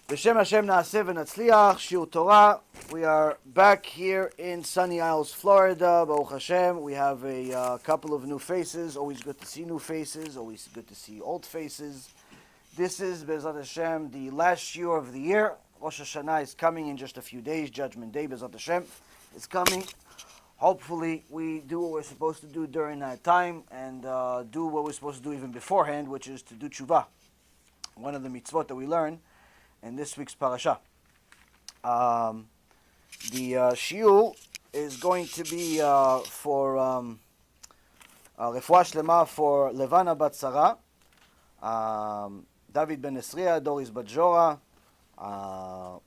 B'Shem Hashem Na'aseh V'Natzliach, Shiur Torah. We are back here in Sunny Isles, Florida. Baruch Hashem, we have a couple of new faces. Always good to see new faces. Always good to see old faces. This is, Be'ezrat Hashem, the last shiur of the year. Rosh Hashana is coming in just a few days. Judgment Day, Be'ezrat Hashem, is coming. Hopefully, we do what we're supposed to do during that time and do what we're supposed to do even beforehand, which is to do tshuva. One of the mitzvot that we learn in this week's parasha. The shiur is going to be for refuah shlema for Levana bat Sarah, David ben Esriya, Doris bat Jora,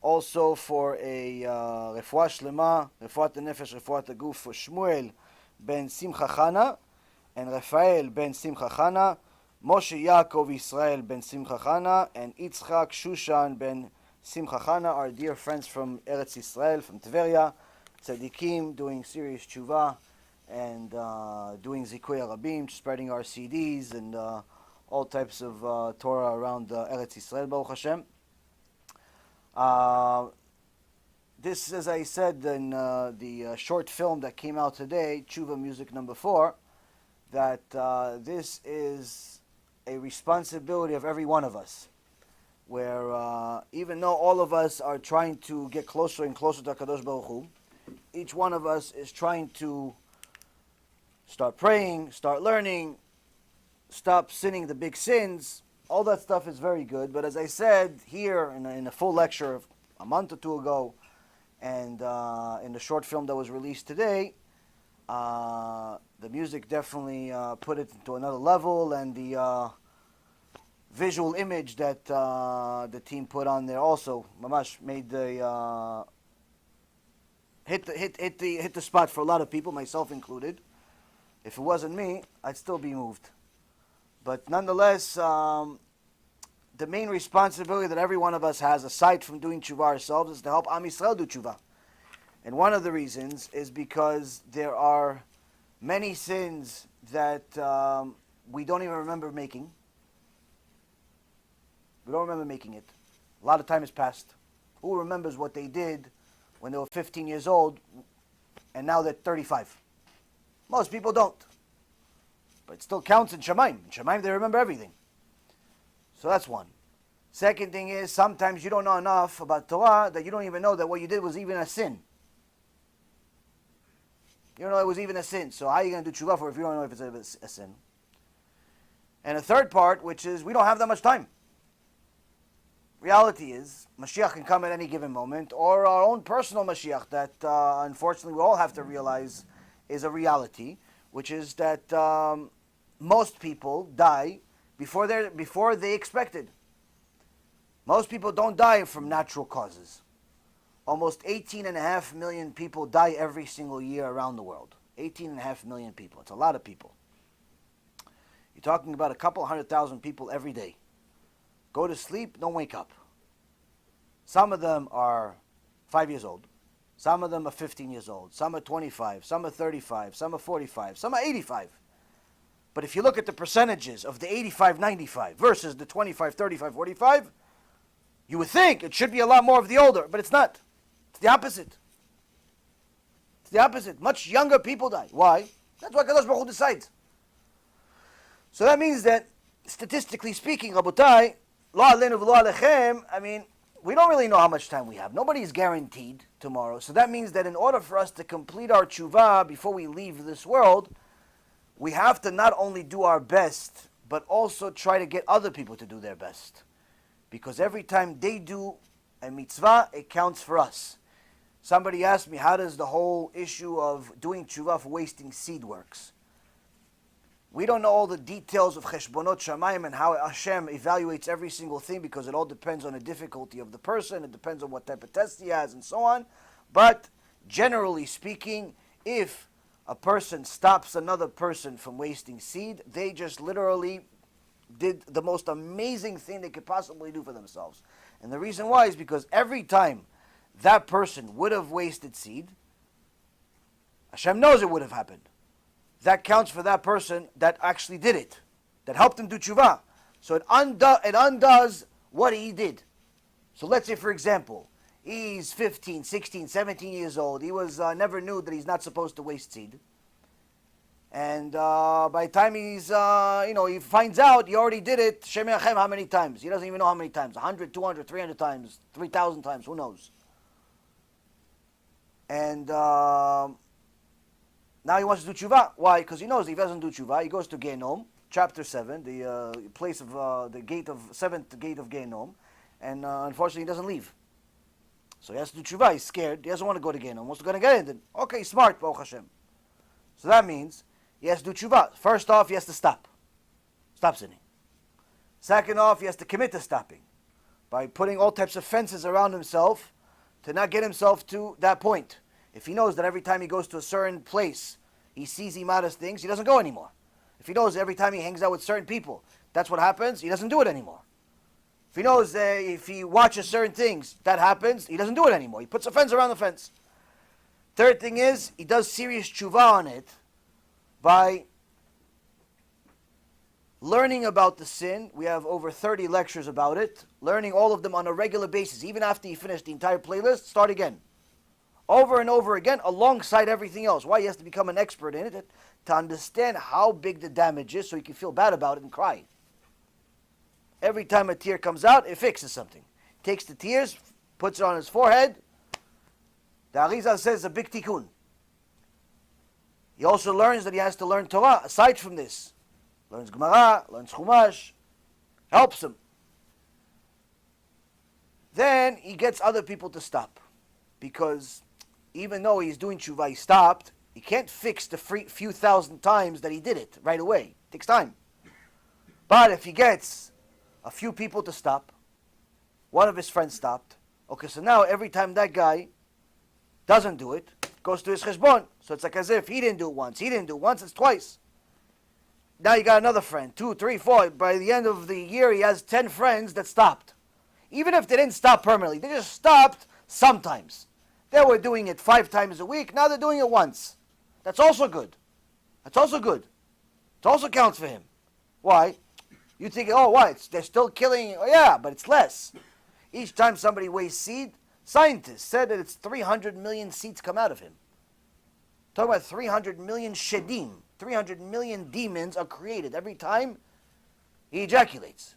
also for a refuah shlema, refuat nefesh, refuat guf for Shmuel ben Simcha Chana and Rafael ben Simcha Chana, Moshe Yaakov Israel ben Simcha Chana, and Yitzchak Shushan ben Simcha Chana, our dear friends from Eretz Israel, from Tveria, tzaddikim, doing serious tshuva, and doing zikui arabim, spreading our CDs, and all types of Torah around Eretz Israel, Baruch Hashem. This, as I said in the short film that came out today, Tshuva Music number 4, that this is a responsibility of every one of us, where even though all of us are trying to get closer and closer to HaKadosh Baruch Hu, each one of us is trying to start praying, start learning, stop sinning the big sins. All that stuff is very good, but as I said here in a full lecture a month or two ago, and in the short film that was released today, the music definitely put it into another level, and the visual image that the team put on there also, mamash, made the hit the spot for a lot of people, myself included. If it wasn't me, I'd still be moved. But nonetheless, the main responsibility that every one of us has, aside from doing tshuva ourselves, is to help Am Yisrael do tshuva. And one of the reasons is because there are many sins that we don't even remember making. We don't remember making it. A lot of time has passed. Who remembers what they did when they were 15 years old and now they're 35? Most people don't. But it still counts in Shemaim. In Shemaim they remember everything. So that's one. Second thing is, sometimes you don't know enough about Torah that you don't even know that what you did was even a sin. You don't know it was even a sin. So how are you going to do tshuva for it if you don't know if it's a sin? And a third part, which is we don't have that much time. Reality is, Mashiach can come at any given moment, or our own personal Mashiach that unfortunately we all have to realize is a reality, which is that most people die before they expected. Most people don't die from natural causes. Almost 18.5 million people die every single year around the world. 18.5 million people. It's a lot of people. You're talking about a couple 100,000 people every day. Go to sleep, don't wake up. Some of them are 5 years old. Some of them are 15 years old. Some are 25. Some are 35. Some are 45. Some are 85. But if you look at the percentages of the 85, 95 versus the 25, 35, 45, you would think it should be a lot more of the older, but it's not. It's the opposite. It's the opposite. Much younger people die. Why? That's what Kadosh Baruch Hu decides. So that means that, statistically speaking, Rabotai, lo aleinu v'lo alechem, I mean, we don't really know how much time we have. Nobody is guaranteed tomorrow. So that means that in order for us to complete our tshuva before we leave this world, we have to not only do our best, but also try to get other people to do their best. Because every time they do a mitzvah, it counts for us. Somebody asked me, how does the whole issue of doing tshuva for wasting seed works? We don't know all the details of Cheshbonot Shamayim and how Hashem evaluates every single thing, because it all depends on the difficulty of the person, it depends on what type of test he has and so on. But generally speaking, if a person stops another person from wasting seed, they just literally did the most amazing thing they could possibly do for themselves. And the reason why is because every time that person would have wasted seed, Hashem knows it would have happened. That counts for that person that actually did it, that helped him do tshuva. So it undoes what he did. So let's say, for example, he's 15, 16, 17 years old. He was never knew that he's not supposed to waste seed. And by the time he's, he finds out he already did it, Shem Yachem, how many times? He doesn't even know how many times. 100, 200, 300 times, 3,000 times, who knows? And now he wants to do tshuva. Why? Because he knows if he doesn't do tshuva, he goes to Genom, chapter 7, the place of the seventh gate of Genom, and unfortunately he doesn't leave. So he has to do tshuva. He's scared. He doesn't want to go to Genom. He wants to go to Gan Eden. Okay, smart, Baruch Hashem. So that means he has to do tshuva. First off, he has to stop. Stop sinning. Second off, he has to commit to stopping by putting all types of fences around himself to not get himself to that point. If he knows that every time he goes to a certain place, he sees immodest things, he doesn't go anymore. If he knows every time he hangs out with certain people, that's what happens, he doesn't do it anymore. If he knows if he watches certain things, that happens, he doesn't do it anymore. He puts a fence around the fence. Third thing is, he does serious tshuva on it by learning about the sin. We have over 30 lectures about it. Learning all of them on a regular basis. Even after you finish the entire playlist, start again. Over and over again, alongside everything else. Why? He has to become an expert in it to understand how big the damage is so he can feel bad about it and cry. Every time a tear comes out, it fixes something. Takes the tears, puts it on his forehead. The Arizal says a big tikkun. He also learns that he has to learn Torah aside from this. Learns Gemara, learns Chumash, helps him. Then he gets other people to stop. Because even though he's doing tshuva, he stopped, he can't fix the few thousand times that he did it right away. It takes time. But if he gets a few people to stop, one of his friends stopped, okay, so now every time that guy doesn't do it, goes to his cheshbon. So it's like as if he didn't do it once. He didn't do it once, it's twice. Now you got another friend, 2, 3, 4. By the end of the year, he has 10 friends that stopped. Even if they didn't stop permanently, they just stopped sometimes. They were doing it 5 times a week, now they're doing it once. That's also good. That's also good. It also counts for him. Why? You think, oh, why? They're still killing. Oh, yeah, but it's less. Each time somebody wastes seed, scientists said that it's 300 million seeds come out of him. Talking about 300 million shedim. 300 million demons are created every time he ejaculates.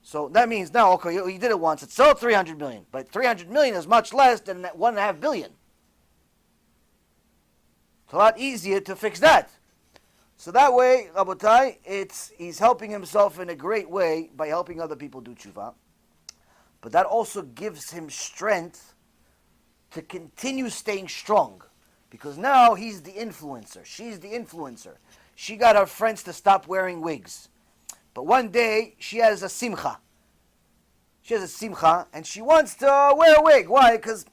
So that means now, okay, he did it once. It's still 300 million. But 300 million is much less than 1.5 billion. It's a lot easier to fix that. So that way, Rabotai, he's helping himself in a great way by helping other people do tshuva. But that also gives him strength to continue staying strong. Because now he's the influencer. She's the influencer. She got her friends to stop wearing wigs. But one day, she has a simcha. She has a simcha, and she wants to wear a wig. Why? Because,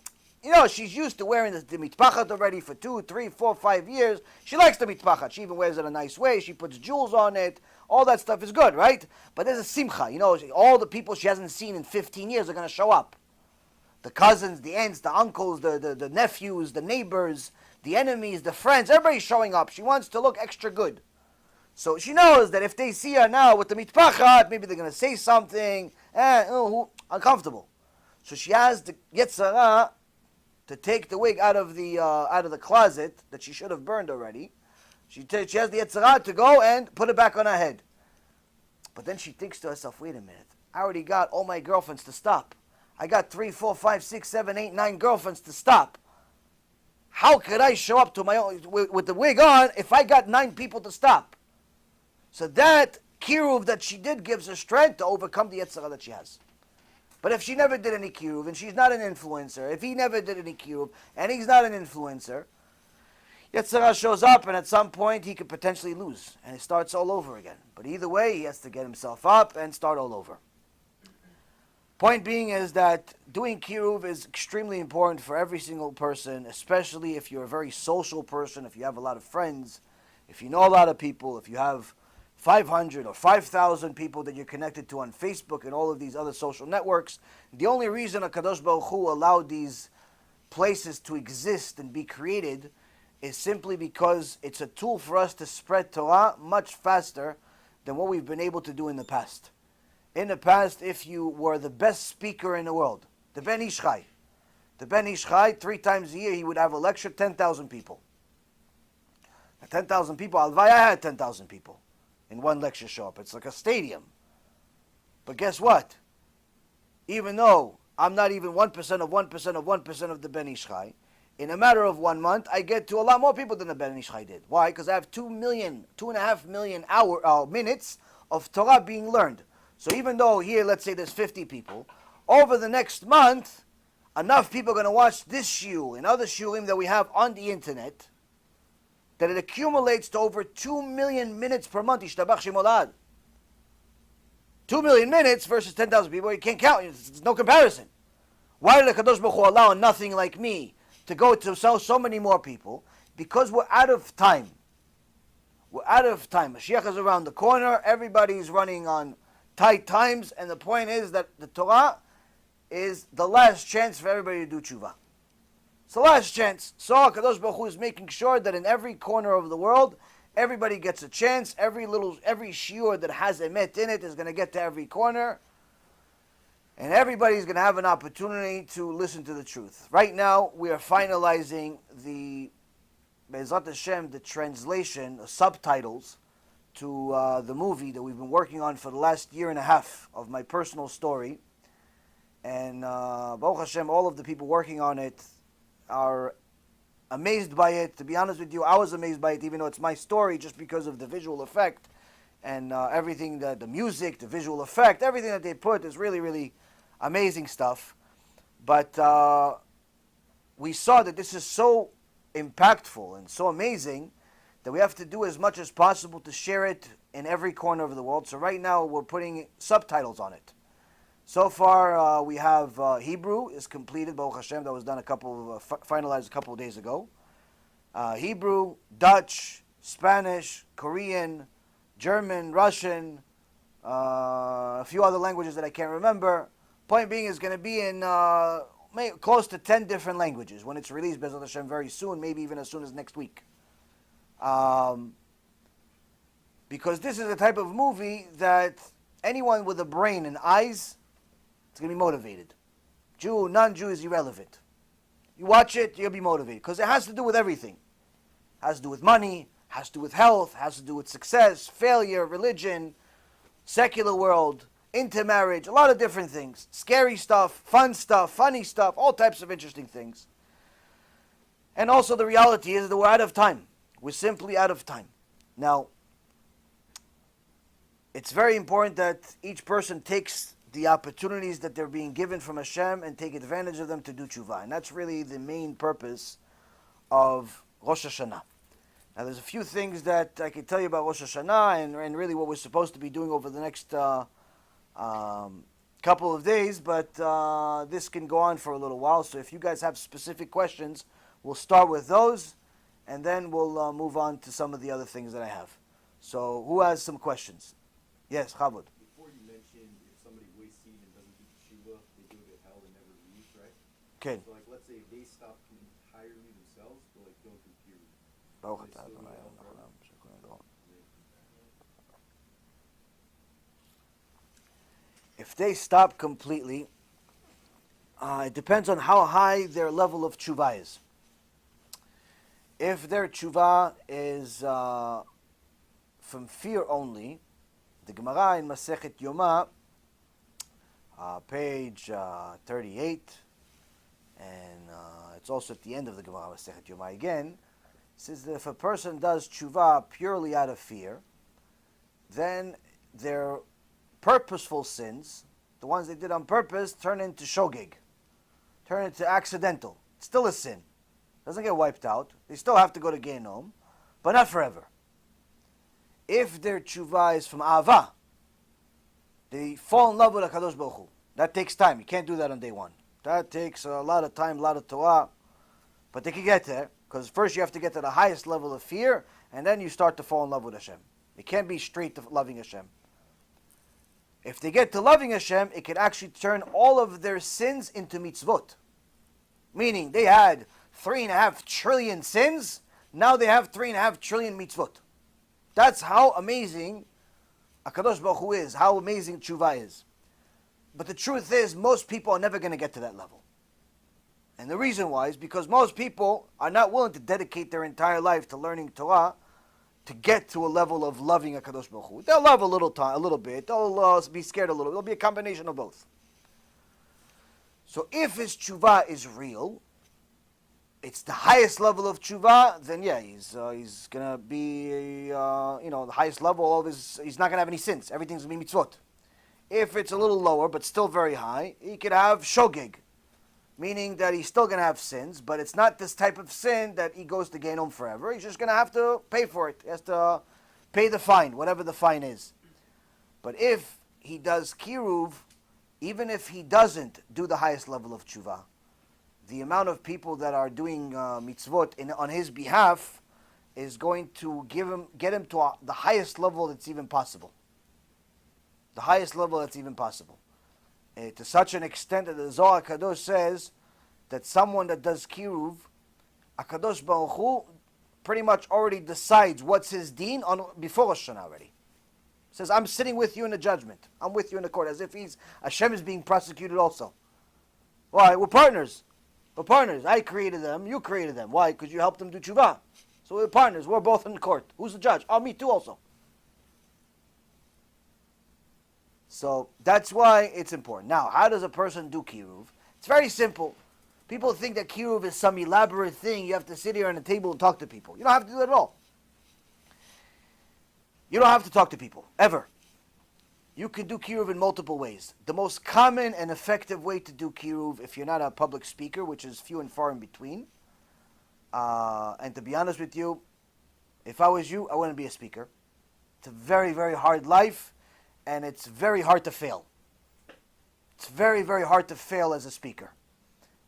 she's used to wearing the mitpachat already for 2, 3, 4, 5 years. She likes the mitpachat. She even wears it a nice way. She puts jewels on it. All that stuff is good, right? But there's a simcha. All the people she hasn't seen in 15 years are going to show up. The cousins, the aunts, the uncles, the nephews, the neighbors, the enemies, the friends. Everybody's showing up. She wants to look extra good. So she knows that if they see her now with the mitpachat, maybe they're going to say something, uncomfortable. So she has the yetzara to take the wig out of the closet that she should have burned already. She has the yetzara to go and put it back on her head. But then she thinks to herself, wait a minute, I already got all my girlfriends to stop. I got 3, 4, 5, 6, 7, 8, 9 girlfriends to stop. How could I show up to my own with the wig on if I got 9 people to stop? So that kiruv that she did gives her strength to overcome the yetzirah that she has. But if she never did any kiruv and she's not an influencer, if he never did any kiruv and he's not an influencer, yetzirah shows up and at some point he could potentially lose and it starts all over again. But either way, he has to get himself up and start all over. Point being is that doing kiruv is extremely important for every single person, especially if you're a very social person, if you have a lot of friends, if you know a lot of people, if you have 500 or 5,000 people that you're connected to on Facebook and all of these other social networks. The only reason HaKadosh Baruch Hu allowed these places to exist and be created is simply because it's a tool for us to spread Torah much faster than what we've been able to do in the past. In the past, if you were the best speaker in the world, the Ben Ish Chai, 3 times a year, he would have a lecture, 10,000 people. 10,000 people, Alvaya had 10,000 people in one lecture show up. It's like a stadium. But guess what? Even though I'm not even 1% of 1% of 1% of the Ben Ish Chai, in a matter of 1 month, I get to a lot more people than the Ben Ish Chai did. Why? Because I have 2.5 million minutes of Torah being learned. So even though here, let's say there's 50 people, over the next month, enough people are going to watch this shiur and other shiurim that we have on the internet that it accumulates to over 2 million minutes per month. Ishtabach Shemolad. 2 million minutes versus 10,000 people, you can't count. It's no comparison. Why did the Kadosh Baruch Hu allow nothing like me to go to so many more people? Because we're out of time. We're out of time. Mashiach is around the corner. Everybody's running on tight times. And the point is that the Torah is the last chance for everybody to do tshuva. It's the last chance. So Kadosh Baruch Hu is making sure that in every corner of the world, everybody gets a chance. Every shiur that has emet in it is going to get to every corner. And everybody's going to have an opportunity to listen to the truth. Right now, we are finalizing the Be'ezrat Hashem, the translation, the subtitles to the movie that we've been working on for the last 1.5 years of my personal story. And Baruch Hashem, all of the people working on it are amazed by it. To be honest with you, I was amazed by it, even though it's my story, just because of the visual effect and everything, the music, the visual effect, everything that they put is really, really amazing stuff. But we saw that this is so impactful and so amazing that we have to do as much as possible to share it in every corner of the world. So right now we're putting subtitles on it. So far we have Hebrew is completed, Baruch Hashem, that was done finalized a couple of days ago. Hebrew, Dutch, Spanish, Korean, German, Russian, a few other languages that I can't remember. Point being is going to be in close to 10 different languages when it's released, Be'ezrat Hashem, very soon, maybe even as soon as next week. Because this is a type of movie that anyone with a brain and eyes is going to be motivated. Jew, non-Jew is irrelevant. You watch it, you'll be motivated. Because it has to do with everything. It has to do with money, has to do with health, has to do with success, failure, religion, secular world, intermarriage, a lot of different things. Scary stuff, funny stuff, all types of interesting things. And also the reality is that we're out of time. We're simply out of time. Now, it's very important that each person takes the opportunities that they're being given from Hashem and take advantage of them to do tshuva. And that's really the main purpose of Rosh Hashana. Now there's a few things that I can tell you about Rosh Hashana and really what we're supposed to be doing over the next couple of days, but this can go on for a little while. So if you guys have specific questions, we'll start with those and then we'll move on to some of the other things that I have. So who has some questions? Yes, Chavod. Okay. So, like, let's say if they stop entirely themselves, but like don't do period. If they stop completely, it depends on how high their level of tshuva is. If their tshuva is from fear only, the Gemara in Masechet Yoma, page 38, and it's also at the end of the Gemara Masechet Yoma again, says that if a person does tshuva purely out of fear, then their purposeful sins, the ones they did on purpose, turn into shogeg, turn into accidental. It's still a sin. Doesn't get wiped out. They still have to go to Gehinom, but not forever. If their tshuva is from Ava, they fall in love with HaKadosh Baruch Hu. That takes time. You can't do that on day one. That takes a lot of time, a lot of Torah. But they can get there, because first you have to get to the highest level of fear, and then you start to fall in love with Hashem. It can't be straight to loving Hashem. If they get to loving Hashem, it can actually turn all of their sins into mitzvot. Meaning, they had 3.5 trillion sins, now they have 3.5 trillion mitzvot. That's how amazing HaKadosh Baruch Hu is, how amazing tshuva is. But the truth is, most people are never going to get to that level. And the reason why is because most people are not willing to dedicate their entire life to learning Torah to get to a level of loving HaKadosh Baruch Hu. They'll love a little bit. They'll be scared a little. It'll be a combination of both. So if his tshuva is real, it's the highest level of tshuva, then yeah, he's gonna be the highest level of his. He's not gonna have any sins. Everything's gonna be mitzvot. If it's a little lower but still very high, he could have shogeg, meaning that he's still gonna have sins, but it's not this type of sin that he goes to Gehinnom forever. He's just gonna have to pay for it. He has to pay the fine, whatever the fine is. But if he does kiruv, even if he doesn't do the highest level of tshuva, the amount of people that are doing mitzvot on his behalf is going to get him to the highest level that's even possible. The highest level that's even possible. To such an extent that the Zohar Kadosh says that someone that does kiruv, HaKadosh Baruch Hu pretty much already decides what's his deen before Rosh Hashanah already. Says, I'm sitting with you in the judgment. I'm with you in the court, as if Hashem is being prosecuted also. Why? We're partners. We're partners. I created them. You created them. Why? Because you helped them do tshuva. So we're partners. We're both in the court. Who's the judge? Oh, me too also. So that's why it's important. Now, how does a person do kiruv? It's very simple. People think that kiruv is some elaborate thing. You have to sit here on a table and talk to people. You don't have to do that at all. You don't have to talk to people, ever. You can do kiruv in multiple ways. The most common and effective way to do kiruv, if you're not a public speaker, which is few and far in between, and to be honest with you, if I was you, I wouldn't be a speaker. It's a very, very hard life, and it's very hard to fail. It's very, very hard to fail as a speaker.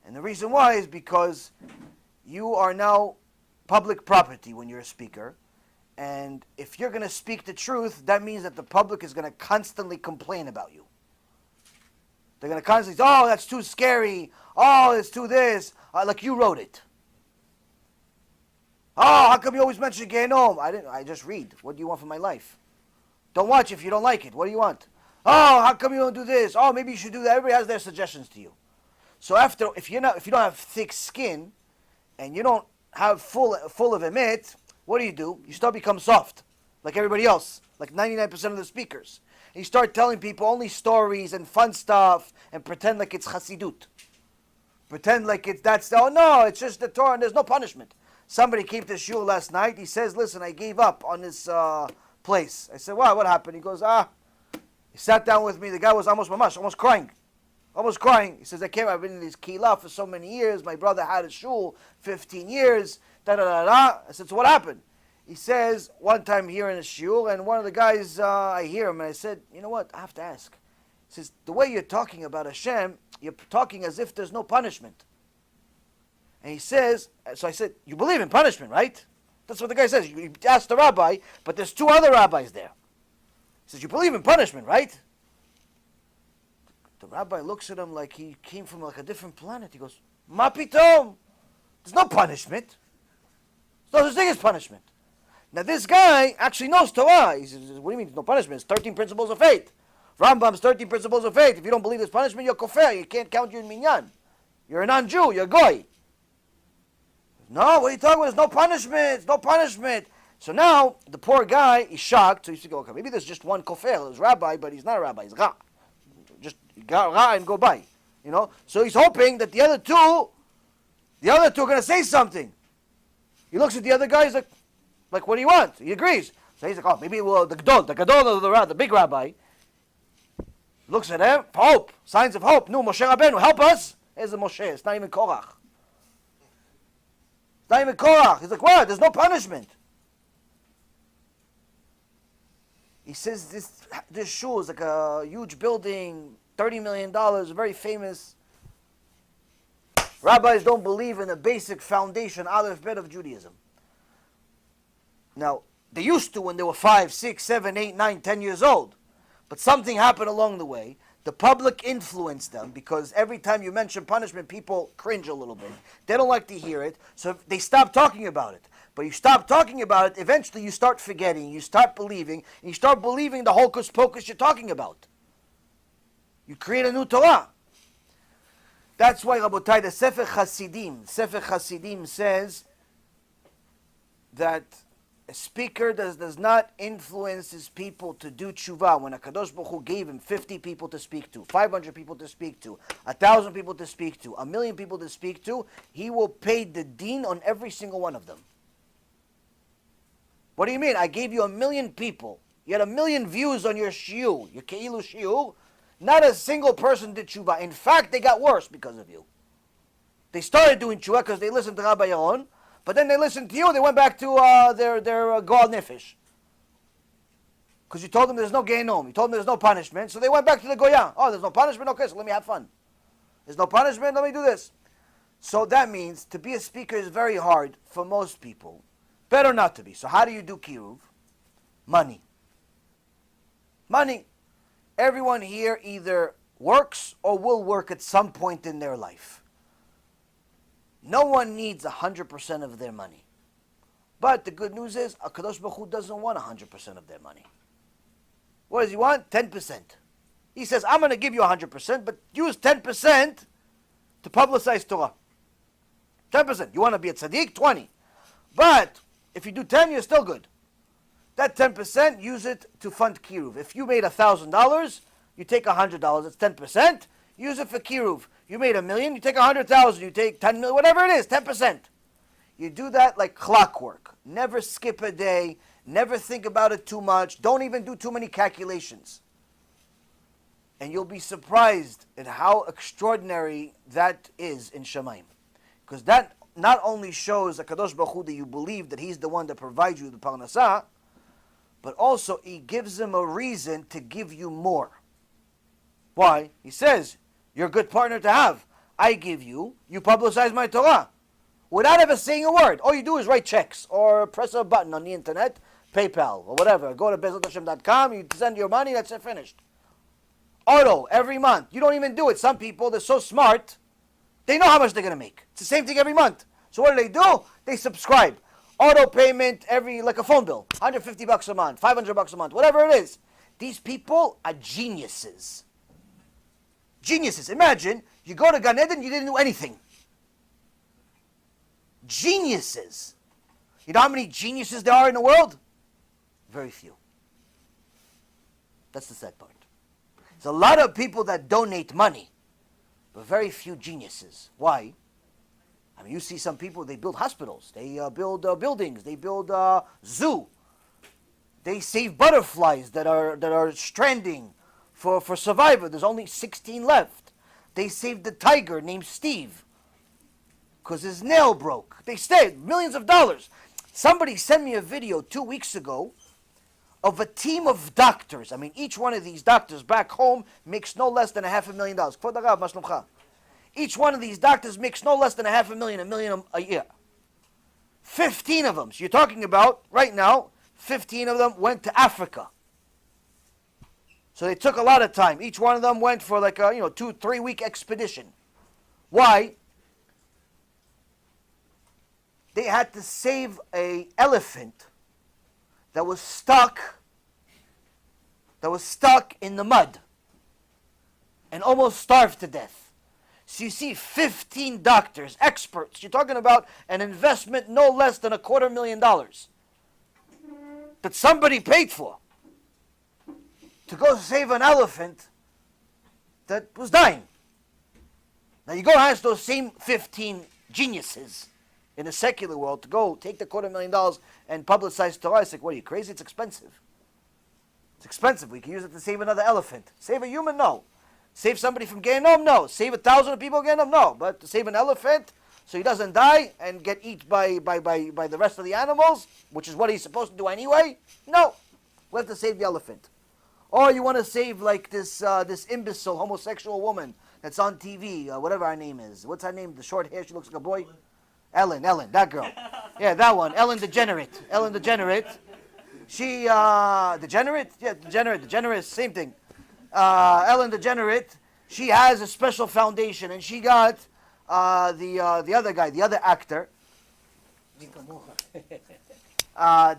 And the reason why is because you are now public property when you're a speaker. And if you're going to speak the truth, that means that the public is going to constantly complain about you. They're going to constantly say, oh, that's too scary. Oh, it's too this. Like you wrote it. Oh, how come you always mention Gehinnom? I just read. What do you want from my life? Don't watch if you don't like it. What do you want? Oh, how come you don't do this? Oh, maybe you should do that. Everybody has their suggestions to you. So if you don't have thick skin and you don't have full of emet, what do? You start become soft, like everybody else, like 99% of the speakers. And you start telling people only stories and fun stuff and pretend like it's Hasidut. Pretend like it's just the Torah and there's no punishment. Somebody came to shul last night. He says, listen, I gave up on this place. I said, wow, what happened? He goes, he sat down with me. The guy was almost crying. He says, I've been in this keilah for so many years. My brother had a shul 15 years. I said, so what happened? He says, one time here in a shul, and one of the guys, I hear him, and I said, you know what, I have to ask. He says, the way you're talking about Hashem, you're talking as if there's no punishment. And he says, so I said, you believe in punishment, right? That's what the guy says. You asked the rabbi, but there's two other rabbis there. He says, you believe in punishment, right? The rabbi looks at him like he came from like a different planet. He goes, Ma pitom. There's no punishment. There's no such thing as punishment. Now this guy actually knows Torah. He says, what do you mean there's no punishment? It's 13 principles of faith. Rambam's 13 principles of faith. If you don't believe there's punishment, you're kofar. You can't count you in minyan. You're a non-Jew. You're a goy. No, what are you talking about? There's no punishment. No punishment. So now the poor guy is shocked. So he's thinking, okay, maybe there's just one kofar. There's rabbi, but he's not a rabbi. He's ra. Just ra and go by. So he's hoping that the other two are going to say something. He looks at the other guy. He's like, what do you want? He agrees. So he's like, oh, maybe the gadol, the big rabbi. Looks at him. Hope. Signs of hope. No, Moshe Rabbeinu, help us. Here's the Moshe. It's not even Korach. It's not even Korach. He's like, what? There's no punishment. He says this shul is like a huge building, $30 million, very famous. Rabbis don't believe in the basic foundation, aleph bet of Judaism. Now, they used to when they were 5, 6, 7, 8, 9, 10 years old. But something happened along the way. The public influenced them because every time you mention punishment, people cringe a little bit. They don't like to hear it, so they stop talking about it. But you stop talking about it, eventually you start forgetting, you start believing, and you start believing the hocus pocus you're talking about. You create a new Torah. That's why, Rabotai, the Sefer Hasidim says that a speaker does not influence his people to do tshuva. When HaKadosh Baruch Hu gave him 50 people to speak to, 500 people to speak to, 1,000 people to speak to, 1,000,000 people to speak to, he will pay the deen on every single one of them. What do you mean? I gave you 1,000,000 people. You had 1,000,000 views on your shiur, your keilu shiur. Not a single person did tshuva. In fact, they got worse because of you. They started doing tshuva because they listened to Rabbi Yaron, but then they listened to you, they went back to their Goal Nefesh. Because you told them there's no Gehinom, you told them there's no punishment, so they went back to the Goya. Oh, there's no punishment? Okay, so let me have fun. There's no punishment? Let me do this. So that means to be a speaker is very hard for most people. Better not to be. So how do you do kiruv? Money. Money. Everyone here either works or will work at some point in their life. No one needs 100% of their money. But the good news is, HaKadosh Baruch Hu doesn't want 100% of their money. What does he want? 10%. He says, I'm going to give you 100%, but use 10% to publicize Torah. 10%. You want to be a tzaddik? 20. But if you do 10, you're still good. That 10%, use it to fund kiruv. If you made $1,000, you take $100. It's 10%. Use it for kiruv. You made $1,000,000, you take 100,000. You take 10 million, whatever it is, 10%. You do that like clockwork. Never skip a day. Never think about it too much. Don't even do too many calculations. And you'll be surprised at how extraordinary that is in Shamayim. Because that not only shows HaKadosh Baruch Hu that you believe that He's the one that provides you the parnasah, but also He gives him a reason to give you more. Why? He says, you're a good partner to have. I give you, you publicize my Torah. Without ever saying a word. All you do is write checks or press a button on the internet, PayPal or whatever. Go to bezaltashem.com, you send your money, that's it, finished. Auto, every month. You don't even do it. Some people, they're so smart, they know how much they're going to make. It's the same thing every month. So what do? They subscribe. Auto payment like a phone bill. $150 a month, $500 a month, whatever it is. These people are geniuses. Geniuses. Imagine, you go to Gan Eden, you didn't do anything. Geniuses. You know how many geniuses there are in the world? Very few. That's the sad part. There's a lot of people that donate money, but very few geniuses. Why? I mean, you see some people, they build hospitals, they build buildings, they build zoo. They save butterflies that are stranding for survivor. There's only 16 left. They saved the tiger named Steve because his nail broke. They saved millions of dollars. Somebody sent me a video 2 weeks ago of a team of doctors. I mean, each one of these doctors back home makes no less than $500,000. Kvod Harav, ma shlomcha? Each one of these doctors makes no less than $500,000, $1 million a year. 15 of them. So you're talking about, right now, 15 of them went to Africa. So they took a lot of time. Each one of them went for like a 2-3 week expedition. Why? They had to save an elephant that was stuck in the mud and almost starved to death. So you see 15 doctors, experts. You're talking about an investment no less than $250,000 that somebody paid for to go save an elephant that was dying. Now you go ask those same 15 geniuses in the secular world to go take the $250,000 and publicize Torah. It's like, what are you, crazy? It's expensive. It's expensive. We can use it to save another elephant. Save a human? No. Save somebody from Gehinom? No. Save 1,000 people Gehinom? No. But to save an elephant so he doesn't die and get eaten by the rest of the animals, which is what he's supposed to do anyway? No. We have to save the elephant. Or you want to save like this imbecile homosexual woman that's on TV, whatever her name is. What's her name? The short hair, she looks like a boy? Ellen, that girl. Yeah, that one. Ellen DeGenerate. She, degenerate? Yeah, degenerate, same thing. Ellen DeGenerate, she has a special foundation, and she got the other guy, the other actor,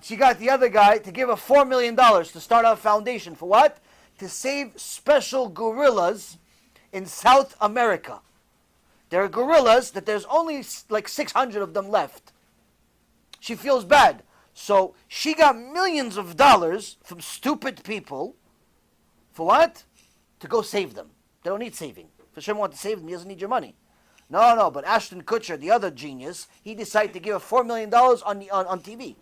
She got the other guy to give her $4 million to start a foundation. For what? To save special gorillas in South America. There are gorillas that there's only like 600 of them left. She feels bad. So she got millions of dollars from stupid people. For what? To go save them. They don't need saving. If Hashem wants to save them, he doesn't need your money. No, but Ashton Kutcher, the other genius, he decided to give her $4 million on TV.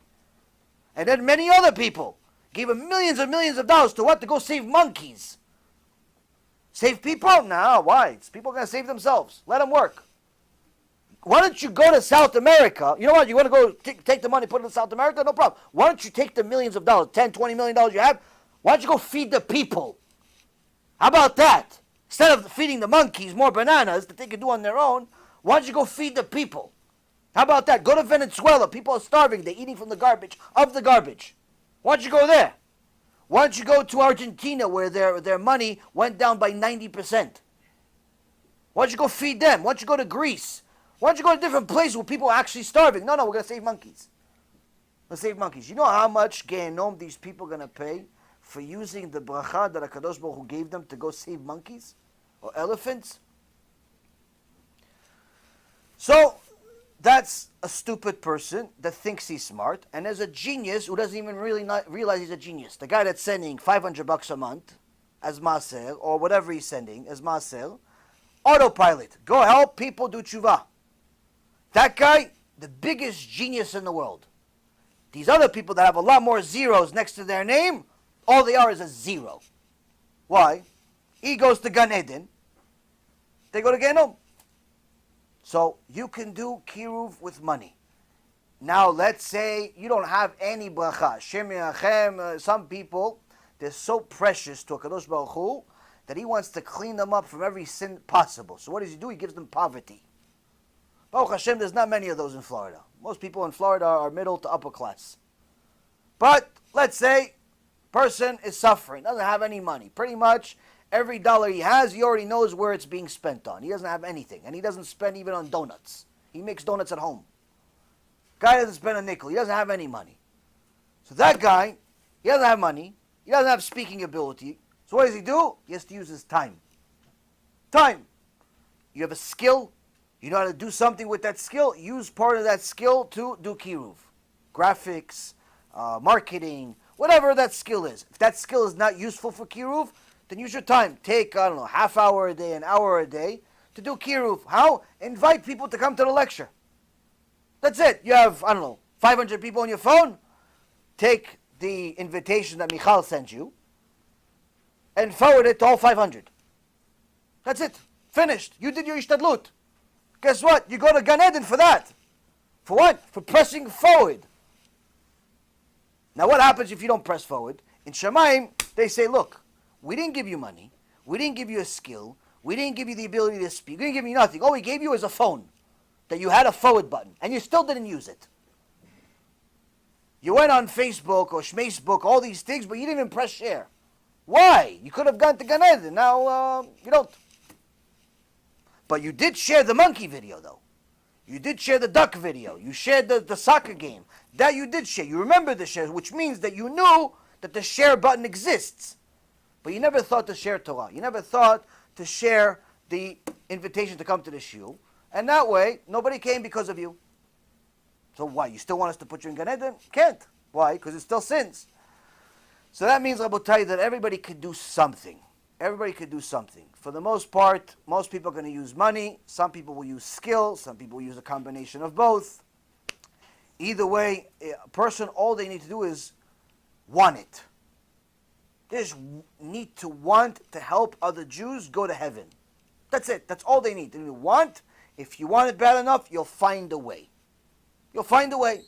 And then many other people gave her millions and millions of dollars to what? To go save monkeys. Save people? No, why? People are going to save themselves. Let them work. Why don't you go to South America? You know what? You want to go take the money, put it in South America? No problem. Why don't you take the millions of dollars, $10, $20 million you have? Why don't you go feed the people? How about that? Instead of feeding the monkeys more bananas that they can do on their own, why don't you go feed the people? How about that? Go to Venezuela. People are starving. They're eating from the garbage, of the garbage. Why don't you go there? Why don't you go to Argentina where their money went down by 90%? Why don't you go feed them? Why don't you go to Greece? Why don't you go to different places where people are actually starving? No, we're going to save monkeys. Let's save monkeys. You know how much Gehenom these people are going to pay for using the bracha that HaKadosh Baruch Hu gave them to go save monkeys or elephants? So, that's a stupid person that thinks he's smart, and there's a genius who doesn't even really not realize he's a genius. The guy that's sending $500 a month as maaser, or whatever he's sending as maaser, autopilot. Go help people do tshuva. That guy, the biggest genius in the world. These other people that have a lot more zeros next to their name, all they are is a zero. Why? He goes to Gan Eden. They go to Gehenom. So you can do kiruv with money. Now let's say you don't have any bracha. Shem Yachem, some people, they're so precious to HaKadosh Baruch Hu that he wants to clean them up from every sin possible. So what does he do? He gives them poverty. Baruch Hashem, there's not many of those in Florida. Most people in Florida are middle to upper class. But let's say person is suffering, doesn't have any money. Pretty much every dollar he has, he already knows where it's being spent on. He doesn't have anything. And he doesn't spend even on donuts. He makes donuts at home. Guy doesn't spend a nickel. He doesn't have any money. So that guy, he doesn't have money. He doesn't have speaking ability. So what does he do? He has to use his time. Time. You have a skill. You know how to do something with that skill. Use part of that skill to do kiruv. Graphics, marketing, whatever that skill is. If that skill is not useful for kiruv, then use your time. Take, half hour a day, an hour a day to do kiruv. How? Invite people to come to the lecture. That's it. You have, 500 people on your phone. Take the invitation that Michal sent you and forward it to all 500. That's it. Finished. You did your ishtadlut. Guess what? You go to Gan Eden for that. For what? For pressing forward. Now what happens if you don't press forward? In Shemaim, they say, look, we didn't give you money. We didn't give you a skill. We didn't give you the ability to speak. We didn't give you nothing. All we gave you is a phone that you had a forward button, and you still didn't use it. You went on Facebook or Shmeisbook, all these things, but you didn't even press share. Why? You could have gone to Gan Eden. Now, you don't. But you did share the monkey video, though. You did share the duck video. You shared the soccer game. That you did share. You remember the share, which means that you knew that the share button exists. But you never thought to share Torah. You never thought to share the invitation to come to the shiur. And that way, nobody came because of you. So why? You still want us to put you in Gan Eden? Can't. Why? Because it still sins. So that means, Rabotai, that everybody could do something. Everybody could do something. For the most part, most people are going to use money. Some people will use skill. Some people will use a combination of both. Either way, a person, all they need to do is want it. They just need to want to help other Jews go to heaven. That's it. That's all they need. They need to want. If you want it bad enough, you'll find a way. You'll find a way.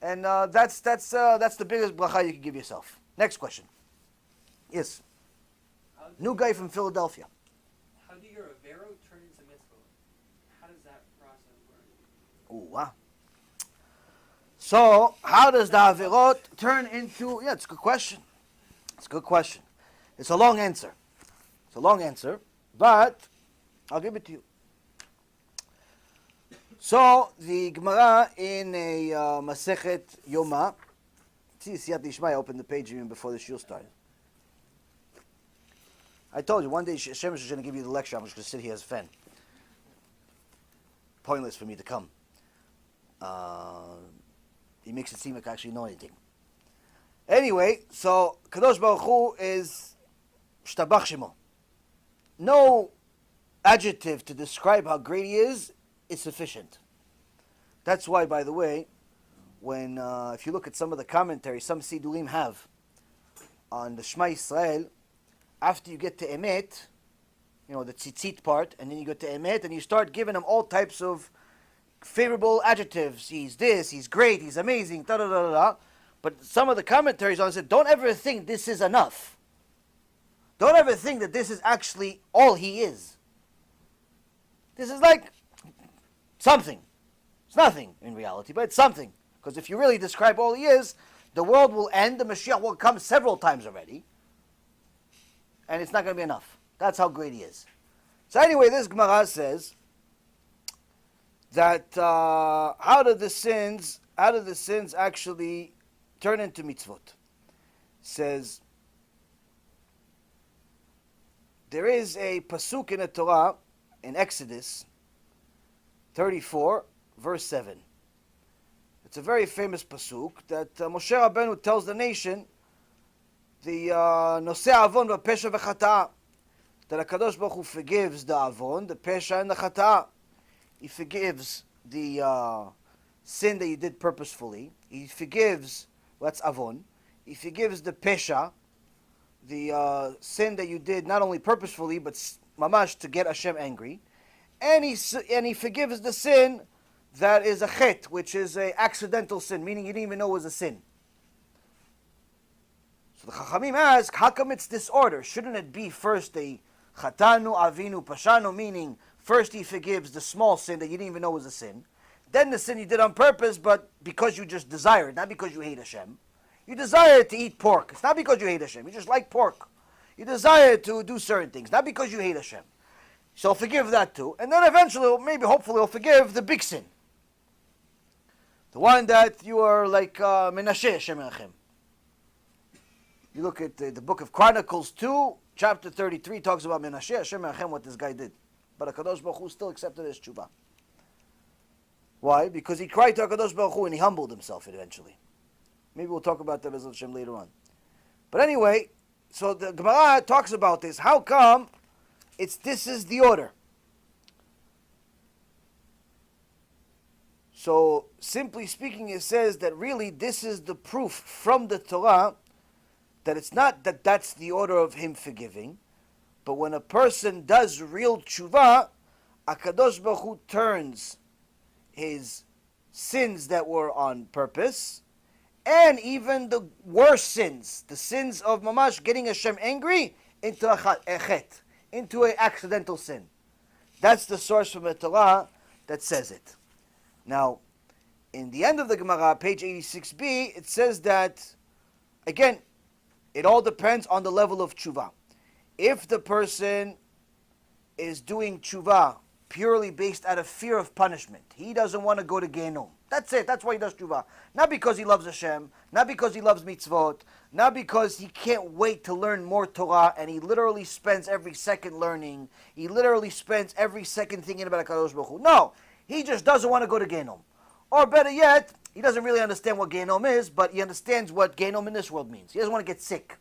And that's the biggest bracha you can give yourself. Next question. Yes. New guy from Philadelphia. How do your avero turn into mitzvah? How does that process work? Ooh, wow. So, how does the averot turn into... Yeah, it's a good question. It's a good question. It's a long answer. It's a long answer, but I'll give it to you. So the Gemara in a Masechet Yoma, see Siyat Dishmai, I opened the page even before the shul started. I told you one day Hashem is going to give you the lecture. I'm just going to sit here as a fan. Pointless for me to come. He makes it seem like I actually know anything. Anyway, so Kadosh Baruch Hu is Shtabach Shemo. No adjective to describe how great he is sufficient. That's why, by the way, when if you look at some of the commentaries, some Sidurim have on the Shema Yisrael, after you get to Emet, you know, the tzitzit part, and then you get to Emet, and you start giving him all types of favorable adjectives. He's this, he's great, he's amazing, da da da da da. But some of the commentaries on it said, don't ever think this is enough. Don't ever think that this is actually all he is. This is like something. It's nothing in reality, but it's something. Because if you really describe all he is, the world will end, the Mashiach will come several times already, and it's not going to be enough. That's how great he is. So anyway, this Gemara says that how do the sins actually turn into mitzvot? Says there is a pasuk in the Torah in Exodus 34, verse 7. It's a very famous pasuk that Moshe Rabbeinu tells the nation the nosei avon v'pesha v'chata'a, that HaKadosh Baruch Hu forgives the avon, the pesha, and the chata'a. He forgives the sin that you did purposefully. He forgives, that's avon. He forgives the pesha, the sin that you did not only purposefully, but mamash to get Hashem angry. And he forgives the sin that is a chet, which is an accidental sin, meaning you didn't even know it was a sin. So the Chachamim ask, how come it's disorder? Shouldn't it be first a chatanu, avinu, pashanu, meaning first he forgives the small sin that you didn't even know was a sin, then the sin you did on purpose, but because you just desire it, not because you hate Hashem. You desire to eat pork. It's not because you hate Hashem. You just like pork. You desire to do certain things, not because you hate Hashem. So forgive that too. And then eventually, maybe, hopefully, he'll forgive the big sin. The one that you are like Menashe Hashem Erachem. You look at the book of Chronicles 2, chapter 33, talks about Menashe Hashem Erachem, what this guy did. But HaKadosh Baruch Hu still accepted his tshuva. Why? Because he cried to HaKadosh Baruch Hu and he humbled himself eventually. Maybe we'll talk about that as Hashem later on. But anyway, so the Gemara talks about this. How come this is the order? So, simply speaking, it says that really this is the proof from the Torah that it's not that that's the order of him forgiving, but when a person does real tshuva, HaKadosh Baruch Hu turns his sins that were on purpose, and even the worst sins, the sins of mamash, getting Hashem angry, into a chet, into an accidental sin. That's the source from the Torah that says it. Now, in the end of the Gemara, page 86b, it says that, again, it all depends on the level of tshuva. If the person is doing tshuva purely based out of fear of punishment, he doesn't want to go to Gehenom. That's it. That's why he does tshuva. Not because he loves Hashem, not because he loves mitzvot, not because he can't wait to learn more Torah, and he literally spends every second learning. He literally spends every second thinking about HaKadosh Baruch Hu. No, he just doesn't want to go to Gehenom. Or better yet, he doesn't really understand what Gehenom is, but he understands what Gehenom in this world means. He doesn't want to get sick.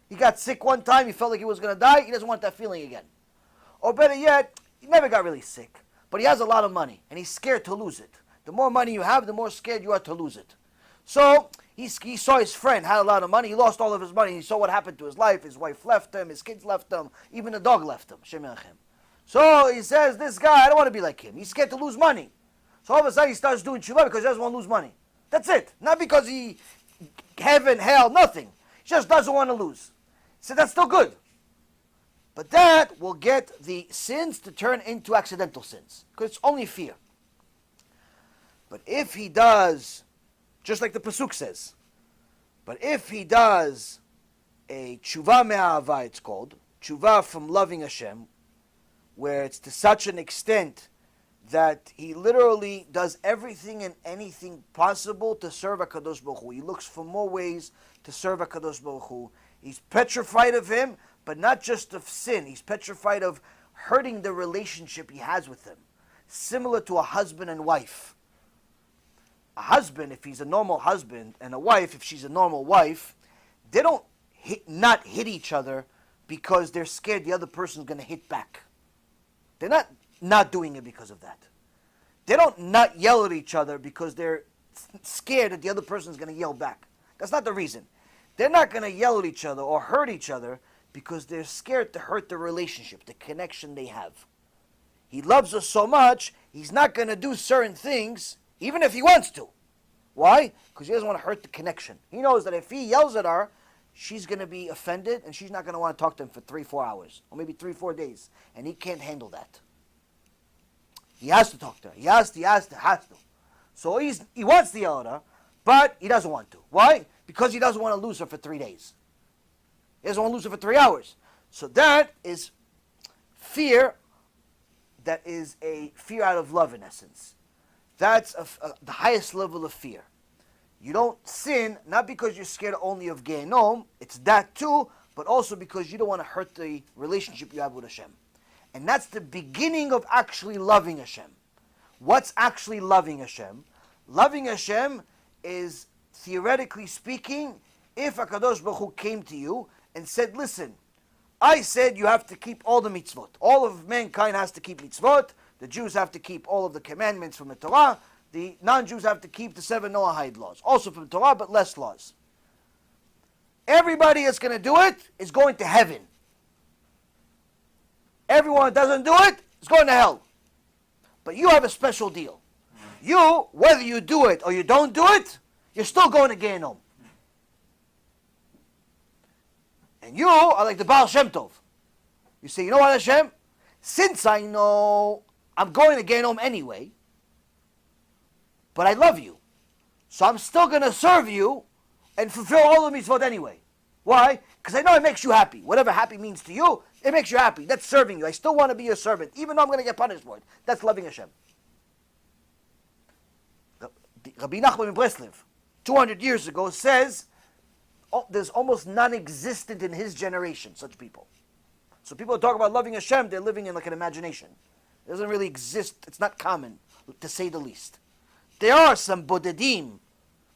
He got sick one time, he felt like he was going to die, he doesn't want that feeling again. Or better yet, he never got really sick, but he has a lot of money, and he's scared to lose it. The more money you have, the more scared you are to lose it. So, he saw his friend had a lot of money, he lost all of his money, he saw what happened to his life, his wife left him, his kids left him, even the dog left him. Shem Yerachem. So he says, this guy, I don't want to be like him. He's scared to lose money. So all of a sudden he starts doing tshuva because he doesn't want to lose money. That's it. Not because he, heaven, hell, nothing. He just doesn't want to lose. So that's still good. But that will get the sins to turn into accidental sins. Because it's only fear. But if he does, just like the pasuk says, but if he does a tshuva me'ahava, it's called, tshuva from loving Hashem, where it's to such an extent that he literally does everything and anything possible to serve HaKadosh Baruch Hu. He looks for more ways to serve HaKadosh Baruch Hu. He's petrified of him, but not just of sin. He's petrified of hurting the relationship he has with him. Similar to a husband and wife. A husband, if he's a normal husband, and a wife, if she's a normal wife, they don't not hit each other because they're scared the other person's going to hit back. They're not doing it because of that. They don't not yell at each other because they're scared that the other person's going to yell back. That's not the reason. They're not going to yell at each other or hurt each other because they're scared to hurt the relationship, the connection they have. He loves her so much, he's not going to do certain things, even if he wants to. Why? Because he doesn't want to hurt the connection. He knows that if he yells at her, she's going to be offended and she's not going to want to talk to him for 3-4 hours, or maybe 3-4 days, and he can't handle that. He has to talk to her. He has to. So he wants to yell at her, but he doesn't want to. Why? Because he doesn't want to lose her for 3 days. He doesn't want to lose her for 3 hours. So that is fear. That is a fear out of love, in essence. That's the highest level of fear. You don't sin, not because you're scared only of Gehenom, it's that too, but also because you don't want to hurt the relationship you have with Hashem. And that's the beginning of actually loving Hashem. What's actually loving Hashem? Loving Hashem is, theoretically speaking, if HaKadosh Baruch Hu came to you and said, listen, I said you have to keep all the mitzvot. All of mankind has to keep mitzvot. The Jews have to keep all of the commandments from the Torah. The non-Jews have to keep the 7 Noahide laws. Also from the Torah, but less laws. Everybody that's going to do it is going to heaven. Everyone that doesn't do it is going to hell. But you have a special deal. You, whether you do it or you don't do it, you're still going to Gehenom. And you are like the Baal Shem Tov. You say, you know what, Hashem? Since I know I'm going to Gehenom anyway, but I love you, so I'm still going to serve you and fulfill all the mitzvot anyway. Why? Because I know it makes you happy. Whatever happy means to you, it makes you happy. That's serving you. I still want to be your servant, even though I'm going to get punished for it. That's loving Hashem. Rabbi Nachman in Breslev, 200 years ago, says there's almost non-existent in his generation such people. So people talk about loving Hashem, they're living in like an imagination. It doesn't really exist. It's not common, to say the least. There are some bodedim,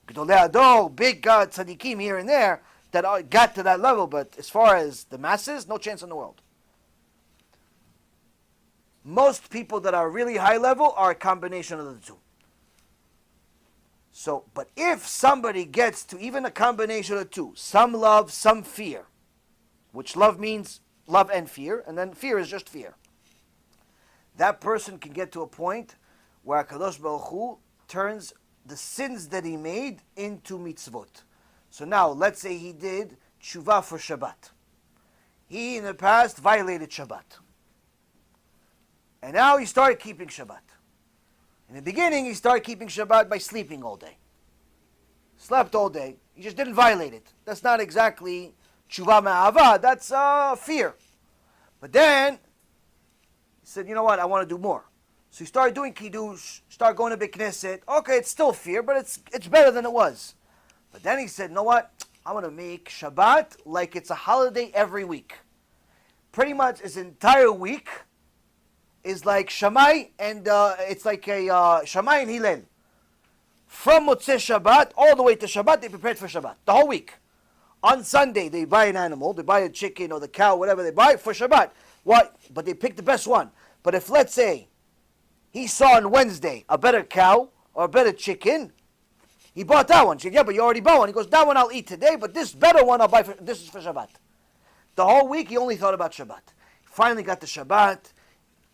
Gdolei Ador, big tzaddikim here and there that got to that level, but as far as the masses, no chance in the world. Most people that are really high level are a combination of the two. So, but if somebody gets to even a combination of the two, some love, some fear, which love means love and fear, and then fear is just fear. That person can get to a point where HaKadosh Baruch Hu turns the sins that he made into mitzvot. So now, let's say he did tshuva for Shabbat. He, in the past, violated Shabbat. And now he started keeping Shabbat. In the beginning, he started keeping Shabbat by sleeping all day. Slept all day. He just didn't violate it. That's not exactly tshuva me'ahava. That's fear. But then, he said, you know what, I want to do more. So he started doing kiddush, started going to Beit Knesset. Okay, it's still fear, but it's better than it was. But then he said, you know what, I want to make Shabbat like it's a holiday every week. Pretty much his entire week is like Shammai, and it's like a Shammai and Hillel. From Motzei Shabbat all the way to Shabbat, they prepared for Shabbat, the whole week. On Sunday, they buy an animal, they buy a chicken or the cow, whatever they buy, for Shabbat. Why? But they pick the best one. But if, let's say, he saw on Wednesday a better cow or a better chicken, he bought that one. She said, yeah, but you already bought one. He goes, that one I'll eat today, but this better one I'll buy, this is for Shabbat. The whole week, he only thought about Shabbat. Finally got to Shabbat,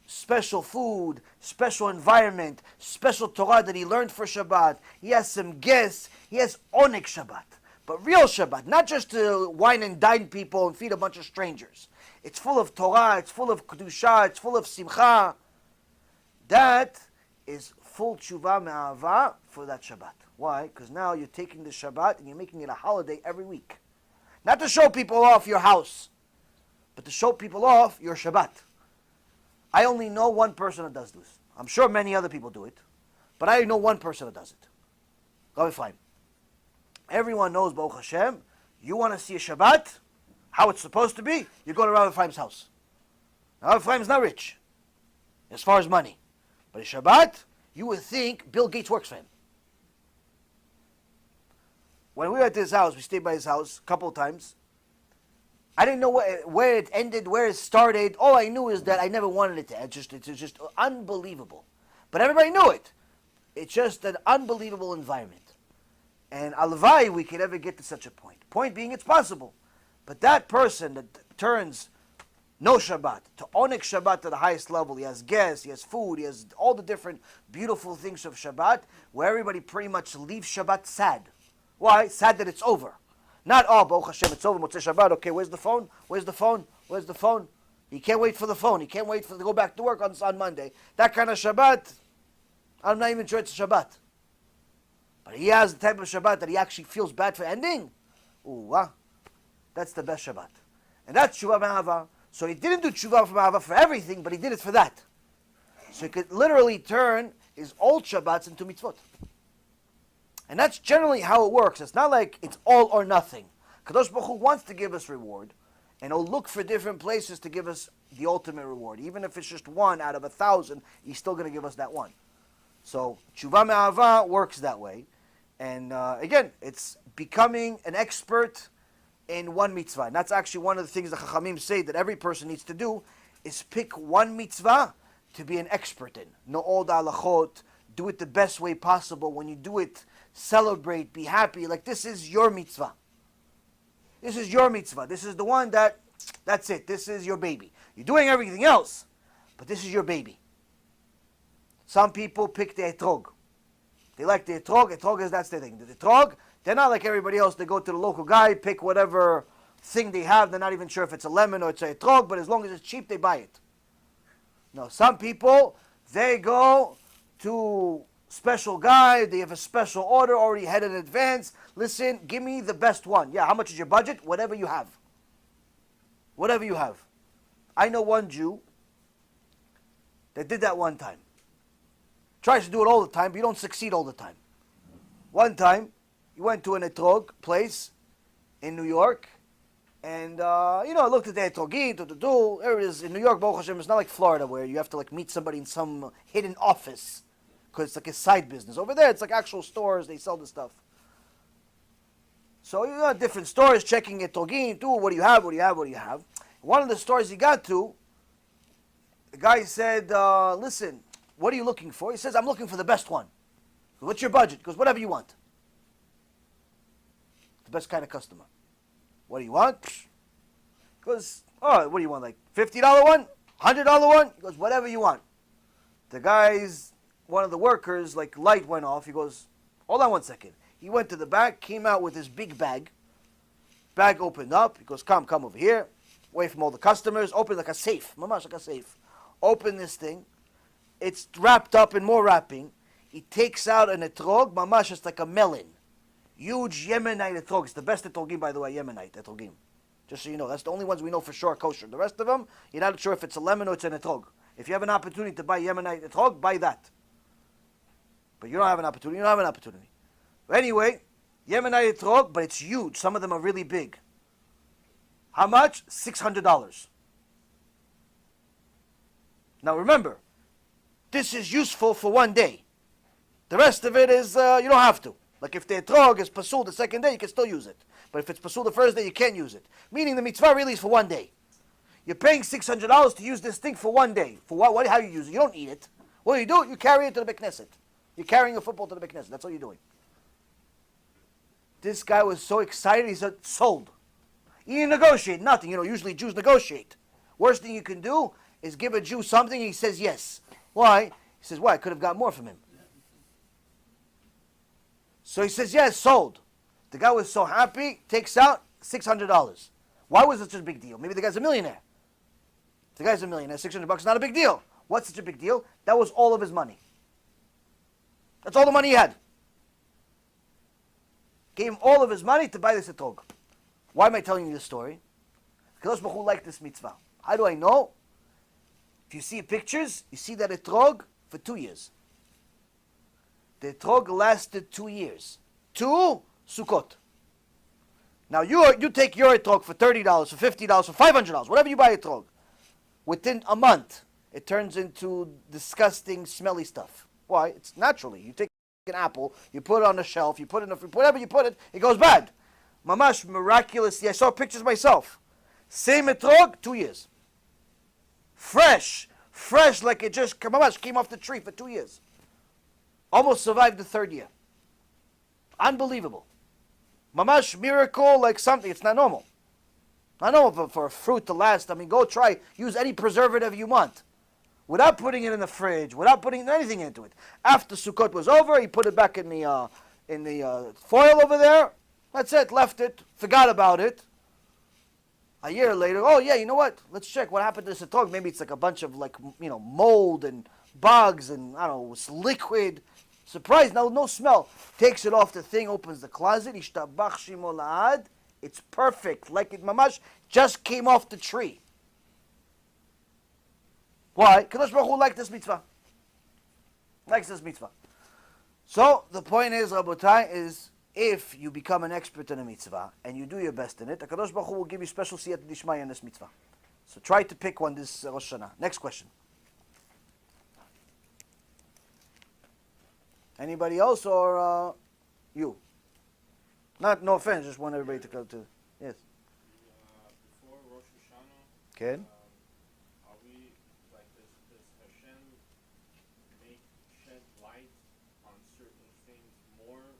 special food, special environment, special Torah that he learned for Shabbat. He has some guests. He has Onik Shabbat. But real Shabbat, not just to wine and dine people and feed a bunch of strangers. It's full of Torah, it's full of Kedusha, it's full of Simcha. That is full tshuva me'ahava for that Shabbat. Why? Because now you're taking the Shabbat and you're making it a holiday every week. Not to show people off your house, but to show people off your Shabbat. I only know one person that does this. I'm sure many other people do it, but I know one person that does it. Rabbi Fine. Everyone knows, Baruch Hashem, you want to see a Shabbat, how it's supposed to be, you go to Rabbi Fahim's house. Now, Rabbi Fahim's not rich, as far as money. But a Shabbat, you would think Bill Gates works for him. When we were at his house, we stayed by his house a couple of times. I didn't know where it ended, where it started. All I knew is that I never wanted it to end. It's just unbelievable. But everybody knew it. It's just an unbelievable environment. And alvai, we could ever get to such a point. Point being, it's possible. But that person that turns no Shabbat to Onik Shabbat to the highest level, he has guests, he has food, he has all the different beautiful things of Shabbat, where everybody pretty much leaves Shabbat sad. Why? Sad that it's over. Not, oh, Baruch Hashem, it's over, Motzei Shabbat, okay, where's the phone? Where's the phone? Where's the phone? He can't wait for the phone. He can't wait to go back to work on Monday. That kind of Shabbat, I'm not even sure it's a Shabbat. But he has the type of Shabbat that he actually feels bad for ending. That's the best Shabbat. And that's Tshuva Me'ava. So he didn't do Tshuva Me'ava for everything, but he did it for that. So he could literally turn his old Shabbats into mitzvot. And that's generally how it works. It's not like it's all or nothing. Kadosh Baruch Hu wants to give us reward, and he'll look for different places to give us the ultimate reward. Even if it's just one out of 1,000, he's still going to give us that one. So Tshuva Me'ava works that way. And again, it's becoming an expert in one mitzvah. And that's actually one of the things the Chachamim say that every person needs to do, is pick one mitzvah to be an expert in. Know all the halachot, do it the best way possible. When you do it, celebrate, be happy. Like, this is your mitzvah. This is your mitzvah. This is the one that's it. This is your baby. You're doing everything else, but this is your baby. Some people pick the etrog. They like the etrog. Etrog is, that's their thing. The etrog, they're not like everybody else. They go to the local guy, pick whatever thing they have. They're not even sure if it's a lemon or it's a etrog, but as long as it's cheap, they buy it. No, some people, they go to special guy. They have a special order already ahead in advance. Listen, give me the best one. Yeah, how much is your budget? Whatever you have. Whatever you have. I know one Jew that did that one time. Tries to do it all the time, but you don't succeed all the time. One time, he went to an etrog place in New York, and looked at the etrogit, there it is in New York. Baruch Hashem, it's not like Florida where you have to like meet somebody in some hidden office because it's like a side business. Over there, it's like actual stores. They sell the stuff. So you got different stores checking etrogit. What do you have? What do you have? What do you have? One of the stores he got to, the guy said, "Listen, what are you looking for?" He says, "I'm looking for the best one." "What's your budget?" He goes, "Whatever you want." The best kind of customer. "What do you want?" He goes, "Oh, what do you want? Like $50 one? $100 one?" He goes, "Whatever you want." The guy's, one of the workers, like light went off. He goes, "Hold on one second." He went to the back, came out with his big bag. Bag opened up. He goes, come over here. Away from all the customers. Open like a safe. Mamash, like a safe. Open this thing. It's wrapped up in more wrapping. He takes out an etrog. Mamash, it's like a melon. Huge Yemenite etrog. It's the best etrogim, by the way, Yemenite etrogim. Just so you know, that's the only ones we know for sure kosher. The rest of them, you're not sure if it's a lemon or it's an etrog. If you have an opportunity to buy Yemenite etrog, buy that. But you don't have an opportunity. You don't have an opportunity. But anyway, Yemenite etrog, but it's huge. Some of them are really big. How much? $600. Now remember, this is useful for one day. The rest of it is, you don't have to. Like if the etrog is pasul the second day, you can still use it. But if it's pasul the first day, you can't use it. Meaning the mitzvah really is for one day. You're paying $600 to use this thing for one day. For what? How you use it? You don't eat it. What do? You carry it to the Beit Knesset. You're carrying a football to the Beit Knesset. That's all you're doing. This guy was so excited, he said, sold. He didn't negotiate, nothing. Usually Jews negotiate. Worst thing you can do is give a Jew something and he says yes. Why? He says, why? I could have got more from him. So he says, yes, sold. The guy was so happy, takes out $600. Why was it such a big deal? Maybe the guy's a millionaire. If the guy's a millionaire, $600 is not a big deal. What's such a big deal? That was all of his money. That's all the money he had. Gave him all of his money to buy this etrog. Why am I telling you this story? Because Baruch Hu liked this mitzvah. How do I know? If you see pictures, you see that etrog for 2 years. The etrog lasted 2 years. 2 Sukkot. Now you take your etrog for $30, for $50, for $500, whatever you buy etrog. Within a month, it turns into disgusting, smelly stuff. Why? It's naturally. You take an apple, you put it on a shelf, you put it in whatever you put it, it goes bad. Mamash, miraculously, I saw pictures myself. Same etrog, 2 years. Fresh like it just mamash came off the tree for 2 years. Almost survived the 3rd year. Unbelievable. Mamash, miracle, like something. It's not normal. Not normal for a fruit to last. I mean, go try, use any preservative you want. Without putting it in the fridge, without putting anything into it. After Sukkot was over, he put it back in the foil over there. That's it, left it, forgot about it. A year later, oh yeah, you know what? Let's check what happened to this etrog. Maybe it's like a bunch of mold and bugs and I don't know, it's liquid. Surprise, no smell. Takes it off the thing, opens the closet. Ishtabach shimo la'ad. It's perfect, like it mamash just came off the tree. Why? Kadosh Baruch Hu liked this mitzvah. Likes this mitzvah. So the point is, Rabotai, is if you become an expert in a mitzvah and you do your best in it, Kadosh Baruch Hu will give you special siyat d'ishmaya in this mitzvah. So try to pick one this Rosh Hashanah. Next question. Anybody else or you? No offense, just want everybody to go to. Yes. Before Rosh Hashana, Okay. are we, like, does Hashem shed light on certain things more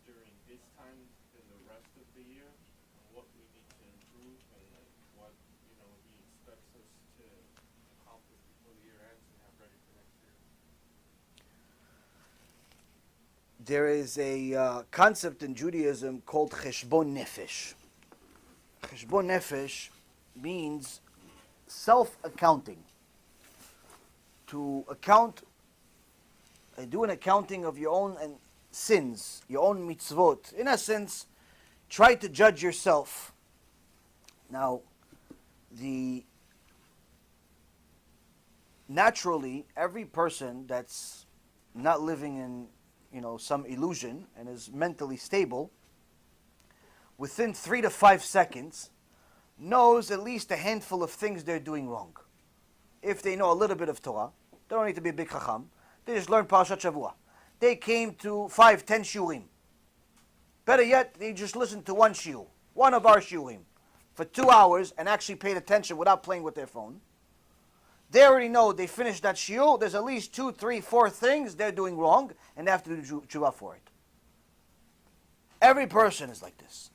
during this time than the rest of the year? And what we need to improve and what, he expects us to accomplish before the year ends and have ready for next year? There is a concept in Judaism called cheshbon nefesh. Cheshbon nefesh means self-accounting. To account, do an accounting of your own sins, your own mitzvot. In essence, try to judge yourself. Now, naturally, every person that's not living in some illusion and is mentally stable, within 3 to 5 seconds, knows at least a handful of things they're doing wrong. If they know a little bit of Torah, they don't need to be a big chacham. They just learn Parashat Shavua. They came to 5, 10 shiurim. Better yet, they just listened to one shiur, one of our shiurim, for 2 hours and actually paid attention without playing with their phone. They already know they finished that shiur. There's at least 2, 3, 4 things they're doing wrong, and they have to do tshuva for it. Every person is like this.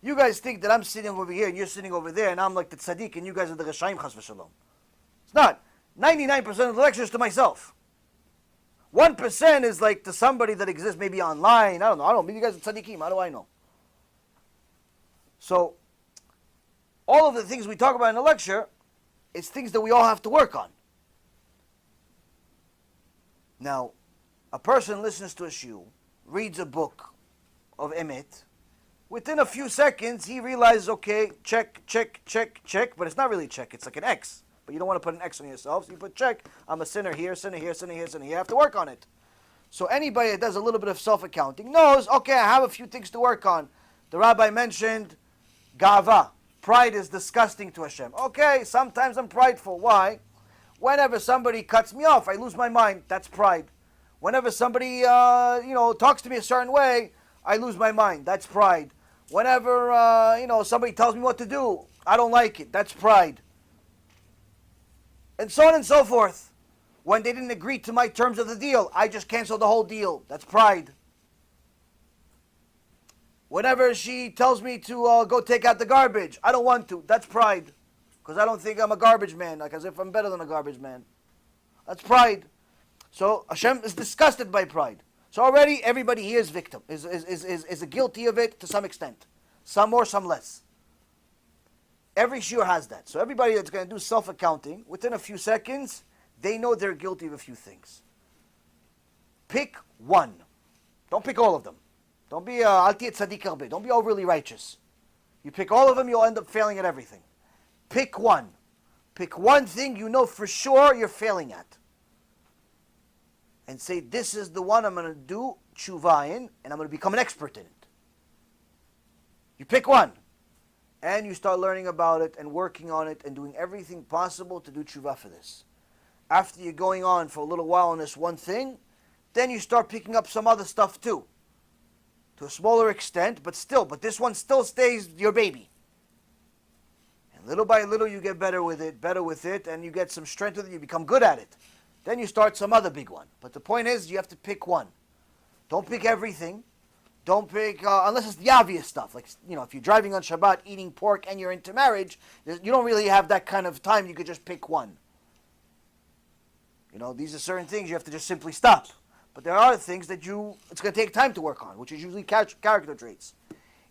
You guys think that I'm sitting over here and you're sitting over there, and I'm like the tzaddik, and you guys are the reshaim, chas v'shalom. It's not. 99% of the lecture is to myself. 1% is like to somebody that exists maybe online. I don't know. Maybe you guys are tzaddikim. How do I know? So, all of the things we talk about in the lecture, it's things that we all have to work on. Now, a person listens to a shiur, reads a book of emet. Within a few seconds, he realizes, okay, check, but it's not really check. It's like an X. But you don't want to put an X on yourself, so you put check. I'm a sinner here, sinner here, sinner here, sinner here. You have to work on it. So anybody that does a little bit of self-accounting knows, okay, I have a few things to work on. The rabbi mentioned gava. Pride is disgusting to Hashem. Okay, sometimes I'm prideful. Why? Whenever somebody cuts me off, I lose my mind. That's pride. Whenever somebody, talks to me a certain way, I lose my mind. That's pride. Whenever, somebody tells me what to do, I don't like it. That's pride. And so on and so forth. When they didn't agree to my terms of the deal, I just canceled the whole deal. That's pride. Whenever she tells me to go take out the garbage, I don't want to. That's pride. Because I don't think I'm a garbage man, like as if I'm better than a garbage man. That's pride. So Hashem is disgusted by pride. So already everybody here is victim, is guilty of it to some extent. Some more, some less. Every shiur has that. So everybody that's going to do self-accounting, within a few seconds, they know they're guilty of a few things. Pick one. Don't pick all of them. Don't be al tiyeh tzaddik harbe. Don't be overly righteous. You pick all of them, you'll end up failing at everything. Pick one. Pick one thing you know for sure you're failing at. And say, this is the one I'm going to do tshuva in, and I'm going to become an expert in it. You pick one. And you start learning about it and working on it and doing everything possible to do tshuva for this. After you're going on for a little while on this one thing, then you start picking up some other stuff too. To a smaller extent, but this one still stays your baby. And little by little you get better with it, and you get some strength with it, you become good at it. Then you start some other big one. But the point is, you have to pick one. Don't pick everything. Don't pick, unless it's the obvious stuff. Like, if you're driving on Shabbat, eating pork, and you're into marriage, you don't really have that kind of time. You could just pick one. These are certain things you have to just simply stop. But there are things that it's going to take time to work on, which is usually character traits.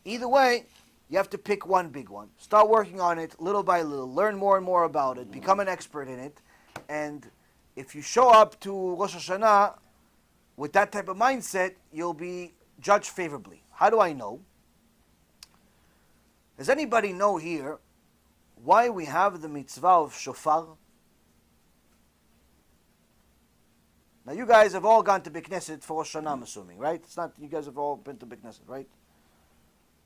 Either way, you have to pick one big one. Start working on it little by little. Learn more and more about it. Become an expert in it. And if you show up to Rosh Hashanah with that type of mindset, you'll be judged favorably. How do I know? Does anybody know here why we have the mitzvah of shofar? Now you guys have all gone to Beit Knesset for Rosh Hashanah, I'm assuming, right? It's not, you guys have all been to Beit Knesset, right?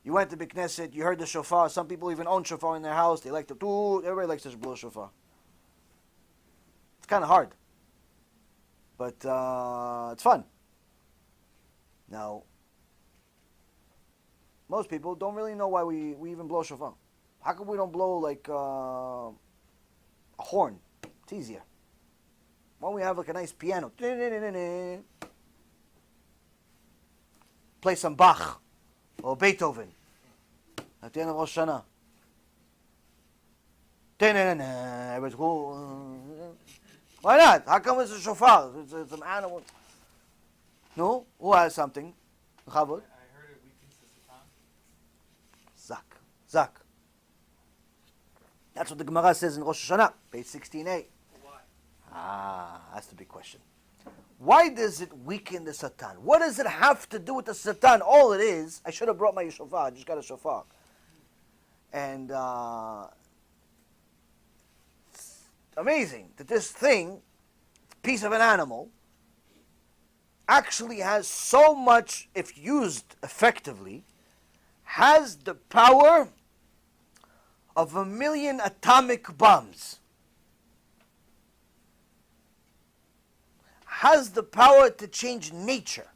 You went to Beit Knesset, you heard the shofar. Some people even own shofar in their house. They like to do, everybody likes to blow shofar. It's kind of hard. But it's fun. Now, most people don't really know why we even blow shofar. How come we don't blow like a horn? It's easier. Why don't we have like a nice piano? Play some Bach or Beethoven at the end of Rosh Hashanah. Everybody's cool. Why not? How come it's a shofar? It's an animal. No? Who has something? Chavod? I heard it weakens the satan. Zak. That's what the Gemara says in Rosh Hashanah, page 16a. Why? That's the big question. Why does it weaken the Satan? What does it have to do with the Satan? All it is, I should have brought my shofar. I just got a shofar. And it's amazing that this thing, piece of an animal, actually has so much, if used effectively, has the power of 1,000,000 atomic bombs. Has the power to change nature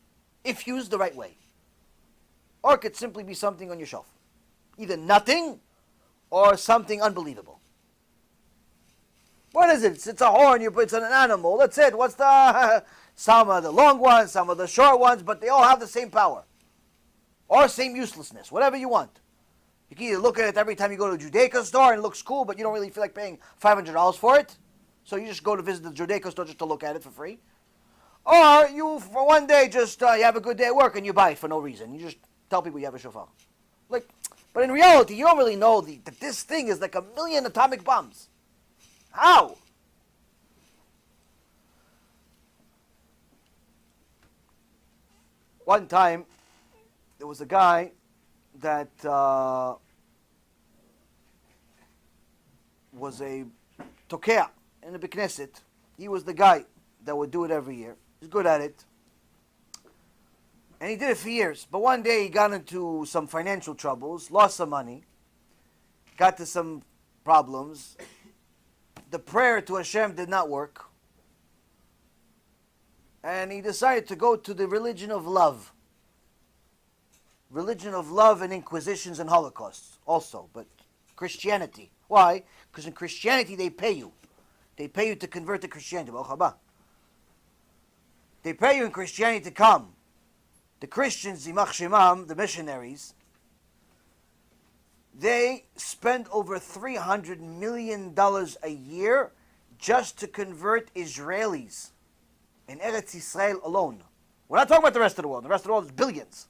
if used the right way. Or it could simply be something on your shelf. Either nothing or something unbelievable. What is it? It's a horn, it's an animal. That's it. What's the... Some are the long ones, some are the short ones, but they all have the same power. Or same uselessness, whatever you want. You can either look at it every time you go to a Judaica store and it looks cool, but you don't really feel like paying $500 for it. So you just go to visit the Judaica store just to look at it for free. Or you, for one day, just you have a good day at work and you buy it for no reason. You just tell people you have a shofar. But in reality, you don't really know that this thing is like 1,000,000 atomic bombs. How? One time, there was a guy that was a tokea in the Beit Knesset. He was the guy that would do it every year. He's good at it. And he did it for years. But one day he got into some financial troubles, lost some money, got to some problems. The prayer to Hashem did not work. And he decided to go to the religion of love. Religion of love and inquisitions and holocausts also, but Christianity. Why? Because in Christianity they pay you. They pay you to convert to Christianity. They pay you in Christianity to come. The Christians, Yimach Shemam, the missionaries, they spend over $300 million a year just to convert Israelis in Eretz Yisrael alone. We're not talking about the rest of the world. The rest of the world is billions.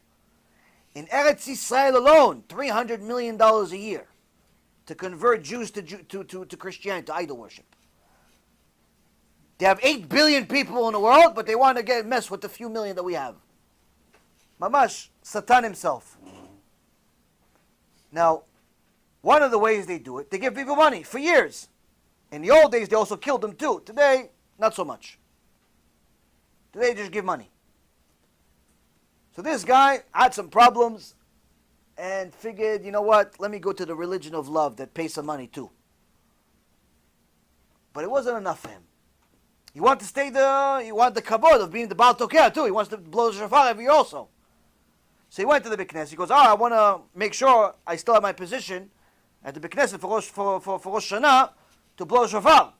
In Eretz Yisrael alone, $300 million a year to convert Jews to Christianity, to idol worship. They have 8 billion people in the world, but they want to mess with the few million that we have. Mamash, Satan himself. Now, one of the ways they do it, they give people money for years. In the old days, they also killed them too. Today, not so much. Today, they just give money. So this guy had some problems and figured, you know what, let me go to the religion of love that pays some money too. But it wasn't enough for him. He wanted to stay he wanted the kabod of being the Baal Tokeh too. He wants to blow the shofar every year also. So he went to the Beit Knesset. He goes, I want to make sure I still have my position at the Beit Knesset for Rosh Hashana to blow the shofar.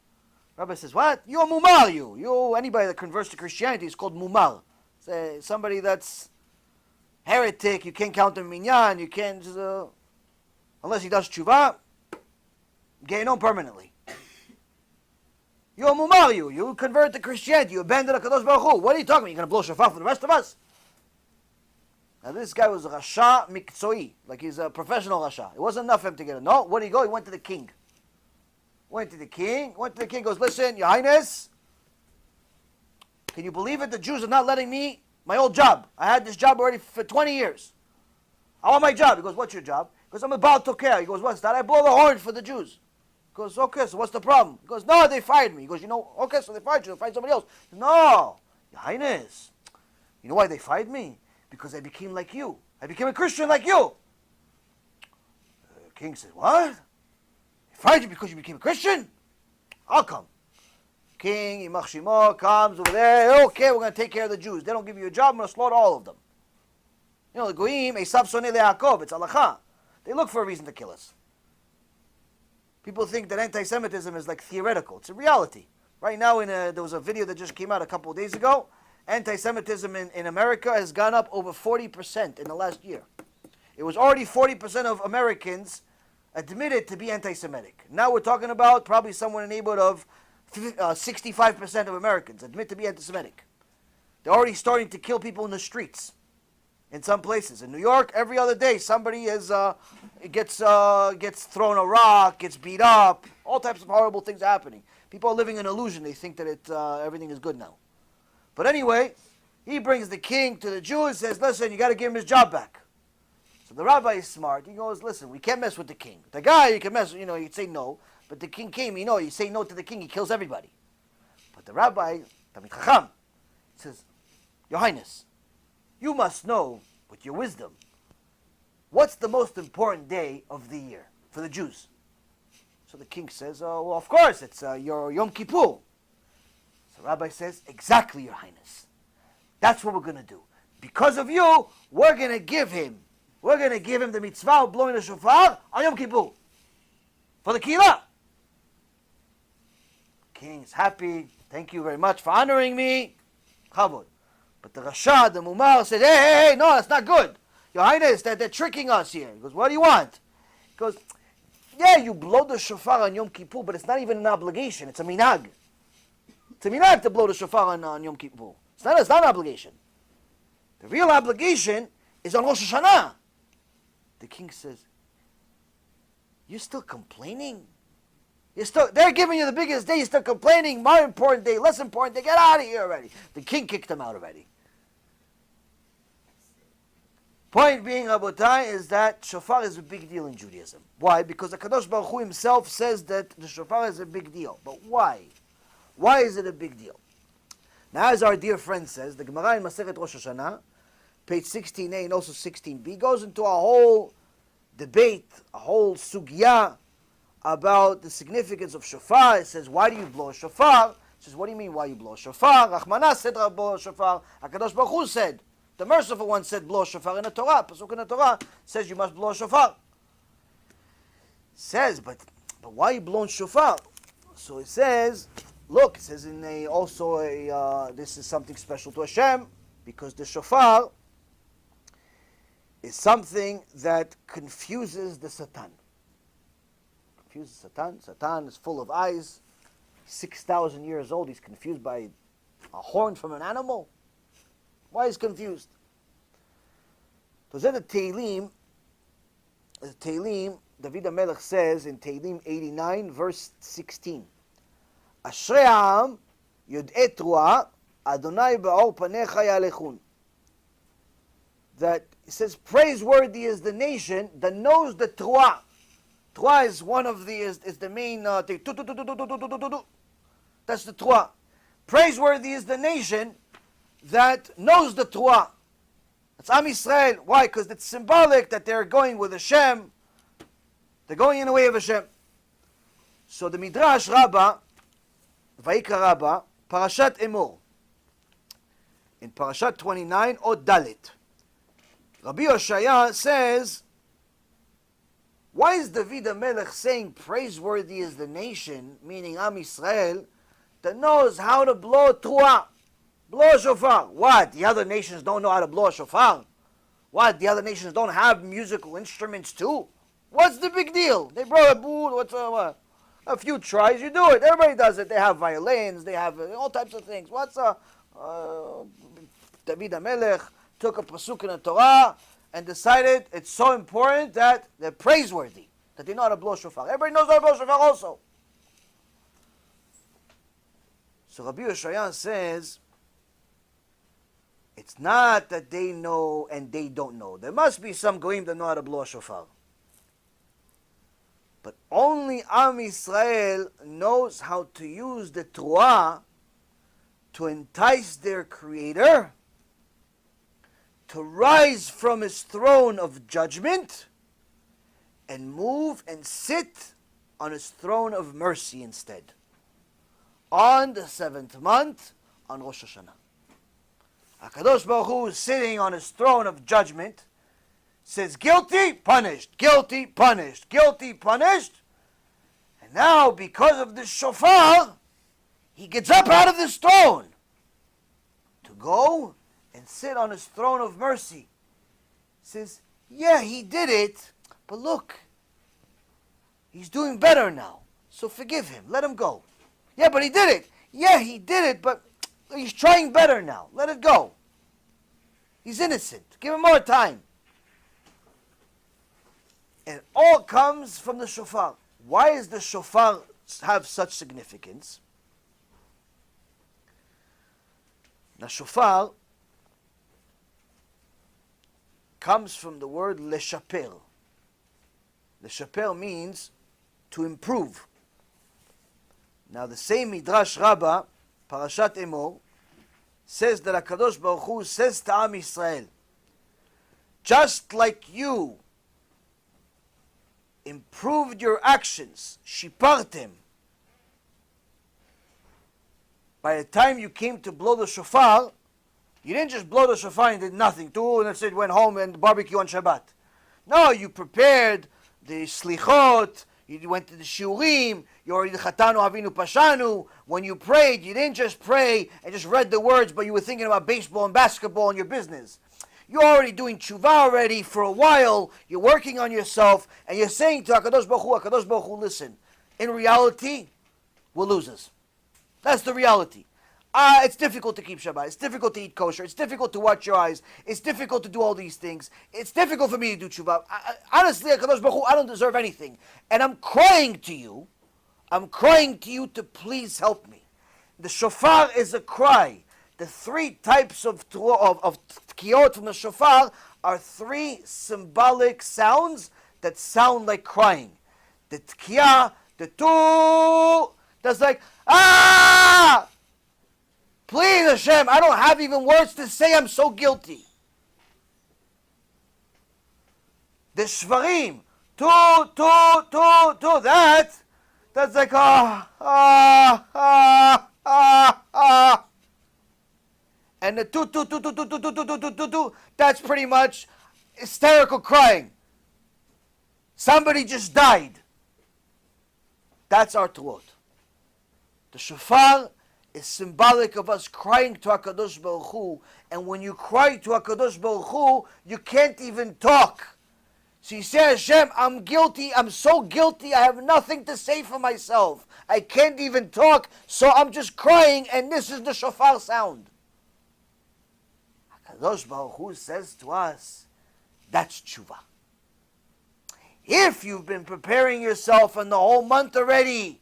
Rabbi says, what? You're mumar, you. Anybody that converts to Christianity is called mumar. Say, somebody that's heretic, you can't count him minyan, you can't, unless he does tshuva, get on permanently. You're mumar, you convert to Christianity, you abandon the Kadosh Baruch Hu. What are you talking about? You're going to blow shofar for the rest of us? Now this guy was Rasha Miktsoi, like he's a professional Rasha. It wasn't enough for him to get it. No, where did he go? He went to the king. Went to the king, goes, listen, Your Highness, can you believe it? The Jews are not letting me my old job. I had this job already for 20 years. I want my job. He goes, what's your job? He goes, I'm a Baal Tokeh. He goes, what's that? I blow the horn for the Jews. He goes, okay, so what's the problem? He goes, no, they fired me. He goes, okay, so they fired you. They fired somebody else. He goes, no, Your Highness, you know why they fired me? Because I became like you. I became a Christian like you. The king said, what? They fired you because you became a Christian? I'll come. King, Yimach Shemo, comes over there. Okay, we're going to take care of the Jews. They don't give you a job, I'm going to slaughter all of them. You know, the Goyim, Esav Sonei LeYaakov, it's halacha. They look for a reason to kill us. People think that anti-Semitism is like theoretical. It's a reality. Right now, there was a video that just came out a couple of days ago. Anti-Semitism in America has gone up over 40% in the last year. It was already 40% of Americans admitted to be anti-Semitic. Now we're talking about probably somewhere in the neighborhood of 65% of Americans admit to be anti-Semitic. They're already starting to kill people in the streets. In some places, in New York, every other day somebody gets thrown a rock, gets beat up. All types of horrible things are happening. People are living in illusion. They think that everything is good now. But anyway, he brings the king to the Jews and says, listen, you got to give him his job back. So the rabbi is smart. He goes, listen, we can't mess with the king. The guy, you can mess, you'd say no. But the king came, you say no to the king, he kills everybody. But the rabbi, Tamid Chacham, says, Your Highness, you must know, with your wisdom, what's the most important day of the year for the Jews? So the king says, well, of course, it's your Yom Kippur. So the rabbi says, exactly, Your Highness. That's what we're going to do. Because of you, we're going to give him the mitzvah of blowing the shofar on Yom Kippur. For the Kehillah. King is happy. Thank you very much for honoring me. Chavod. But the Rasha, the Mumar, said, hey, no, that's not good. Your Highness, they're tricking us here. He goes, what do you want? He goes, yeah, you blow the shofar on Yom Kippur, but it's not even an obligation. It's a minhag. It's a minhag to blow the shofar on Yom Kippur. It's not an obligation. The real obligation is on Rosh Hashanah. The king says, you're still complaining? They're giving you the biggest day, you're still complaining, more important day, less important day, get out of here already. The king kicked him out already. Point being, Rabotai, is that shofar is a big deal in Judaism. Why? Because the Kadosh Baruch Hu himself says that the shofar is a big deal. But why? Why is it a big deal? Now, as our dear friend says, the Gemara in Masechet Rosh Hashanah, page 16a and also 16b, goes into a whole debate, a whole sugya about the significance of shofar. It says, why do you blow a shofar? It says, what do you mean, why you blow a shofar? Rachmana said, blow a shofar. HaKadosh Baruch Hu said, the merciful one said, blow a shofar in the Torah. Pasuk in the Torah says you must blow a shofar. Says, but why are you blowing shofar? So it says, look, it says in this is something special to Hashem, because the shofar is something that confuses the Satan. Confuses Satan. Satan is full of eyes. 6,000 years old. He's confused by a horn from an animal. Why is he confused? So then the Tehillim, David HaMelech says in Tehillim 89, verse 16, Ashrei ha'am yod'ei teruah, Adonai ba'or panecha yalechun. That it says, praiseworthy is the nation that knows the teruah. Trois is one of the is the main thing. That's the Trois. Praiseworthy is the nation that knows the Trois. It's Am Yisrael. Why? Because it's symbolic that they're going with Hashem. They're going in the way of Hashem. So the Midrash Rabbah, Vayikra Rabbah, Parashat Emor, in Parashat 29, Od Dalet, Rabbi Hoshaya says, why is David HaMelech saying praiseworthy is the nation, meaning Am Yisrael, that knows how to blow Truah, blow a shofar? What? The other nations don't know how to blow a shofar? What? The other nations don't have musical instruments too? What's the big deal? They blow a boot, what's a few tries, you do it. Everybody does it. They have violins, they have all types of things. David HaMelech took a pasuk in the Torah and decided it's so important that they're praiseworthy, that they know how to blow shofar. Everybody knows how to blow shofar also. So Rabbi Hoshaya says, it's not that they know and they don't know. There must be some goyim that know how to blow a shofar. But only Am Yisrael knows how to use the Truah to entice their Creator to rise from his throne of judgment and move and sit on his throne of mercy instead. On the 7th month, on Rosh Hashana. HaKadosh Baruch Hu is sitting on his throne of judgment, says guilty, punished, guilty, punished, guilty, punished. And now, because of the shofar, he gets up out of this throne to go and sit on his throne of mercy. Says, yeah, he did it, but look, he's doing better now. So forgive him, let him go. Yeah, but he did it. Yeah, he did it, but he's trying better now. Let it go. He's innocent. Give him more time. And it all comes from the shofar. Why does the shofar have such significance? The shofar comes from the word leshaper. Leshaper means to improve. Now the same Midrash Rabbah, Parashat Emor, says that HaKadosh Baruch Hu says to Am Yisrael, just like you improved your actions, shipartem, by the time you came to blow the shofar, you didn't just blow the shofar and did nothing too, and that's it, went home and barbecue on Shabbat. No, you prepared the slichot, you went to the shiurim, you already chatanu avinu pashanu. When you prayed, you didn't just pray and just read the words, but you were thinking about baseball and basketball and your business. You're already doing tshuva already for a while, you're working on yourself, and you're saying to HaKadosh Baruch Hu, listen, in reality, we're losers. That's the reality. It's difficult to keep Shabbat. It's difficult to eat kosher. It's difficult to watch your eyes. It's difficult to do all these things. It's difficult for me to do tshuva. Honestly, HaKadosh Baruch Hu, I don't deserve anything. And I'm crying to you. I'm crying to you to please help me. The shofar is a cry. The three types of tkiyot from the shofar are three symbolic sounds that sound like crying. The tkiyah, the tu, that's like, ah! Please Hashem, I don't have even words to say, I'm so guilty. The shvarim, that's like, and the that's pretty much hysterical crying. Somebody just died. That's our tuot. The shofar is symbolic of us crying to HaKadosh Baruch Hu, and when you cry to HaKadosh Baruch Hu, you can't even talk. So you say, Hashem, I'm guilty, I'm so guilty, I have nothing to say for myself. I can't even talk, so I'm just crying, and this is the shofar sound. HaKadosh Baruch Hu says to us, that's tshuva. If you've been preparing yourself in the whole month already,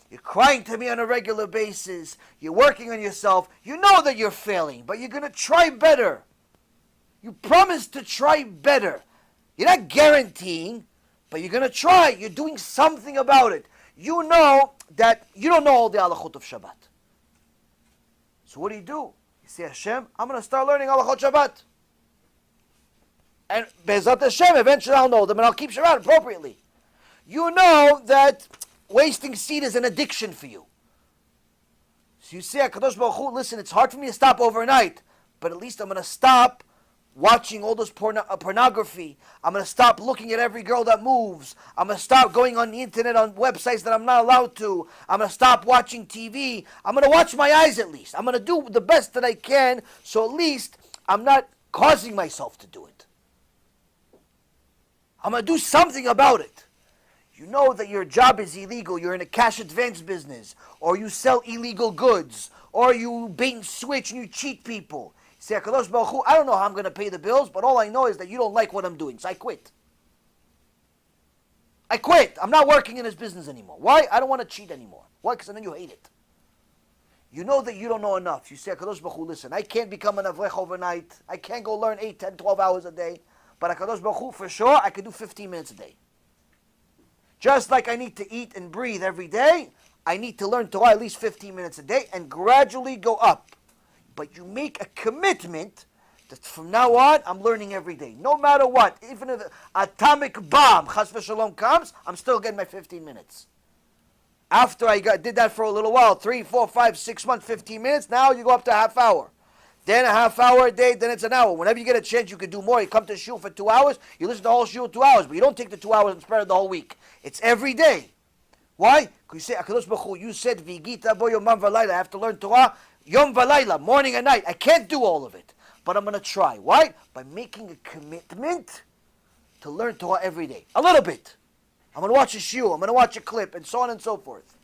you're crying to me on a regular basis, you're working on yourself, you know that you're failing, but you're going to try better. You promise to try better. You're not guaranteeing, But you're going to try. You're doing something about it. You know that you don't know all the halachot of Shabbat. So what do? You say, Hashem, I'm going to start learning halachot Shabbat. And Be'ezrat Hashem, eventually I'll know them and I'll keep Shabbat appropriately. You know that wasting seed is an addiction for you. So you say, HaKadosh Baruch Hu, listen, it's hard for me to stop overnight, but at least I'm going to stop watching all this pornography. I'm going to stop looking at every girl that moves. I'm going to stop going on the internet on websites that I'm not allowed to. I'm going to stop watching TV. I'm going to watch my eyes at least. I'm going to do the best that I can, so at least I'm not causing myself to do it. I'm going to do something about it. You know that your job is illegal. You're in a cash advance business, or you sell illegal goods, or you bait and switch and you cheat people. Say, HaKadosh Baruch Hu, I don't know how I'm going to pay the bills, but all I know is that you don't like what I'm doing, so I quit. I quit. I'm not working in this business anymore. Why? I don't want to cheat anymore. Why? Because then you hate it. You know that you don't know enough. You say, HaKadosh Baruch Hu, listen, I can't become an avrech overnight. I can't go learn 8, 10, 12 hours a day. But HaKadosh Baruch Hu, for sure, I can do 15 minutes a day. Just like I need to eat and breathe every day, I need to learn Torah at least 15 minutes a day and gradually go up. But you make a commitment that from now on, I'm learning every day. No matter what, even if an atomic bomb, chas v'shalom, comes, I'm still getting my 15 minutes. After I did that for a little while, 3, 4, 5, 6 months, 15 minutes, now you go up to a half hour. Then a half hour a day, then it's an hour. Whenever you get a chance, you can do more. You come to shul for 2 hours, you listen to the whole shul 2 hours, but you don't take the 2 hours and spread it the whole week. It's every day. Why? Because you say, HaKadosh Baruch Hu, you said, V'gita bo yomam v'layla, I have to learn Torah, yom v'layla, morning and night. I can't do all of it, but I'm going to try. Why? By making a commitment to learn Torah every day. A little bit. I'm going to watch a shiur, I'm going to watch a clip, and so on and so forth.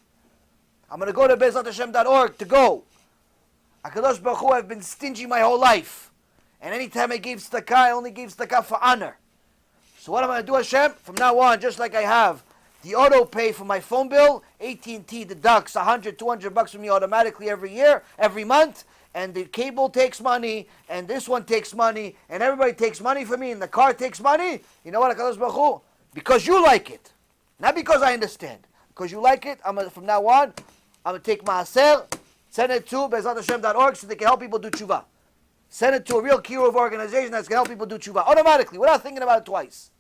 I'm going to go to Be'ezratHashem.org to go. HaKadosh Baruch Hu, I've been stingy my whole life. And anytime I gave tzedakah, I only gave tzedakah for honor. So what am I going to do, Hashem? From now on, just like I have the auto pay for my phone bill, AT&T deducts $100, $200 from me automatically every year, every month, and the cable takes money, and this one takes money, and everybody takes money from me, and the car takes money. You know what, HaKadosh Baruch Hu? Because you like it. Not because I understand. Because you like it, from now on, I'm going to take maaser, send it to Be'ezratHashem.org so they can help people do tshuva. Send it to a real kiruv organization that's going to help people do tshuva. Automatically, without thinking about it twice.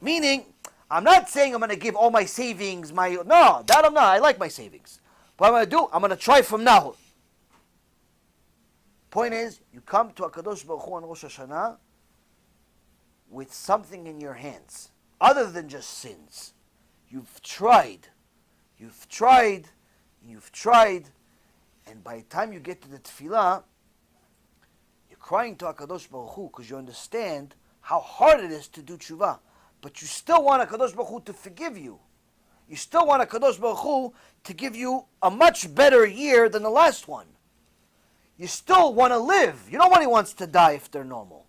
Meaning, I'm not saying I'm going to give all my savings, no, that I'm not. I like my savings. What I'm going to do, I'm going to try from now. Point is, you come to HaKadosh Baruch Hu on Rosh Hashana with something in your hands, other than just sins. You've tried, and by the time you get to the tefillah, you're crying to HaKadosh Baruch Hu because you understand how hard it is to do tshuva. But you still want HaKadosh Baruch Hu to forgive you. You still want HaKadosh Baruch Hu to give you a much better year than the last one. You still want to live. You nobody wants to die if they're normal.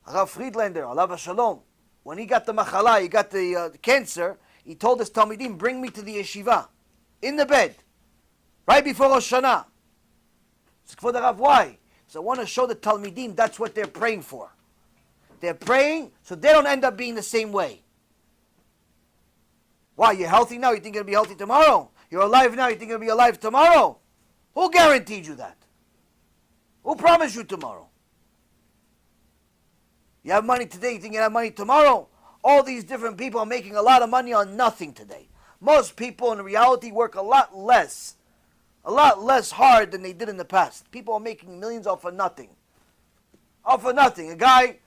Rav Friedlander, alav shalom, when he got the machala, he got the cancer, he told his talmidim, bring me to the yeshiva, in the bed, right before Rosh Hashanah. So, for the Rav, why? So I want to show the talmidim that's what they're praying for. They're praying so they don't end up being the same way. Why? You're healthy now, you think you're going to be healthy tomorrow? You're alive now, you think you're going to be alive tomorrow? Who guaranteed you that? Who promised you tomorrow? You have money today, you think you have money tomorrow? All these different people are making a lot of money on nothing today. Most people in reality work a lot less hard than they did in the past. People are making millions off of nothing. Off of nothing. A guy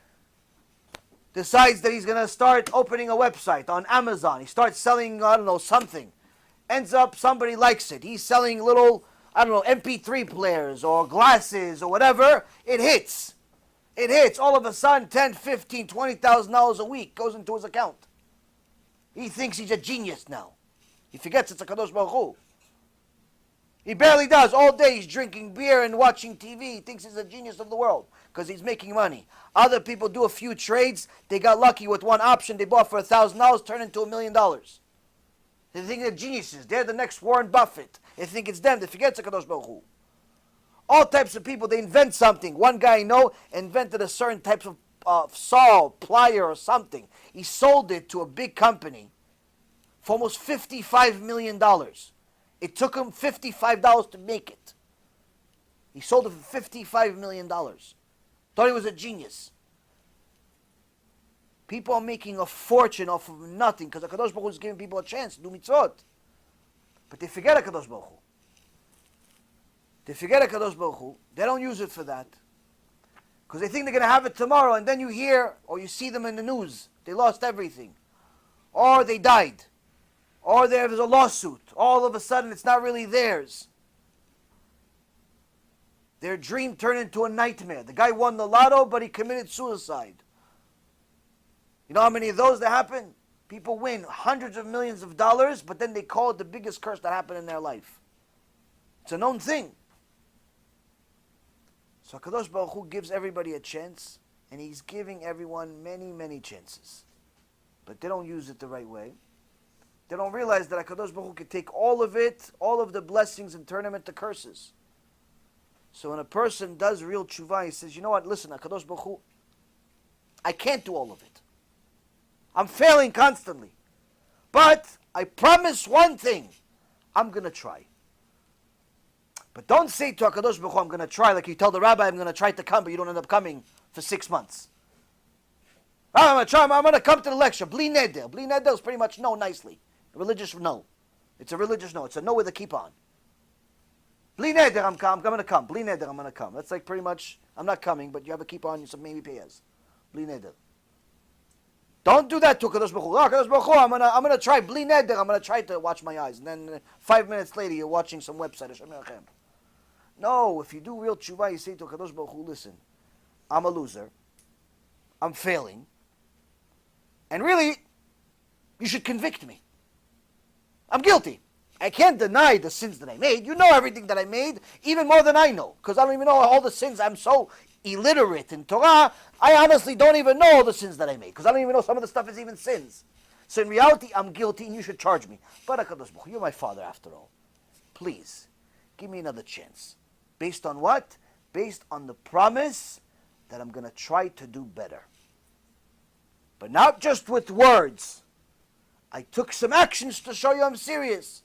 decides that he's going to start opening a website on Amazon. He starts selling, something. Ends up, somebody likes it. He's selling little, MP3 players or glasses or whatever. It hits. All of a sudden, $10,000, $15,000, $20,000 a week goes into his account. He thinks he's a genius now. He forgets it's a Kadosh Baruch Hu. He barely does. All day he's drinking beer and watching TV. He thinks he's a genius of the world because he's making money. Other people do a few trades. They got lucky with one option. They bought for $1,000, turned into $1 million. They think they're geniuses. They're the next Warren Buffett. They think it's them. They forget it's a Kadosh Baruch Hu. All types of people, they invent something. One guy I know invented a certain type of saw, plier or something. He sold it to a big company for almost $55 million. It took him $55 to make it. He sold it for $55 million. Thought he was a genius. People are making a fortune off of nothing because HaKadosh Baruch Hu is giving people a chance to do mitzvot. But they forget HaKadosh Baruch Hu. They forget HaKadosh Baruch Hu. They don't use it for that. Because they think they're going to have it tomorrow, and then you hear or you see them in the news. They lost everything. Or they died. Or there was a lawsuit. All of a sudden it's not really theirs. Their dream turned into a nightmare. The guy won the lotto, but he committed suicide. You know how many of those that happen? People win hundreds of millions of dollars, but then they call it the biggest curse that happened in their life. It's a known thing. So HaKadosh Baruch Hu gives everybody a chance, and He's giving everyone many, many chances. But they don't use it the right way. They don't realize that HaKadosh Baruch Hu can take all of it, all of the blessings, and turn them into curses. So when a person does real tshuva, he says, you know what, listen, HaKadosh Baruch Hu, I can't do all of it. I'm failing constantly. But I promise one thing. I'm going to try. But don't say to HaKadosh Baruch Hu, I'm going to try, like you tell the rabbi, I'm going to try to come, but you don't end up coming for 6 months. I'm going to try, I'm going to come to the lecture. Bli neder. Bli neder is pretty much no nicely. A religious no. It's a religious no. It's a no with a keep on. Bli neder, I'm going to come. Bli neder, I'm going to come. That's like pretty much, I'm not coming, but you have a keep on, you some maybe payers. Bli neder. Don't do that to HaKadosh Baruch Hu. Oh, HaKadosh Baruch Hu, I'm gonna try bli neder. I'm gonna try to watch my eyes, and then 5 minutes later you're watching some website. Hashem Yirachem. No, if you do real tshuva, you say to HaKadosh Baruch Hu, listen, I'm a loser. I'm failing, and really, you should convict me. I'm guilty. I can't deny the sins that I made. You know everything that I made, even more than I know, because I don't even know all the sins. I'm so illiterate in Torah, I honestly don't even know all the sins that I made, because I don't even know some of the stuff is even sins. So in reality, I'm guilty and you should charge me. But HaKadosh Baruch Hu, you're my father after all. Please, give me another chance. Based on what? Based on the promise that I'm going to try to do better. But not just with words. I took some actions to show you I'm serious.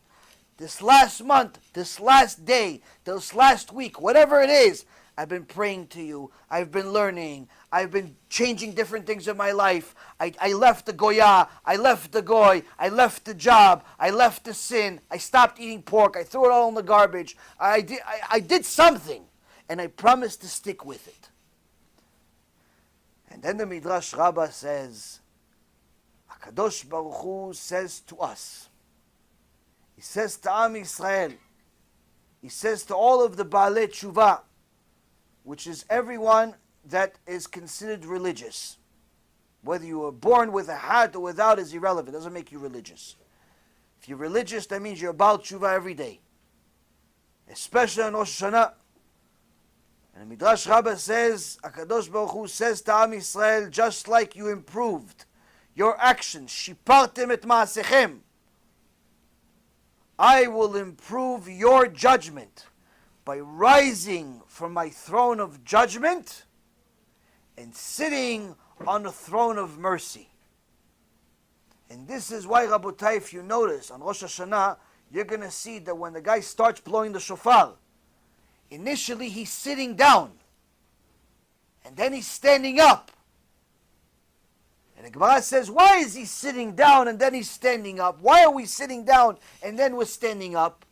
This last month, this last day, this last week, whatever it is, I've been praying to you. I've been learning. I've been changing different things in my life. I left the goya. I left the goy. I left the job. I left the sin. I stopped eating pork. I threw it all in the garbage. I did something, and I promised to stick with it. And then the Midrash Rabbah says, HaKadosh Baruch Hu says to us, He says to Am Yisrael, He says to all of the Baalei Tshuva, which is everyone that is considered religious. Whether you were born with a hat or without is irrelevant. It doesn't make you religious. If you're religious, that means you're about tshuva every day. Especially on Rosh Hashana. And the Midrash Rabbah says, HaKadosh Baruch Hu says to Am Yisrael, just like you improved your actions, shipartem et ma'asechem, I will improve your judgment by rising from my throne of judgment and sitting on the throne of mercy. And this is why, Rabotai, if you notice, on Rosh Hashanah, you're going to see that when the guy starts blowing the shofar, initially he's sitting down, and then he's standing up. And the Gemara says, why is he sitting down and then he's standing up? Why are we sitting down and then we're standing up?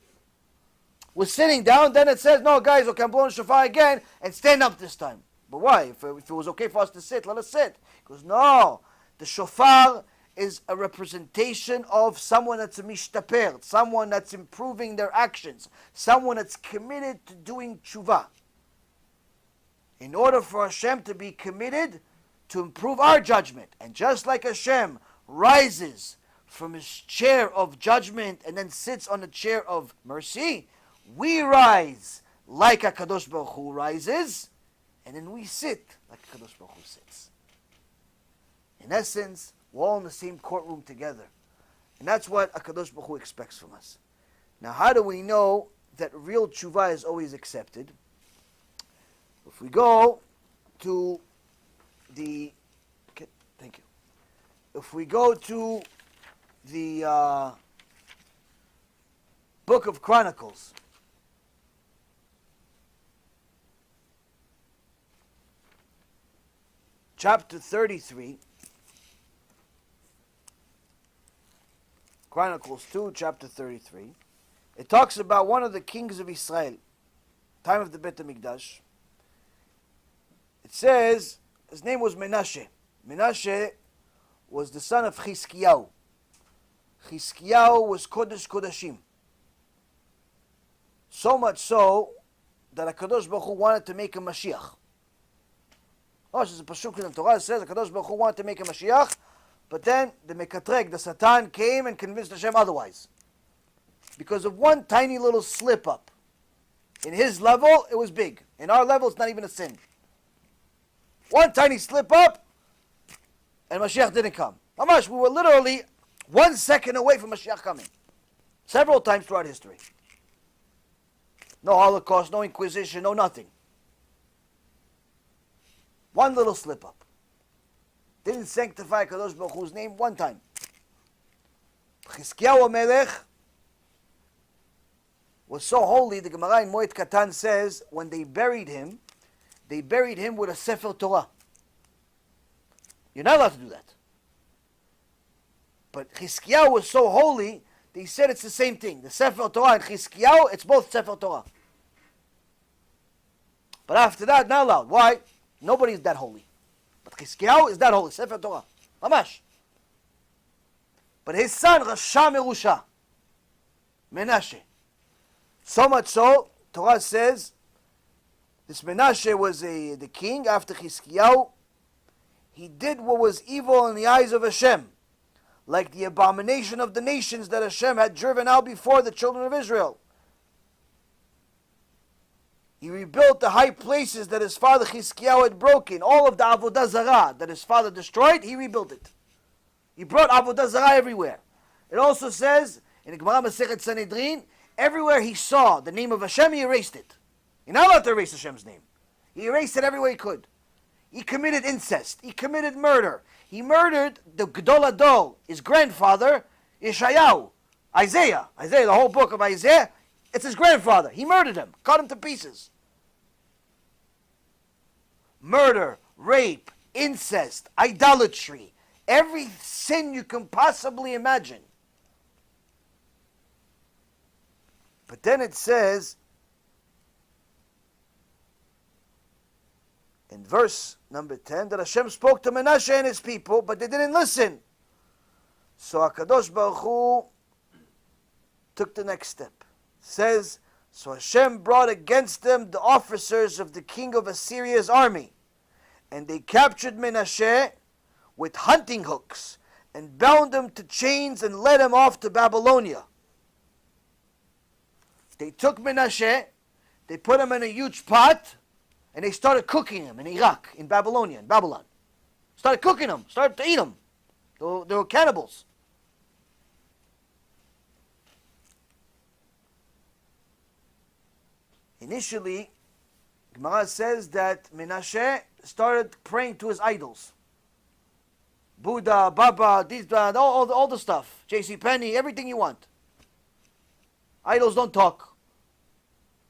We're sitting down, then it says, no, guys, okay, I'm blowing the shofar again, and stand up this time. But why? If it was okay for us to sit, let us sit. He goes, no, the shofar is a representation of someone that's a mishtaper, someone that's improving their actions, someone that's committed to doing tshuva. In order for Hashem to be committed to improve our judgment, and just like Hashem rises from his chair of judgment and then sits on the chair of mercy, we rise like HaKadosh Baruch Hu rises, and then we sit like HaKadosh Baruch Hu sits. In essence, we're all in the same courtroom together. And that's what HaKadosh Baruch Hu expects from us. Now, how do we know that real tshuva is always accepted? If we go to the if we go to the book of Chronicles, chapter 33, Chronicles 2, chapter 33, it talks about one of the kings of Israel, time of the Beit HaMikdash. It says his name was Menashe. Menashe was the son of Chizkiyahu. Chizkiyahu was Kodesh Kodashim. So much so that HaKadosh Baruch Hu wanted to make a Mashiach. Rosh is a pasuk in the Torah. It says HaKadosh Baruch Hu wanted to make a Mashiach, but then the Mekatreg, the Satan, came and convinced Hashem otherwise. Because of one tiny little slip up. In his level, it was big. In our level, it's not even a sin. One tiny slip up, and Mashiach didn't come. Mamash, we were literally 1 second away from Mashiach coming. Several times throughout history. No Holocaust, no Inquisition, no nothing. One little slip up. Didn't sanctify Kadosh Baruch Hu's name one time. Chizkiyahu Melech was so holy, the Gemara in Moed Katan says, when they buried him with a Sefer Torah. You're not allowed to do that. But Chizkiyahu was so holy, they said it's the same thing. The Sefer Torah and Chizkiyahu, it's both Sefer Torah. But after that, not allowed. Why? Nobody is that holy. But Chizkiyahu is that holy. Sefer Torah. Mamash. But his son, Rasha Merusha, Menashe. So much so, Torah says, this Menashe was the king after Chizkiyahu. He did what was evil in the eyes of Hashem, like the abomination of the nations that Hashem had driven out before the children of Israel. He rebuilt the high places that his father Chizkiyahu had broken. All of the Avodah Zarah that his father destroyed, he rebuilt it. He brought Avodah Zarah everywhere. It also says, in the Gemara Masechet Sanhedrin, everywhere he saw the name of Hashem, he erased it. You're not allowed to erase Hashem's name. He erased it everywhere he could. He committed incest. He committed murder. He murdered the Gedol Adol, his grandfather, Yeshayahu, Isaiah. Isaiah, the whole book of Isaiah, it's his grandfather. He murdered him, cut him to pieces. Murder, rape, incest, idolatry, every sin you can possibly imagine. But then it says, in verse number 10, that Hashem spoke to Menashe and his people, but they didn't listen. So HaKadosh Baruch Hu took the next step. It says, so Hashem brought against them the officers of the king of Assyria's army, and they captured Menashe with hunting hooks, and bound him to chains and led him off to Babylonia. They took Menashe, they put him in a huge pot, and they started cooking him in Iraq, in Babylon. Started cooking him, started to eat him. They were cannibals. Initially, Gemara says that Menashe started praying to his idols. Buddha, Baba, all the stuff. J.C. Penney, everything you want. Idols don't talk.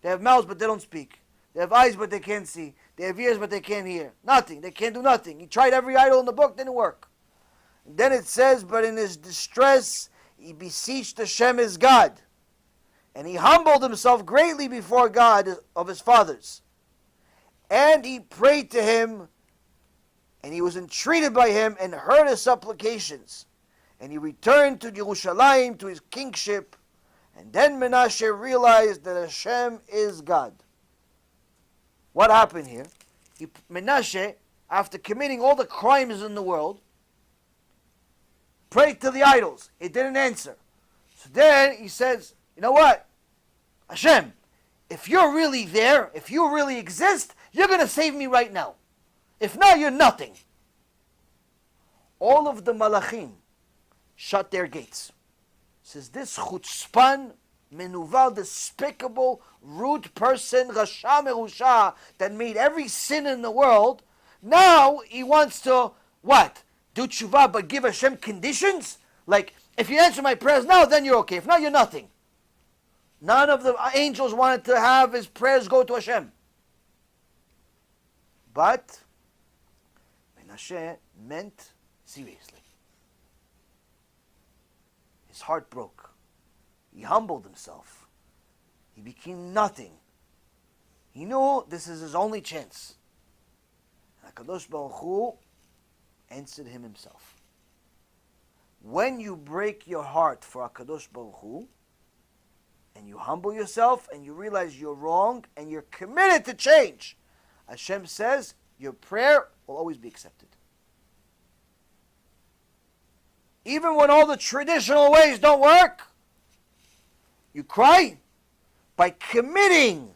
They have mouths but they don't speak. They have eyes but they can't see. They have ears but they can't hear. Nothing. They can't do nothing. He tried every idol in the book, didn't work. And then it says, but in his distress, he beseeched Hashem his God. And he humbled himself greatly before God of his fathers. And he prayed to him, and he was entreated by him, and heard his supplications. And he returned to Jerusalem, to his kingship. And then Menashe realized that Hashem is God. What happened here? Menashe, after committing all the crimes in the world, prayed to the idols. It didn't answer. So then he says, you know what? Hashem, if you're really there, if you really exist, you're going to save me right now. If not, you're nothing. All of the malachim shut their gates. Says this chutzpan, menuval, despicable, rude person, Rasha Merusha, that made every sin in the world, now he wants to, what? do tshuva but give Hashem conditions? Like, if you answer my prayers now, then you're okay. If not, you're nothing. None of the angels wanted to have his prayers go to Hashem. But Menashe meant seriously. His heart broke. He humbled himself. He became nothing. He knew this is his only chance. HaKadosh Baruch Hu answered him himself. When you break your heart for HaKadosh Baruch Hu, and you humble yourself, and you realize you're wrong, and you're committed to change, Hashem says your prayer will always be accepted. Even when all the traditional ways don't work, you cry. By committing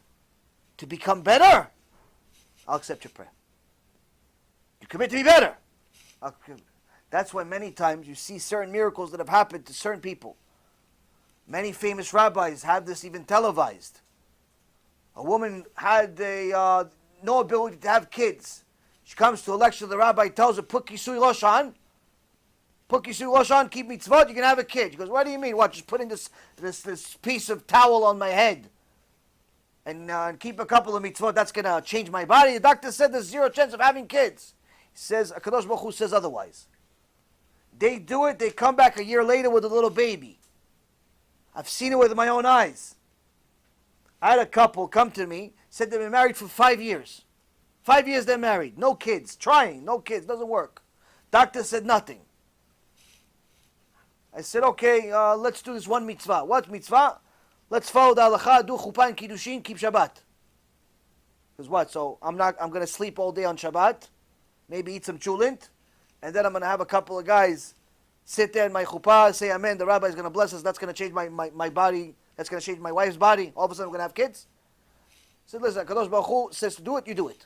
to become better, I'll accept your prayer. You commit to be better. That's why many times you see certain miracles that have happened to certain people. Many famous rabbis have this even televised. A woman had no ability to have kids. She comes to a lecture, the rabbi tells her, put kisui rosh on. Put kisui rosh on, keep mitzvot, you can have a kid. She goes, what do you mean? What, just putting this piece of towel on my head and keep a couple of mitzvot, that's going to change my body? The doctor said there's zero chance of having kids. He says, HaKadosh Baruch Hu says otherwise. They do it, they come back a year later with a little baby. I've seen it with my own eyes. I had a couple come to me, said they've been married for 5 years. 5 years they're married, no kids, trying, no kids, doesn't work. Doctor said nothing. I said, okay, let's do this one mitzvah. What mitzvah? Let's follow the halacha, do chuppah and kiddushin, keep Shabbat. Because what? So I'm going to sleep all day on Shabbat, maybe eat some chulent, and then I'm going to have a couple of guys sit there in my chuppah, say amen, the rabbi is going to bless us, that's going to change my body, that's going to change my wife's body, all of a sudden we're going to have kids. I said, listen, HaKadosh Baruch Hu says to do it, you do it.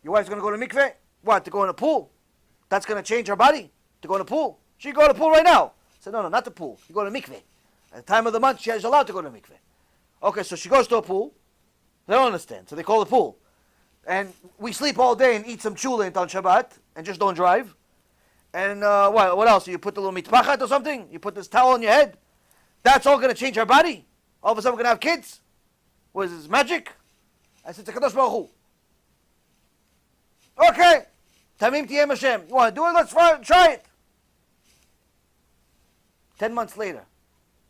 Your wife's going to go to mikveh? What, to go in a pool? That's going to change her body? To go in a pool? She can go to the pool right now. I said, no, not the pool. You go to mikveh. At the time of the month, she is allowed to go to mikveh. Okay, so she goes to a pool. They don't understand, so they call the pool. And we sleep all day and eat some chulent on Shabbat, and just don't drive. And what else? You put the little mitpachat or something? You put this towel on your head? That's all going to change her body? All of a sudden we're going to have kids? What is this, magic? I said, HaKadosh Baruch Hu. Okay. Tamim tiyem Hashem. You want to do it? Let's try it. 10 months later,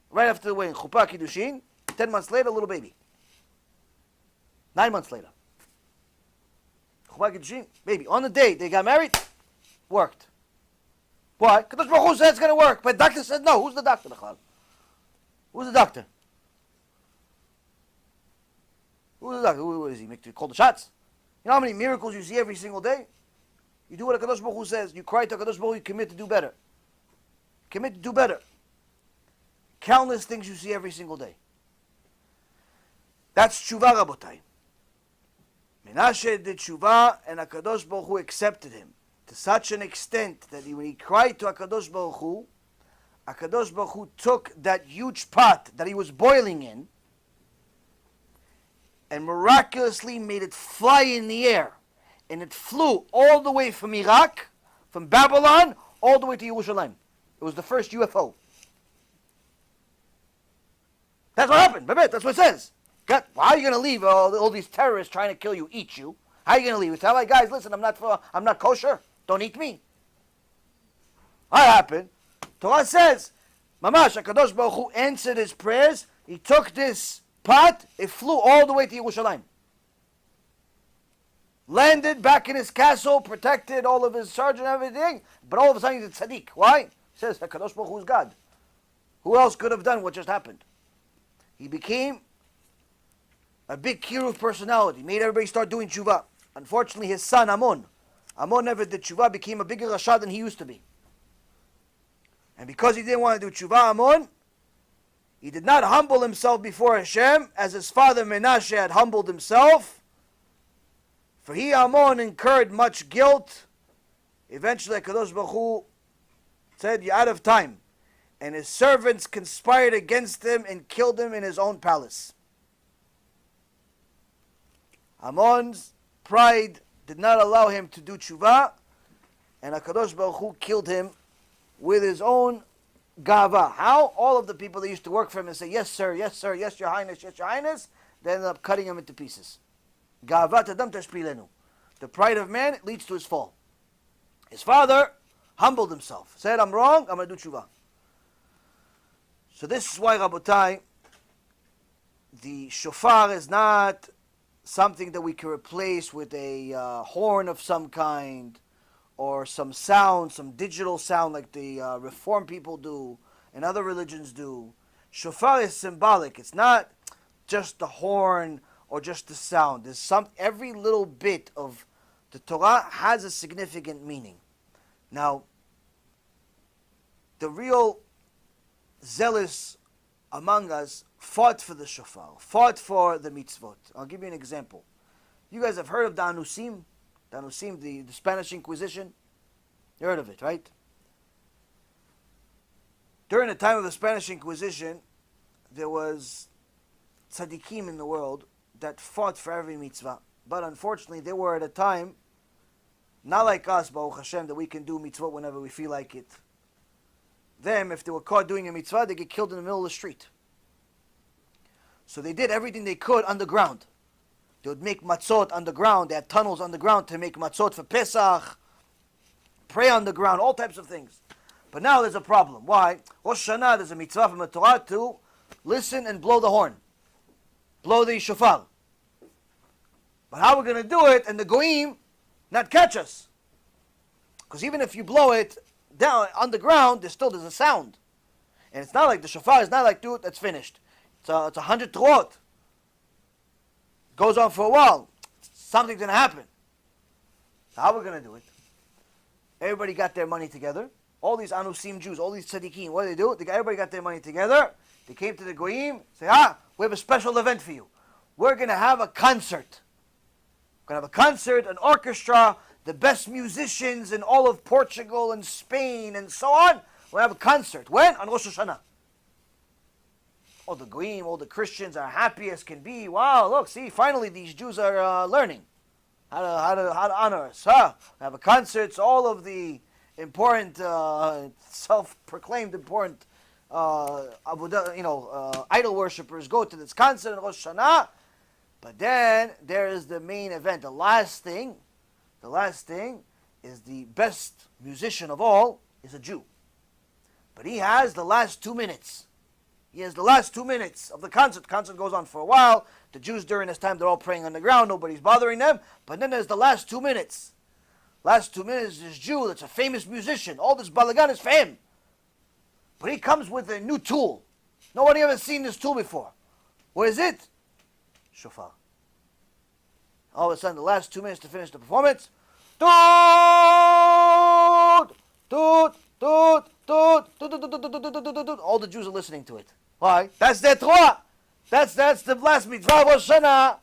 right after the wedding, chuppah kiddushin, 10 months later, little baby. 9 months later. Chuppah kiddushin, baby. On the day they got married, worked. Why? Because Baruch Hu said it's going to work. But the doctor said no. Who's the doctor? Who's the doctor? Who's the doctor? What is he? Call the shots? You know how many miracles you see every single day? You do what HaKadosh Baruch Hu says. You cry to HaKadosh Baruch Hu, you commit to do better. Commit to do better. Countless things you see every single day. That's tshuva, Rabotai. Menashe did tshuva, and HaKadosh Baruch Hu accepted him to such an extent that when he cried to HaKadosh Baruch Hu took that huge pot that he was boiling in and miraculously made it fly in the air. And it flew all the way from Iraq, from Babylon, all the way to Yerushalayim. It was the first UFO. That's what happened. That's what it says. How are you going to leave all these terrorists trying to kill you, eat you? How are you going to leave? Tell my guys, listen, I'm not kosher. Don't eat me. What happened? Torah says, Mamash, HaKadosh Baruch Hu answered his prayers. He took this pot, it flew all the way to Yerushalayim. Landed back in his castle, protected all of his sergeant and everything, but all of a sudden he's a tzaddik. Why? He says, HaKadosh Baruch Hu is God. Who else could have done what just happened? He became a big kiruv personality, made everybody start doing tshuva. Unfortunately, his son Amon never did tshuva, became a bigger rasha than he used to be. And because he didn't want to do tshuva, Amon, he did not humble himself before Hashem as his father Menashe had humbled himself. For he, Amon, incurred much guilt. Eventually, HaKadosh Baruch Hu said, you're out of time. And his servants conspired against him and killed him in his own palace. Amon's pride did not allow him to do tshuva, and HaKadosh Baruch Hu killed him with his own gava. How? All of the people that used to work for him and say, yes sir, yes sir, yes your highness, yes your highness, they ended up cutting him into pieces. Gavat adam tashpilenu. The pride of man leads to his fall. His father humbled himself, said, I'm wrong, I'm going to do tshuva. So this is why, Rabotai, the shofar is not something that we can replace with a horn of some kind, or some sound, some digital sound like the Reform people do and other religions do. Shofar is symbolic. It's not just the horn or just the sound. Every little bit of the Torah has a significant meaning. Now, the real zealous among us fought for the shofar, fought for the mitzvot. I'll give you an example. You guys have heard of the Anusim? The Anusim, the Spanish Inquisition? You heard of it, right? During the time of the Spanish Inquisition, there was tzaddikim in the world that fought for every mitzvah. But unfortunately, they were at a time, not like us, Baruch Hashem, that we can do mitzvot whenever we feel like it. Them, if they were caught doing a mitzvah, they get killed in the middle of the street. So they did everything they could underground. They would make matzot underground. They had tunnels underground to make matzot for Pesach, pray underground, all types of things. But now there's a problem. Why? Rosh Hashanah, there's a mitzvah from the Torah to listen and blow the horn. Blow the shofar. But how we're going to do it and the goyim not catch us? Because even if you blow it down underground, there's a sound. And it's not like the shofar is not like, dude, that's finished. It's 100 trot. Goes on for a while. Something's going to happen. So how are we going to do it? Everybody got their money together. All these Anusim Jews, all these tzaddikim, what do? Everybody got their money together. They came to the goyim, say, we have a special event for you. We're going to have a concert. We're going to have a concert, an orchestra, the best musicians in all of Portugal and Spain and so on. We'll have a concert. When? On Rosh Hashanah. All the goyim, all the Christians are happy as can be. Wow, look, see, finally these Jews are learning how to honor us. We have a concert. So all of the important, self-proclaimed important, idol worshippers go to this concert in Rosh Hashanah. But then there is the main event. The last thing is the best musician of all is a Jew. But he has the last 2 minutes. He has the last 2 minutes of the concert. The concert goes on for a while. The Jews during this time, they're all praying on the ground. Nobody's bothering them. But then there's the last 2 minutes. Last 2 minutes, this Jew that's a famous musician. All this balagan is for him. But he comes with a new tool. Nobody ever seen this tool before. What is it? Shofar. All of a sudden, the last 2 minutes to finish the performance. Toot! Toot! Toot! Toot! Toot! All the Jews are listening to it. Why? That's their Torah. That's the last mitzvah Rosh Hashanah.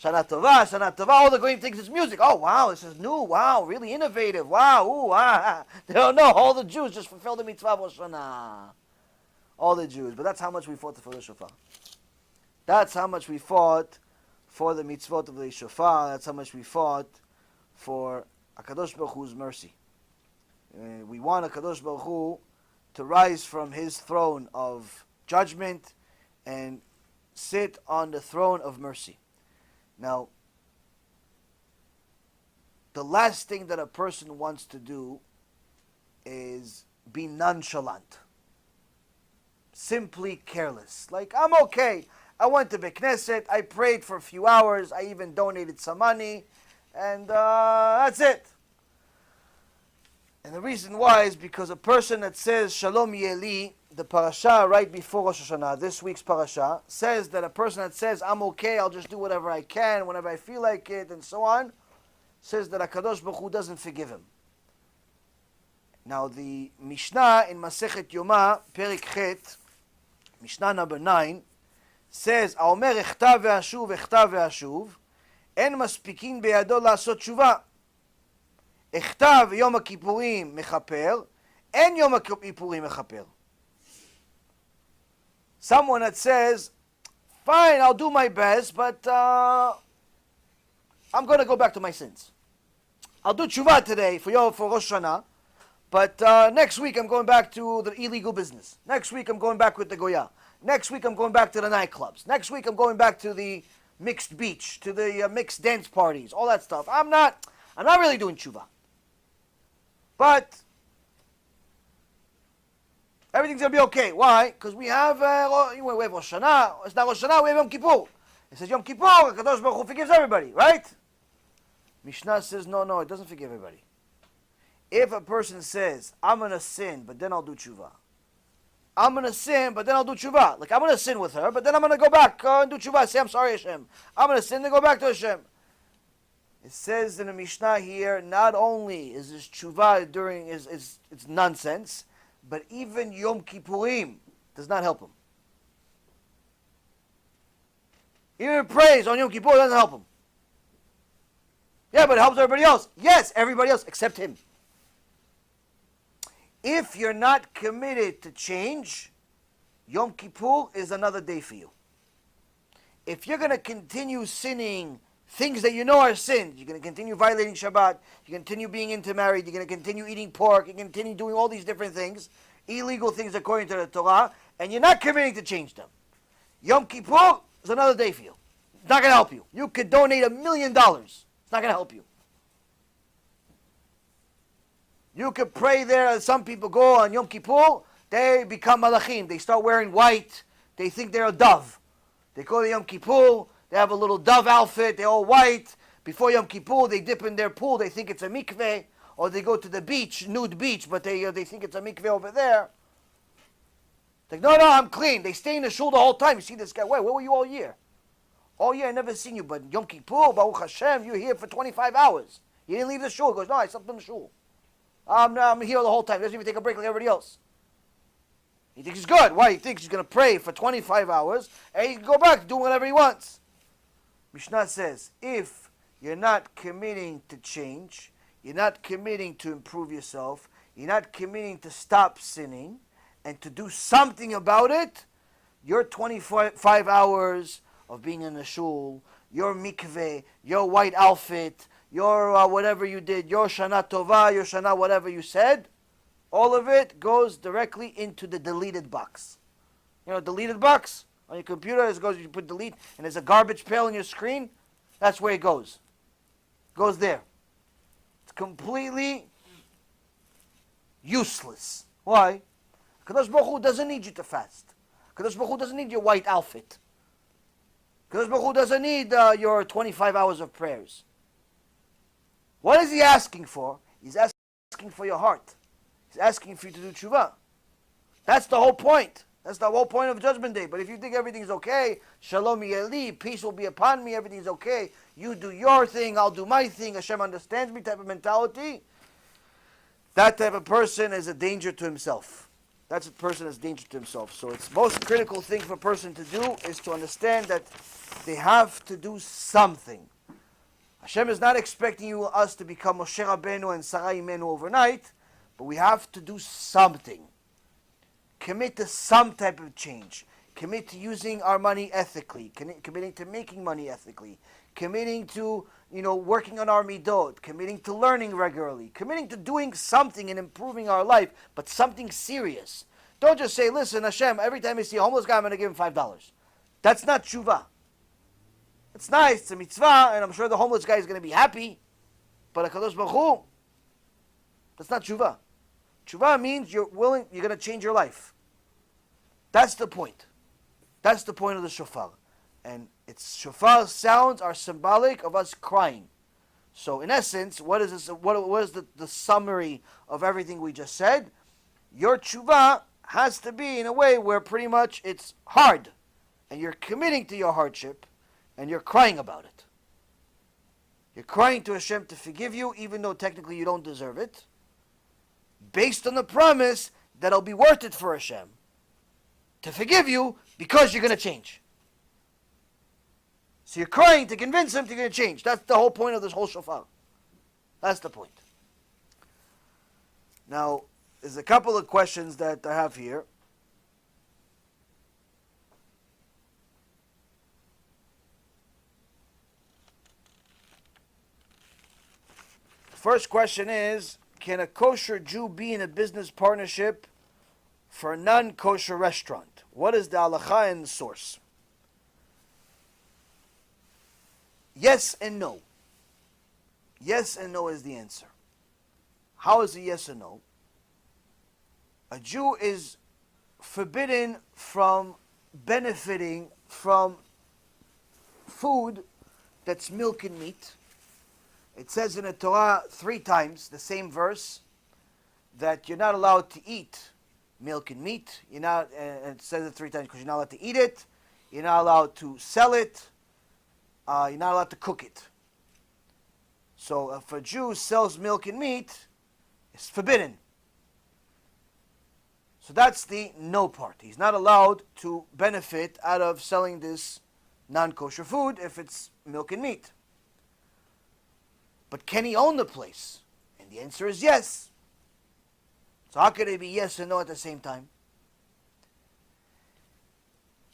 Shana Tova, Shana Tova. All the goyim thinks it's music. Oh wow, this is new. Wow, really innovative. Wow, ooh, ah. They don't know. All the Jews just fulfill the mitzvah Rosh Hashanah. All the Jews. But that's how much we fought for the shofar. That's how much we fought for the mitzvot of the shofar. That's how much we fought for HaKadosh Baruch Hu's mercy. We want HaKadosh Baruch Hu to rise from his throne of judgment and sit on the throne of mercy. Now, the last thing that a person wants to do is be nonchalant. Simply careless. Like, I'm okay. I went to Beit Knesset, I prayed for a few hours, I even donated some money, and that's it. And the reason why is because a person that says Shalom Yeli, the parasha right before Rosh Hashanah, this week's parasha, says that a person that says, I'm okay, I'll just do whatever I can, whenever I feel like it, and so on, says that HaKadosh Baruch Hu doesn't forgive him. Now the Mishnah in Masechet Yoma, Perik Chet, Mishnah number 9, says, האומר אכתב ואשוב, אכתב ואשוב, אין מספיקין בידו לעשות תשובה. אכתב יום הכיפורים מכפר, אין יום הכיפורים מכפר. Someone that says, fine, I'll do my best, but I'm going to go back to my sins. I'll do tshuva today for Rosh Hashanah, but next week I'm going back to the illegal business. Next week I'm going back with the Goya. Next week I'm going back to the nightclubs. Next week I'm going back to the mixed beach, to the mixed dance parties, all that stuff. I'm not really doing tshuva. But everything's going to be okay. Why? Because we have Rosh Hashanah. It's not Rosh Hashanah, we have Yom Kippur. It says Yom Kippur, HaKadosh Baruch Hu forgives everybody, right? Mishnah says, no, it doesn't forgive everybody. If a person says, I'm going to sin, but then I'll do tshuva. I'm going to sin, but then I'll do tshuva. Like, I'm going to sin with her, but then I'm going to go back and do tshuva. Say, I'm sorry, Hashem. I'm going to sin, then go back to Hashem. It says in the Mishnah here, not only is this tshuva during, it's nonsense, but even Yom Kippurim does not help him. Even praise on Yom Kippur doesn't help him. Yeah, but it helps everybody else. Yes, everybody else except him. If you're not committed to change, Yom Kippur is another day for you. If you're going to continue sinning things that you know are sins, you're going to continue violating Shabbat, you continue being intermarried, you're going to continue eating pork, you continue doing all these different things, illegal things according to the Torah, and you're not committing to change them. Yom Kippur is another day for you. It's not going to help you. You could donate $1 million. It's not going to help you. You could pray there, as some people go on Yom Kippur, they become malachim. They start wearing white. They think they're a dove. They go to Yom Kippur, they have a little dove outfit, they're all white. Before Yom Kippur, they dip in their pool, they think it's a mikveh. Or they go to the beach, nude beach, but they think it's a mikveh over there. Like, no, I'm clean. They stay in the shul the whole time. You see this guy, wait, where were you all year? All year I never seen you, but Yom Kippur, Baruch Hashem, you're here for 25 hours. You didn't leave the shul. He goes, no, I slept in the shul. I'm here the whole time. He doesn't even take a break like everybody else. He thinks he's good. Why? He thinks he's going to pray for 25 hours, and he can go back to doing whatever he wants. Mishnah says, if you're not committing to change, you're not committing to improve yourself, you're not committing to stop sinning, and to do something about it, your 25 hours of being in the shul, your mikveh, your white outfit, your whatever you did, your Shana Tova, your Shana whatever you said, all of it goes directly into the deleted box. You know, deleted box on your computer, it goes, you put delete, and there's a garbage pail on your screen. That's where it goes. It goes there. It's completely useless. Why? Kadosh Baruch Hu doesn't need you to fast. Kadosh Baruch Hu doesn't need your white outfit. Kadosh Baruch Hu doesn't need your 25 hours of prayers. What is he asking for? He's asking for your heart. He's asking for you to do tshuva. That's the whole point. That's the whole point of Judgment Day. But if you think everything's okay, shalom yeli, peace will be upon me, everything's okay, you do your thing, I'll do my thing, Hashem understands me type of mentality, that type of person is a danger to himself. That's a person that's a danger to himself. So it's most critical thing for a person to do is to understand that they have to do something. Hashem is not expecting us to become Moshe Rabbeinu and Sarah Imenu overnight, but we have to do something. Commit to some type of change. Commit to using our money ethically. Committing to making money ethically. Committing to, working on our midot. Committing to learning regularly. Committing to doing something and improving our life, but something serious. Don't just say, listen, Hashem, every time I see a homeless guy, I'm going to give him $5. That's not tshuva. It's nice, it's a mitzvah, and I'm sure the homeless guy is going to be happy. But HaKadosh Baruch Hu, that's not tshuva. Tshuva means you're going to change your life. That's the point. That's the point of the shofar. And its shofar sounds are symbolic of us crying. So in essence, what is this? What is the summary of everything we just said? Your tshuva has to be in a way where pretty much it's hard. And you're committing to your hardship. And you're crying about it. You're crying to Hashem to forgive you, even though technically you don't deserve it, based on the promise that it'll be worth it for Hashem to forgive you because you're going to change. So you're crying to convince him you're going to change. That's the whole point of this whole shofar. That's the point. Now, there's a couple of questions that I have here. First question is, can a kosher Jew be in a business partnership for a non-kosher restaurant? What is the halacha and the source? Yes and no. Yes and no is the answer. How is it yes and no? A Jew is forbidden from benefiting from food that's milk and meat. It says in the Torah 3 times, the same verse, that you're not allowed to eat milk and meat. You're not, and it says it 3 times because you're not allowed to eat it, you're not allowed to sell it, you're not allowed to cook it. So if a Jew sells milk and meat, it's forbidden. So that's the no part. He's not allowed to benefit out of selling this non-kosher food if it's milk and meat. But can he own the place? And the answer is yes. So how could it be yes and no at the same time?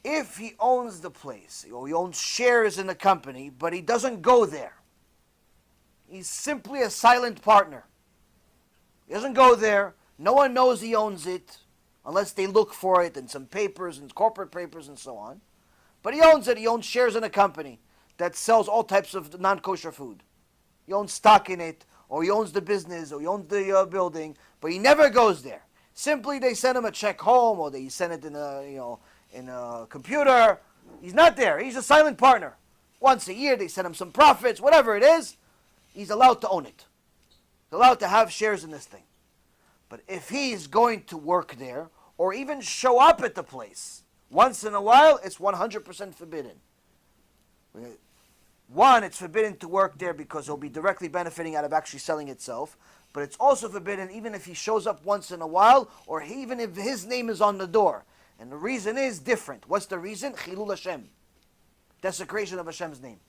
If he owns the place, or he owns shares in the company, but he doesn't go there, he's simply a silent partner. He doesn't go there. No one knows he owns it unless they look for it in some papers and corporate papers and so on. But he owns it. He owns shares in a company that sells all types of non-kosher food. He owns stock in it, or he owns the business, or he owns the building, but he never goes there. Simply, they send him a check home, or they send it in a computer. He's not there. He's a silent partner. Once a year, they send him some profits, whatever it is. He's allowed to own it. He's allowed to have shares in this thing. But if he's going to work there, or even show up at the place once in a while, it's 100% forbidden. One, it's forbidden to work there because he'll be directly benefiting out of actually selling itself. But it's also forbidden even if he shows up once in a while, or even if his name is on the door. And the reason is different. What's the reason? Chilul Hashem. Desecration of Hashem's name.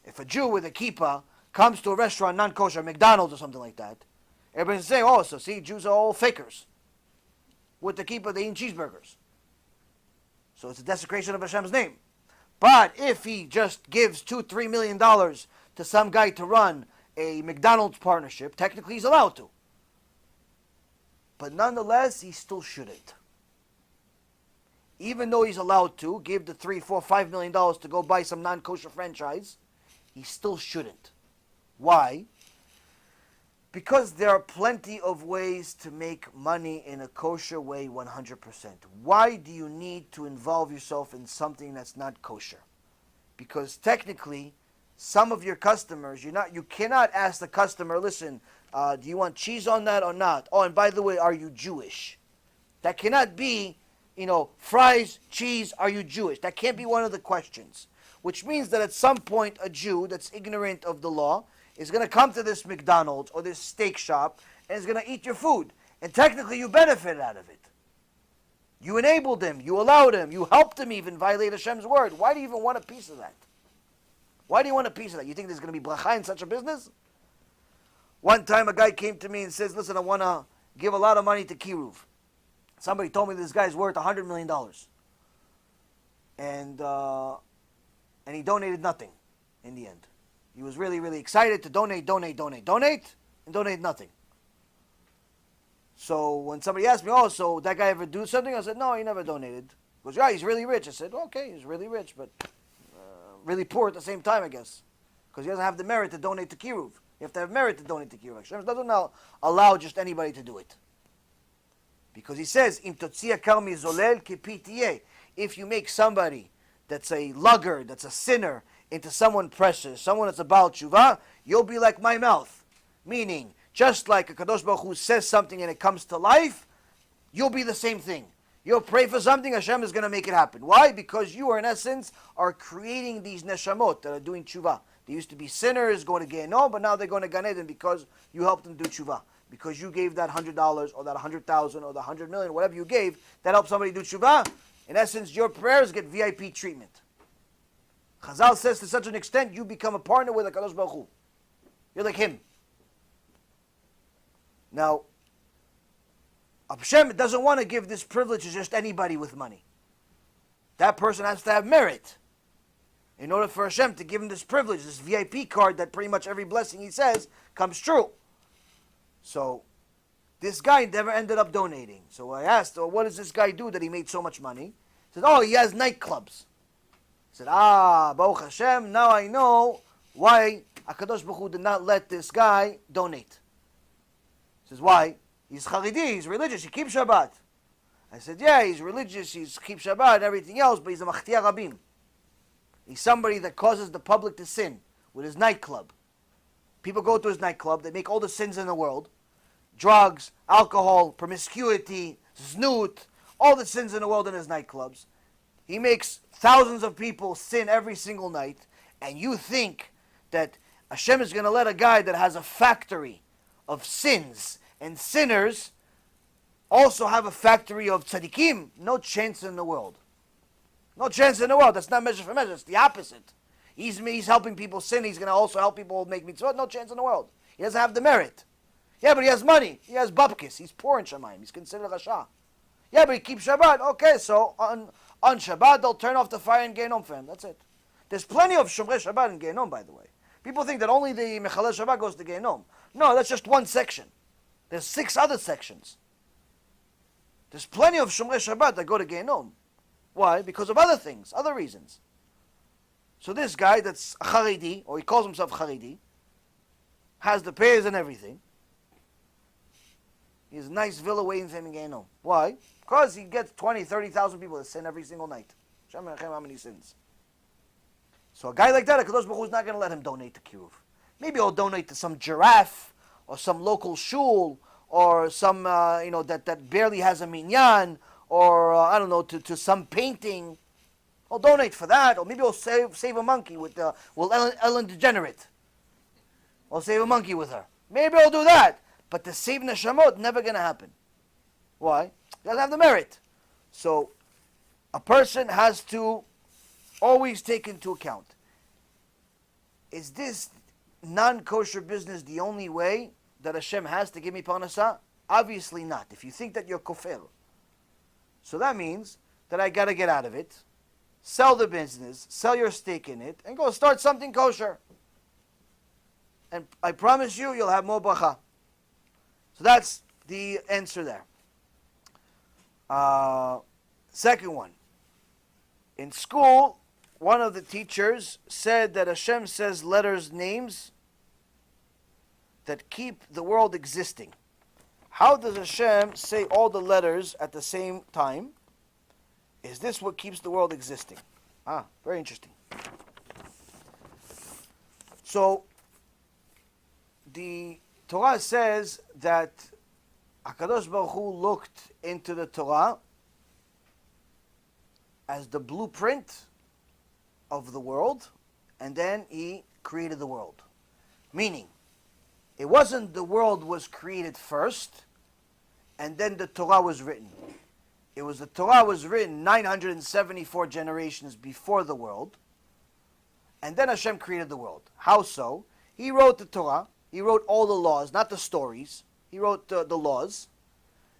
If a Jew with a kippah comes to a restaurant, non-kosher, McDonald's or something like that, everybody's saying, oh, so see, Jews are all fakers. With the kippah, they eat cheeseburgers. So it's a desecration of Hashem's name. But if he just gives $2-3 million to some guy to run a McDonald's partnership, technically he's allowed to. But nonetheless, he still shouldn't. Even though he's allowed to give the $3-4-5 million to go buy some non-kosher franchise, he still shouldn't. Why? Because there are plenty of ways to make money in a kosher way 100%. Why do you need to involve yourself in something that's not kosher? Because technically, some of your customers, you cannot ask the customer, listen, do you want cheese on that or not? Oh, and by the way, are you Jewish? That cannot be, fries, cheese, are you Jewish? That can't be one of the questions. Which means that at some point, a Jew that's ignorant of the law is going to come to this McDonald's or this steak shop and is going to eat your food. And technically you benefited out of it. You enabled him, you allowed him, you helped him even violate Hashem's word. Why do you even want a piece of that? Why do you want a piece of that? You think there's going to be bracha in such a business? One time a guy came to me and says, listen, I want to give a lot of money to Kiruv. Somebody told me this guy's worth $100 million. And he donated nothing in the end. He was really, really excited to donate, and donate nothing. So when somebody asked me, oh, so that guy ever do something? I said, no, he never donated. He goes, yeah, he's really rich. I said, okay, he's really rich, but really poor at the same time, I guess. Because he doesn't have the merit to donate to Kiruv. You have to have merit to donate to Kiruv. Hashem doesn't allow just anybody to do it. Because he says, Im totzia karmi zolel kipitiye. If you make somebody that's a lugger, that's a sinner, into someone precious, someone that's a Baal Tshuva, you'll be like my mouth. Meaning, just like a Kadosh Baruch Hu says something and it comes to life, you'll be the same thing. You'll pray for something, Hashem is going to make it happen. Why? Because you are, in essence, are creating these neshamot that are doing tshuva. They used to be sinners, going to Gehinnom, but now they're going to Gan Eden because you helped them do tshuva. Because you gave that $100 or that 100,000 or the 100 million, whatever you gave, that helped somebody do tshuva. In essence, your prayers get VIP treatment. Chazal says to such an extent, you become a partner with HaKadosh Baruch Hu. You're like him. Now, Hashem doesn't want to give this privilege to just anybody with money. That person has to have merit. in order for Hashem to give him this privilege, this VIP card that pretty much every blessing he says comes true. So this guy never ended up donating. So I asked, well, what does this guy do that he made so much money? He said, oh, he has nightclubs. I said, Baruch Hashem, now I know why HaKadosh Baruch Hu did not let this guy donate. He says, why? He's Haredi, he's religious, he keeps Shabbat. I said, yeah, he's religious, he keeps Shabbat and everything else, but he's a Machtiar Rabim. He's somebody that causes the public to sin with his nightclub. People go to his nightclub, they make all the sins in the world. Drugs, alcohol, promiscuity, znoot, all the sins in the world in his nightclubs. He makes thousands of people sin every single night, and you think that Hashem is going to let a guy that has a factory of sins and sinners also have a factory of tzaddikim? No chance in the world. No chance in the world. That's not measure for measure. It's the opposite. He's helping people sin. He's going to also help people make mitzvot. No chance in the world. He doesn't have the merit. Yeah, but he has money. He has babkis. He's poor in Shemayim. He's considered a rasha. Yeah, but he keeps Shabbat. Okay, so on Shabbat, they'll turn off the fire in Gehinom for him. That's it. There's plenty of Shomrei Shabbat in Gehinom, by the way. People think that only the Mechalel Shabbat goes to Gehinom. No, that's just one section. There's 6 other sections. There's plenty of Shomrei Shabbat that go to Gehinom. Why? Because of other things, other reasons. So this guy that's a Haredi, or he calls himself Haredi, has the payers and everything. He has a nice villa waiting for him in Gehinom. Why? Because he gets 20, 30,000 people that sin every single night. Hashem Yirachem how many sins. So a guy like that, HaKadosh Baruch Hu is not going to let him donate to Kiruv. Maybe he'll donate to some giraffe, or some local shul, or some, that barely has a minyan, or, I don't know, to some painting. He'll donate for that, or maybe he'll save a monkey with Ellen DeGenerate. Or save a monkey with her. Maybe he'll do that. But to save neshamot, never going to happen. Why? He doesn't have the merit. So, a person has to always take into account, is this non-kosher business the only way that Hashem has to give me parnasah? Obviously not. If you think that you're kofir. So that means that I got to get out of it, sell the business, sell your stake in it, and go start something kosher. And I promise you, you'll have more bracha. So that's the answer there. Second one. In school, one of the teachers said that Hashem says letters, names that keep the world existing. How does Hashem say all the letters at the same time? Is this what keeps the world existing? Very interesting. So, the Torah says that HaKadosh Baruch Hu looked into the Torah as the blueprint of the world, and then he created the world. Meaning, it wasn't the world was created first, and then the Torah was written. It was the Torah was written 974 generations before the world, and then Hashem created the world. How so? He wrote the Torah, he wrote all the laws, not the stories. He wrote the laws.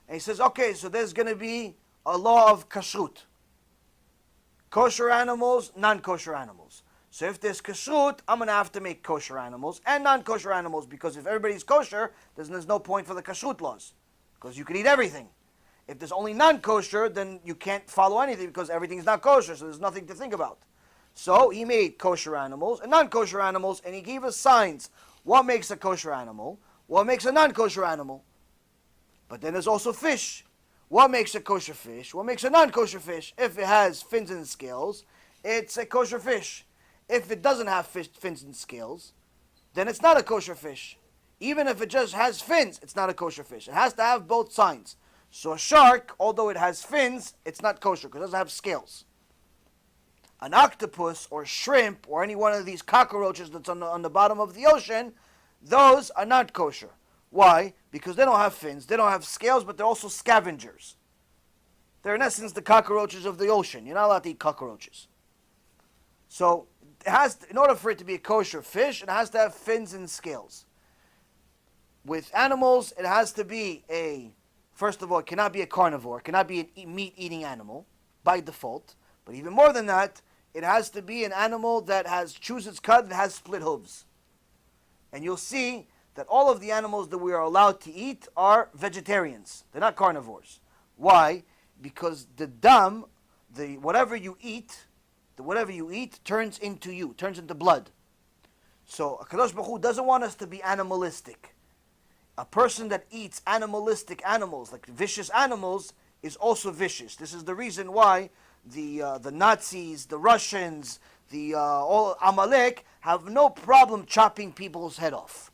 And he says, okay, so there's going to be a law of kashrut. Kosher animals, non-kosher animals. So if there's kashrut, I'm going to have to make kosher animals and non-kosher animals, because if everybody's kosher, there's no point for the kashrut laws, because you can eat everything. If there's only non-kosher, then you can't follow anything because everything's not kosher, so there's nothing to think about. So he made kosher animals and non-kosher animals, and he gave us signs. What makes a kosher animal? What makes a non-kosher animal? But then there's also fish. What makes a kosher fish? What makes a non-kosher fish? If it has fins and scales, it's a kosher fish. If it doesn't have fins and scales, then it's not a kosher fish. Even if it just has fins, it's not a kosher fish. It has to have both signs. So a shark, although it has fins, it's not kosher because it doesn't have scales. An octopus or shrimp or any one of these cockroaches that's on the bottom of the ocean, those are not kosher. Why? Because they don't have fins, they don't have scales, but they're also scavengers. They're in essence the cockroaches of the ocean. You're not allowed to eat cockroaches. So it has to, in order for it to be a kosher fish, it has to have fins and scales. With animals, it has to be first of all, it cannot be a carnivore, it cannot be a meat-eating animal by default. But even more than that, it has to be an animal that chews its cud and has split hooves. And you'll see that all of the animals that we are allowed to eat are vegetarians. They're not carnivores. Why? Because the dam, whatever you eat turns into you, turns into blood. So HaKadosh Baruch Hu doesn't want us to be animalistic. A person that eats animalistic animals, like vicious animals, is also vicious. This is the reason why the Nazis, the Russians, all Amalek have no problem chopping people's head off.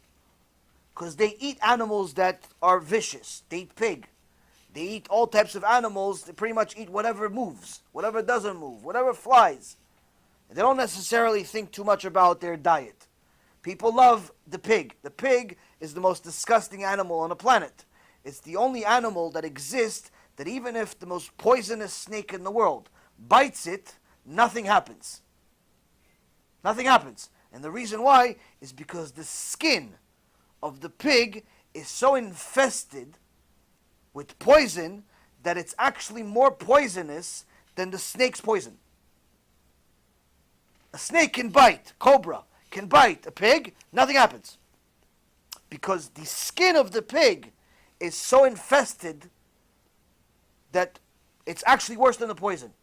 Because they eat animals that are vicious. They eat pig. They eat all types of animals. They pretty much eat whatever moves, whatever doesn't move, whatever flies. They don't necessarily think too much about their diet. People love the pig. The pig is the most disgusting animal on the planet. It's the only animal that exists that even if the most poisonous snake in the world bites it, nothing happens. Nothing happens. And the reason why is because the skin of the pig is so infested with poison that it's actually more poisonous than the snake's poison. A snake can bite, cobra can bite a pig, nothing happens. Because the skin of the pig is so infested that it's actually worse than the poison.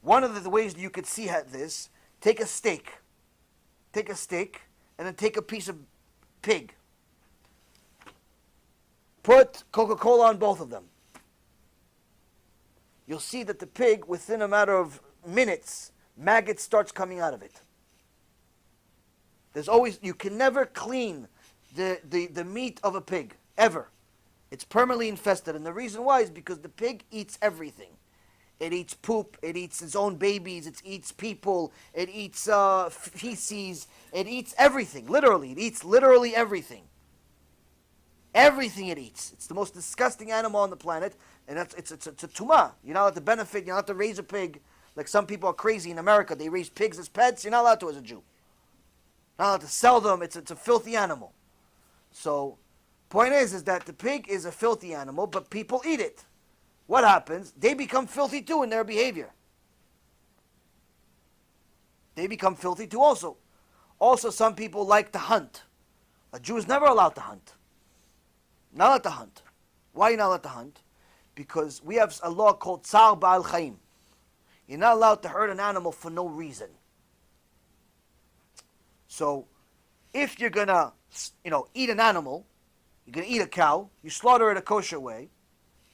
One of the ways that you could see this, take a steak, and then take a piece of pig. Put Coca-Cola on both of them. You'll see that the pig, within a matter of minutes, maggots starts coming out of it. You can never clean the meat of a pig, ever. It's permanently infested, and the reason why is because the pig eats everything. It eats poop, it eats its own babies, it eats people, it eats feces, it eats everything, literally. It eats literally everything. Everything it eats. It's the most disgusting animal on the planet, and it's a tumah. You're not allowed to benefit, you're not allowed to raise a pig. Like some people are crazy in America, they raise pigs as pets, you're not allowed to as a Jew. Not allowed to sell them, it's a filthy animal. So, point is that the pig is a filthy animal, but people eat it. What happens? They become filthy too in their behavior. They become filthy too also. Also, some people like to hunt. A Jew is never allowed to hunt. Not allowed to hunt. Why are you not allowed to hunt? Because we have a law called Tsar Ba'al Chaim. You're not allowed to hurt an animal for no reason. So, if you're gonna, eat an animal, you're gonna eat a cow, you slaughter it a kosher way,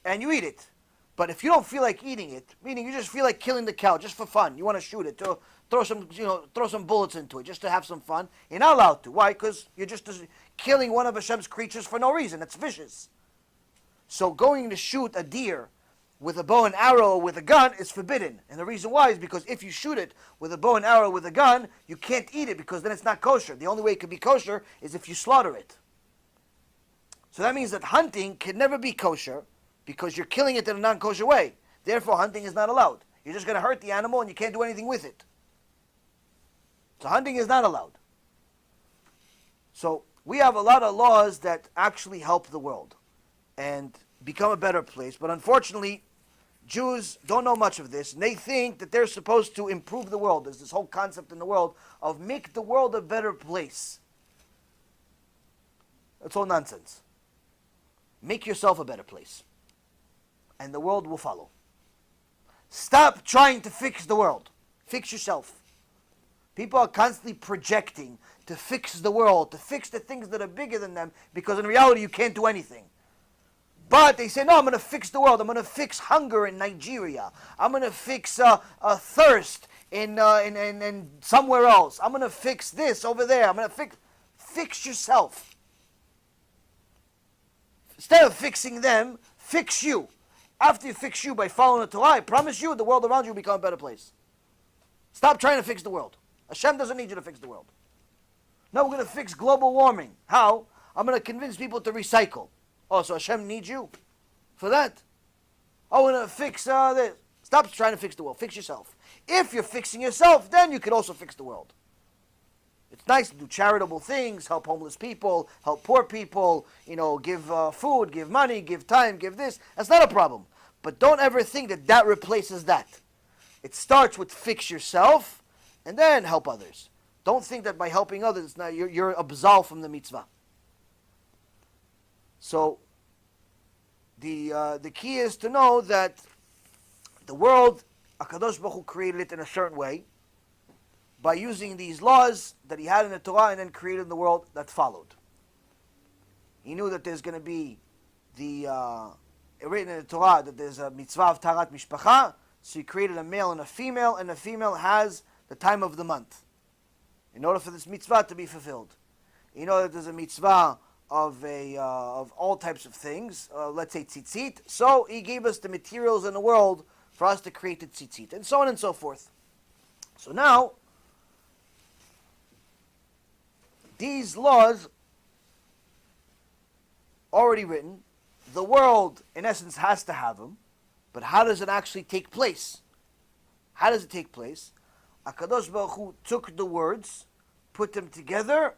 and you eat it. But if you don't feel like eating it, meaning you just feel like killing the cow just for fun, you want to shoot it, to throw some bullets into it just to have some fun, you're not allowed to. Why? Because you're just killing one of Hashem's creatures for no reason. That's vicious. So going to shoot a deer with a bow and arrow or with a gun is forbidden. And the reason why is because if you shoot it with a bow and arrow with a gun, you can't eat it because then it's not kosher. The only way it could be kosher is if you slaughter it. So that means that hunting can never be kosher because you're killing it in a non-kosher way. Therefore, hunting is not allowed. You're just going to hurt the animal and you can't do anything with it. So hunting is not allowed. So we have a lot of laws that actually help the world and become a better place. But unfortunately, Jews don't know much of this, and they think that they're supposed to improve the world. There's this whole concept in the world of make the world a better place. That's all nonsense. Make yourself a better place, and the world will follow. Stop trying to fix the world. Fix yourself. People are constantly projecting to fix the world, to fix the things that are bigger than them, because in reality you can't do anything. But they say, no, I'm going to fix the world. I'm going to fix hunger in Nigeria. I'm going to fix thirst in somewhere else. I'm going to fix this over there. I'm going to fix yourself. Instead of fixing them, fix you. After you fix you by following the Torah, I promise you the world around you will become a better place. Stop trying to fix the world. Hashem doesn't need you to fix the world. No, we're going to fix global warming. How? I'm going to convince people to recycle. Oh, so Hashem needs you for that? Oh, we're going to fix this. Stop trying to fix the world. Fix yourself. If you're fixing yourself, then you can also fix the world. It's nice to do charitable things, help homeless people, help poor people, give food, give money, give time, give this. That's not a problem. But don't ever think that replaces that. It starts with fix yourself, and then help others. Don't think that by helping others, now you're absolved from the mitzvah. So, the key is to know that the world, HaKadosh Baruch Hu created it in a certain way, by using these laws that he had in the Torah, and then created the world that followed. He knew that there's going to be written in the Torah that there's a mitzvah of tarat mishpacha, so he created a male and the female has the time of the month, in order for this mitzvah to be fulfilled. You know that there's a mitzvah of all types of things, let's say tzitzit, so he gave us the materials in the world for us to create the tzitzit, and so on and so forth. So now, these laws already written, the world in essence has to have them, but how does it actually take place? How does it take place? HaKadosh Baruch Hu took the words, put them together,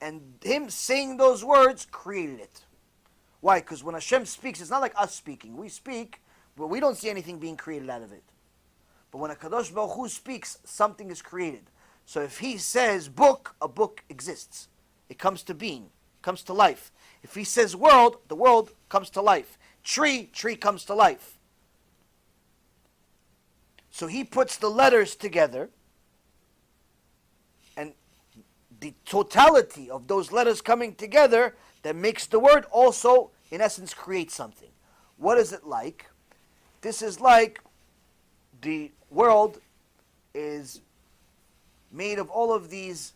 and him saying those words created it. Why? Because when Hashem speaks, it's not like us speaking. We speak, but we don't see anything being created out of it. But when HaKadosh Baruch Hu speaks, something is created. So if he says book, a book exists. It comes to being, comes to life. If he says world, the world comes to life. Tree comes to life. So he puts the letters together, and the totality of those letters coming together that makes the word also, in essence, create something. What is it like? This is like the world is made of all of these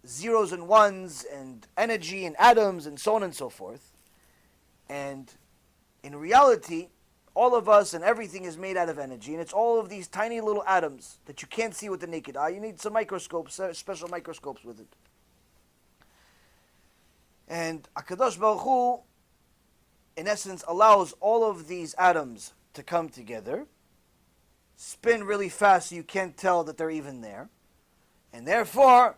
zeros and ones and energy and atoms and so on and so forth. And in reality, all of us and everything is made out of energy, and it's all of these tiny little atoms that you can't see with the naked eye. You need some microscopes, special microscopes with it. And HaKadosh Baruch Hu, in essence, allows all of these atoms to come together, spin really fast so you can't tell that they're even there, and therefore,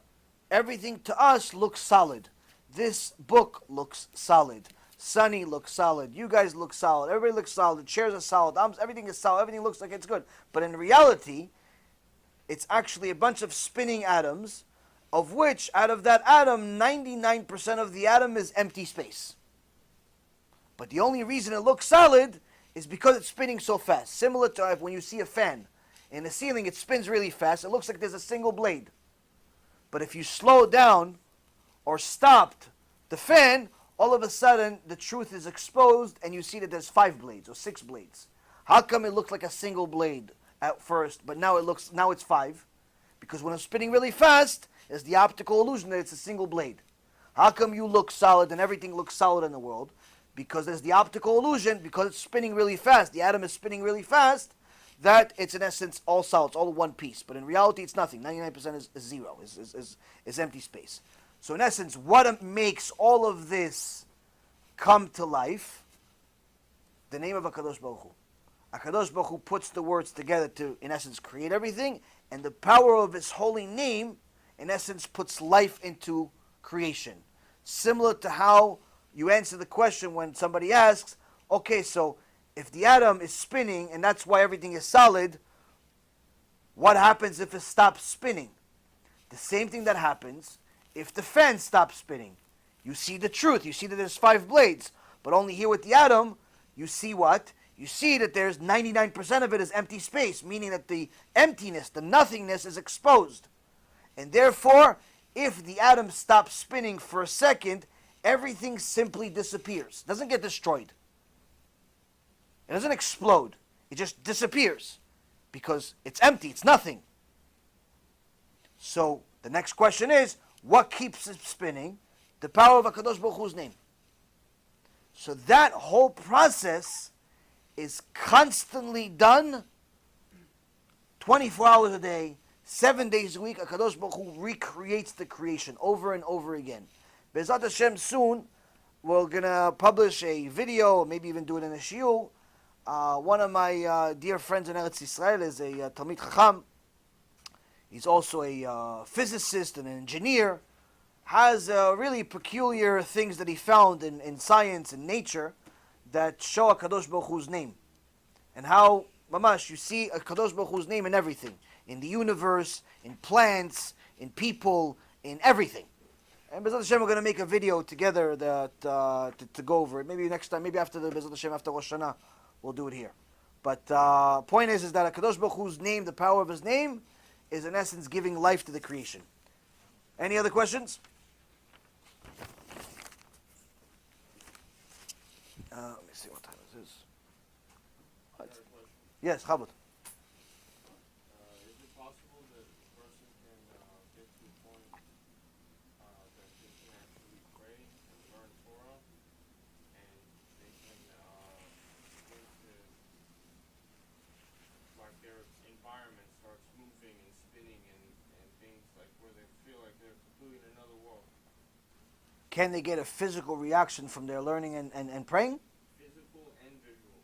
everything to us looks solid. This book looks solid. Sunny looks solid. You guys look solid. Everybody looks solid. The chairs are solid. Everything is solid. Everything looks like it's good. But in reality, it's actually a bunch of spinning atoms, of which, out of that atom, 99% of the atom is empty space. But the only reason it looks solid is because it's spinning so fast. Similar to when you see a fan. In the ceiling, it spins really fast. It looks like there's a single blade. But if you slow down or stopped the fan, all of a sudden the truth is exposed and you see that there's 5 blades or 6 blades. How come it looked like a single blade at first, but now it's 5? Because when it's spinning really fast, it's the optical illusion that it's a single blade. How come you look solid and everything looks solid in the world? Because there's the optical illusion, because it's spinning really fast, the atom is spinning really fast, that it's in essence all solid, it's all one piece. But in reality, it's nothing. 99% is zero, is empty space. So in essence, what makes all of this come to life? The name of HaKadosh Baruch Hu. HaKadosh Baruch Hu puts the words together to, in essence, create everything, and the power of His holy name, in essence, puts life into creation. Similar to how you answer the question when somebody asks, okay, so if the atom is spinning and that's why everything is solid, what happens if it stops spinning? The same thing that happens if the fan stops spinning. You see the truth. You see that there's 5 blades. But only here with the atom, you see what? You see that there's 99% of it is empty space, meaning that the emptiness, the nothingness is exposed. And therefore, if the atom stops spinning for a second, everything simply disappears. It doesn't get destroyed. It doesn't explode. It just disappears because it's empty. It's nothing. So the next question is, what keeps it spinning? The power of HaKadosh Baruch Hu's name. So that whole process is constantly done 24 hours a day, 7 days a week. HaKadosh Baruch Hu recreates the creation over and over again. Be'ezrat Hashem, soon we're going to publish a video, maybe even do it in a shiur. One of my dear friends in Eretz Yisrael is a Talmid Chacham. He's also a physicist and an engineer. Has really peculiar things that he found in science and nature that show HaKadosh Baruch Hu's name. And how Mamash, you see a Kadosh Baruch Hu's name in everything. In the universe, in plants, in people, in everything. And B'ezrat Hashem, we're going to make a video together that to go over it. Maybe next time, maybe after the B'ezrat Hashem, after Rosh Hashana, we'll do it here. But point is that Kadosh Baruch Hu's name, the power of His name, is in essence giving life to the creation. Any other questions? Let me see what time it is. What? Another question. Yes, Chabot. Is it possible that a person can get to a point that they can actually pray and learn Torah, and they can begin to, like their environment starts moving and spinning and things like where they feel like they're completely in another world? Can they get a physical reaction from their learning and praying? Physical and visual.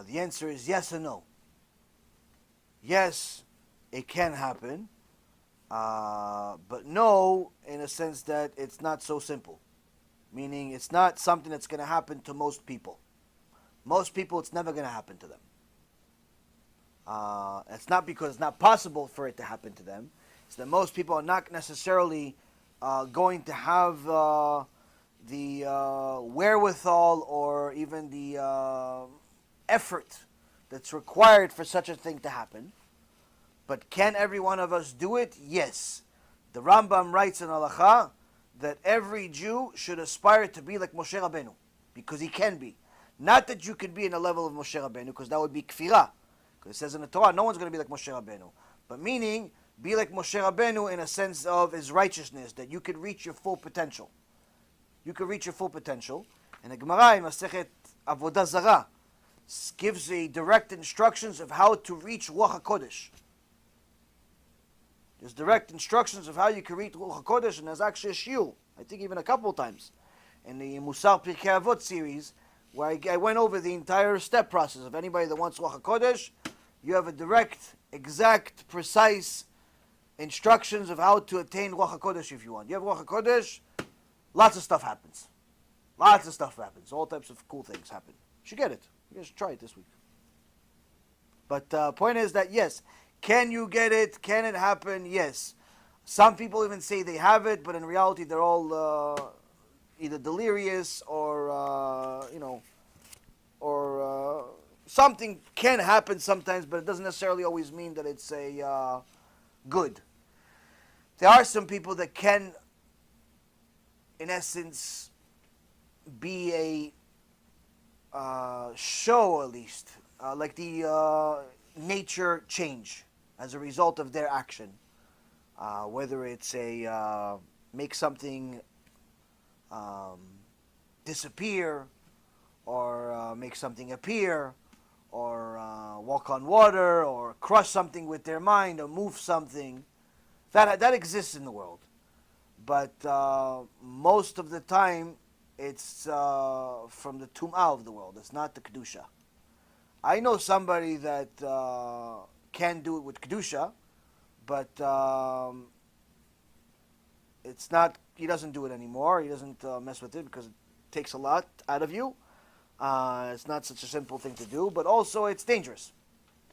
The answer is yes and no. Yes, it can happen, but no, in a sense that it's not so simple. Meaning it's not something that's going to happen to most people. Most people, it's never going to happen to them. It's not because it's not possible for it to happen to them. It's that most people are not necessarily going to have the wherewithal or even the effort that's required for such a thing to happen. But can every one of us do it? Yes. The Rambam writes in Halacha that every Jew should aspire to be like Moshe Rabbeinu, because he can be. Not that you could be in a level of Moshe Rabbeinu, because that would be kfirah. Because it says in the Torah, no one's going to be like Moshe Rabbeinu. But meaning, be like Moshe Rabbeinu in a sense of his righteousness, that you could reach your full potential. You could reach your full potential. And the Gemara in Masechet Avodah Zarah gives a direct instructions of how to reach Ruach HaKodesh. There's direct instructions of how you can reach Ruach HaKodesh, and there's actually a shiur, I think even a couple of times, in the Musar Pirkei Avot series, where I went over the entire step process of anybody that wants Ruach HaKodesh. You have a direct, exact, precise instructions of how to attain Ruach HaKodesh if you want. You have Ruach HaKodesh, lots of stuff happens. Lots of stuff happens. All types of cool things happen. You should get it. You should try it this week. But point is that yes, can you get it? Can it happen? Yes. Some people even say they have it, but in reality they're all either delirious or something can happen sometimes, but it doesn't necessarily always mean that it's a good. There are some people that can, in essence, be a show at least, like the nature change as a result of their action. Whether it's a make something disappear, or make something appear, or walk on water, or crush something with their mind, or move something. That exists in the world. But most of the time, it's from the tum'ah of the world. It's not the kedusha. I know somebody that can do it with kedusha, but it's not. He doesn't do it anymore. He doesn't mess with it because it takes a lot out of you. It's not such a simple thing to do, but also it's dangerous.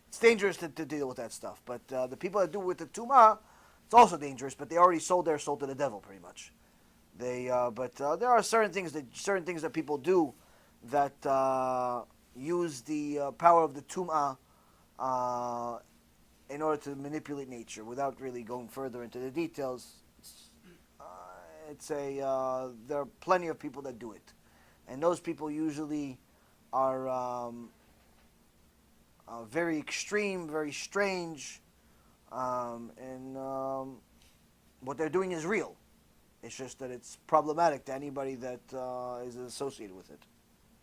It's dangerous to deal with that stuff. But the people that do it with the tum'ah, it's also dangerous. But they already sold their soul to the devil, pretty much. But there are certain things that people do that use the power of the tum'ah in order to manipulate nature, without really going further into the details. There are plenty of people that do it, and those people usually are very extreme, very strange, and what they're doing is real. It's just that it's problematic to anybody that is associated with it.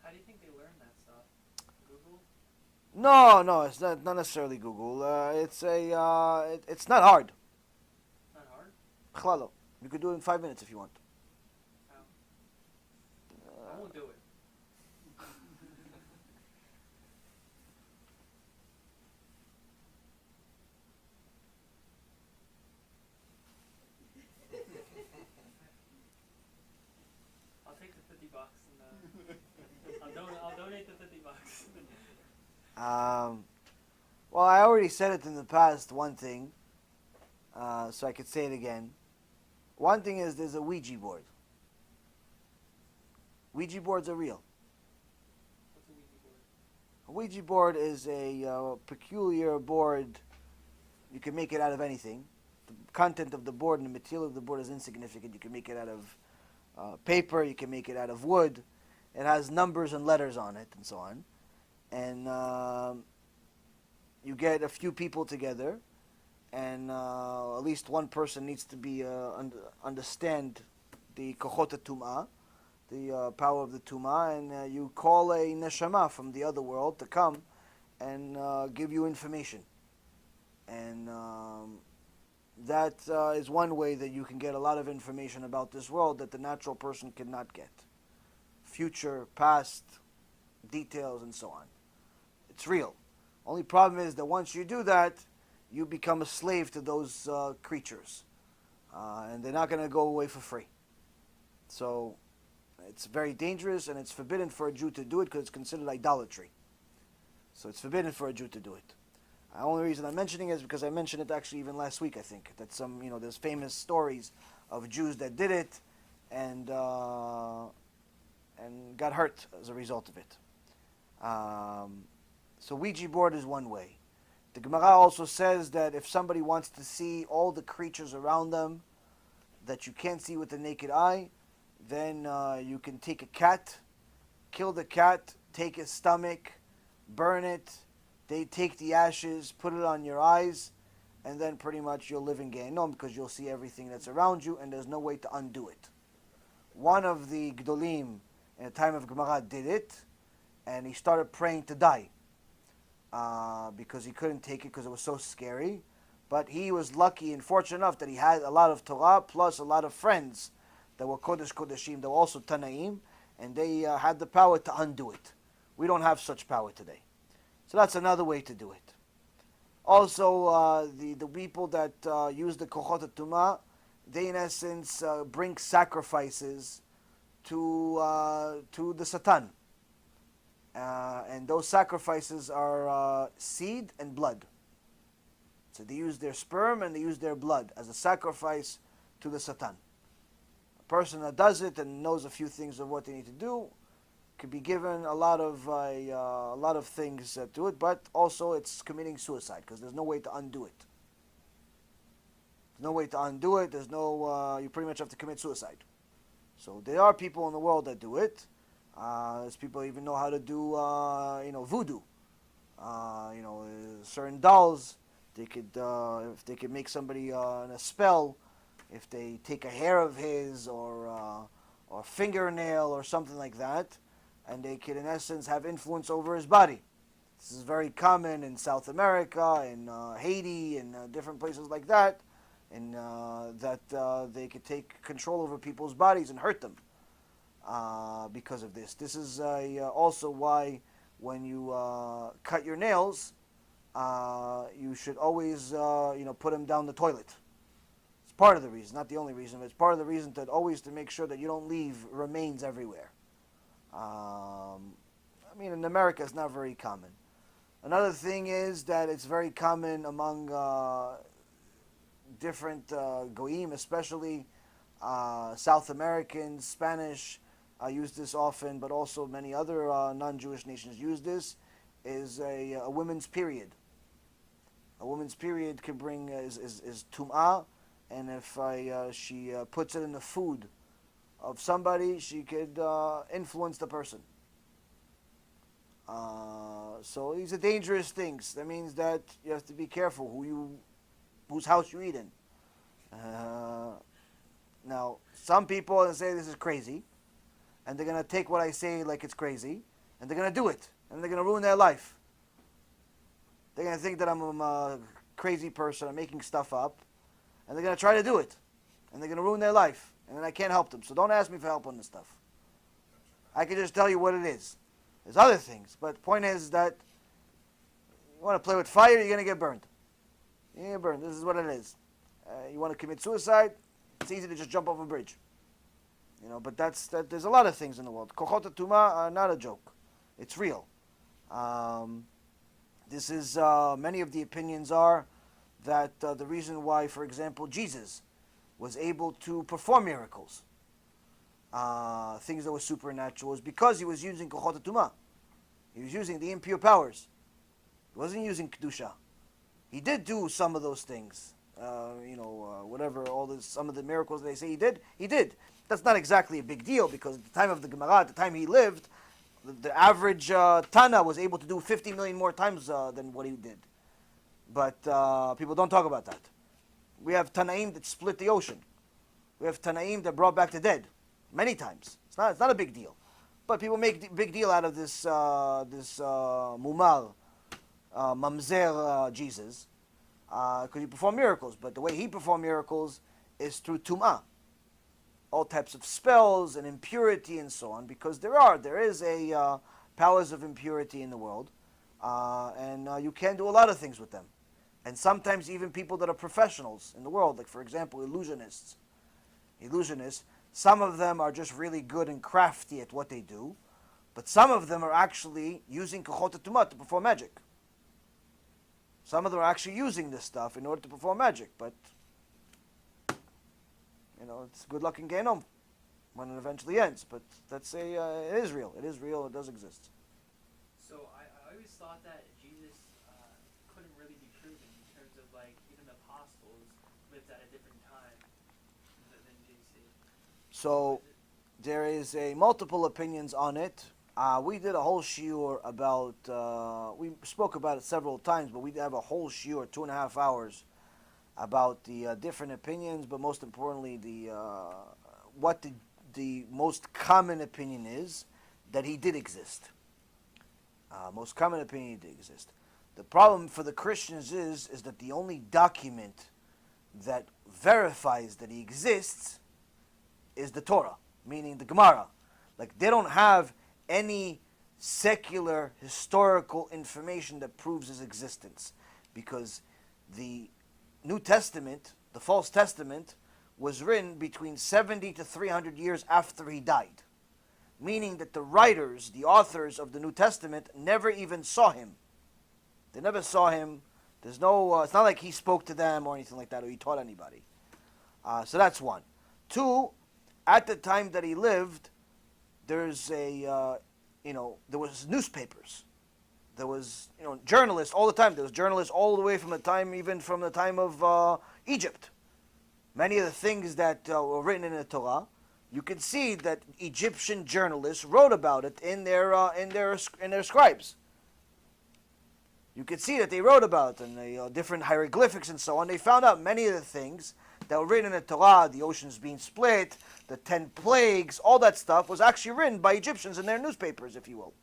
How do you think they learn that stuff? Google? No, it's not necessarily Google. It's not hard. Not hard? Chlalo. You could do it in 5 minutes if you want. How? I won't do it. I'll take the $50 and I'll donate the $50. Well, I already said it in the past, one thing, so I could say it again. One thing is there's a Ouija board. Ouija boards are real. What's a Ouija board? A Ouija board is a peculiar board. You can make it out of anything. The content of the board and the material of the board is insignificant. You can make it out of paper. You can make it out of wood. It has numbers and letters on it and so on. And you get a few people together, and at least one person needs to be understand the kochot tum'ah, the power of the tum'ah, and you call a neshama from the other world to come and give you information. And that is one way that you can get a lot of information about this world that the natural person cannot get. Future, past, details, and so on. It's real. Only problem is that once you do that, you become a slave to those creatures. And they're not going to go away for free. So it's very dangerous, and it's forbidden for a Jew to do it because it's considered idolatry. So it's forbidden for a Jew to do it. The only reason I'm mentioning it is because I mentioned it actually even last week, I think. That there's famous stories of Jews that did it and got hurt as a result of it. So Ouija board is one way. The Gemara also says that if somebody wants to see all the creatures around them that you can't see with the naked eye, then you can take a cat, kill the cat, take his stomach, burn it. They take the ashes, put it on your eyes, and then pretty much you'll live in Gehinnom because you'll see everything that's around you, and there's no way to undo it. One of the Gdolim in the time of Gemara did it, and he started praying to die because he couldn't take it because it was so scary. But he was lucky and fortunate enough that he had a lot of Torah plus a lot of friends that were Kodesh Kodeshim, that were also Tanaim, and they had the power to undo it. We don't have such power today. So that's another way to do it. Also, the people that use the Kochot HaTumah, they in essence bring sacrifices to the Satan. And those sacrifices are seed and blood. So they use their sperm and they use their blood as a sacrifice to the Satan. A person that does it and knows a few things of what they need to do could be given a lot of things to it, but also it's committing suicide because there's no way to undo it. There's no way to undo it. There's no. You pretty much have to commit suicide. So there are people in the world that do it. There's people who even know how to do voodoo. Certain dolls. They could if they could make somebody in a spell. If they take a hair of his or fingernail or something like that, and they could, in essence, have influence over his body. This is very common in South America, in Haiti, and different places like that, and that they could take control over people's bodies and hurt them because of this. This is also why when you cut your nails, you should always put them down the toilet. It's part of the reason, not the only reason, but it's part of the reason to make sure that you don't leave remains everywhere. In America it's not very common. Another thing is that it's very common among different goyim, especially South Americans, Spanish use this often, but also many other non-Jewish nations use this, is a woman's period. A woman's period can bring is tum'ah, and if she puts it in the food of somebody, she could influence the person. So these are dangerous things. That means that you have to be careful whose house you eat in. Now, some people say this is crazy, and they're going to take what I say like it's crazy, and they're going to do it, and they're going to ruin their life. They're going to think that I'm a crazy person, I'm making stuff up, and they're going to try to do it, and they're going to ruin their life. And then I can't help them. So don't ask me for help on this stuff. I can just tell you what it is. There's other things. But the point is that you want to play with fire, you're going to get burned. You're going to get burned. This is what it is. You want to commit suicide, it's easy to just jump off a bridge. But there's a lot of things in the world. Kochot HaTumah are not a joke. It's real. This is, many of the opinions are that the reason why, for example, Jesus was able to perform miracles, things that were supernatural, is because he was using kochot tumah. He was using the impure powers. He wasn't using kedusha. He did do some of those things. Whatever, some of the miracles they say he did. That's not exactly a big deal, because at the time of the Gemara, at the time he lived, the average Tana was able to do 50 million more times than what he did. But people don't talk about that. We have Tanaim that split the ocean. We have Tanaim that brought back the dead many times. It's not a big deal. But people make a big deal out of this Mumar, Mamzer Jesus, because he performed miracles. But the way he performed miracles is through Tum'ah. All types of spells and impurity and so on, because there is a powers of impurity in the world, and you can do a lot of things with them. And sometimes even people that are professionals in the world, like for example illusionists, some of them are just really good and crafty at what they do, but some of them are actually using kochot tumah to perform magic. Some of them are actually using this stuff in order to perform magic, but it's good luck in Gehenom when it eventually ends. But let's say it is real. It is real. It does exist. So I always thought that Jesus couldn't really be proven in terms of even the apostles lived at a different time than JC. So there is multiple opinions on it. We did a whole shiur about. We spoke about it several times, but we have a whole shiur, 2.5 hours, about the different opinions, but most importantly, what the most common opinion is, that he did exist. Most common opinion he did exist. The problem for the Christians is that the only document that verifies that he exists is the Torah, meaning the Gemara. Like, they don't have any secular historical information that proves his existence, because the New Testament, the False Testament, was written between 70 to 300 years after he died. Meaning that the writers, the authors of the New Testament, never even saw him. They never saw him. There's no, it's not like he spoke to them or anything like that, or he taught anybody. So that's one. Two, at the time that he lived, there's there was newspapers. There was, journalists all the time. There was journalists all the way from the time of Egypt. Many of the things that were written in the Torah, you can see that Egyptian journalists wrote about it in their scribes. You can see that they wrote about it in the different hieroglyphics and so on. They found out many of the things that were written in the Torah, the oceans being split, the 10 plagues, all that stuff was actually written by Egyptians in their newspapers, if you will.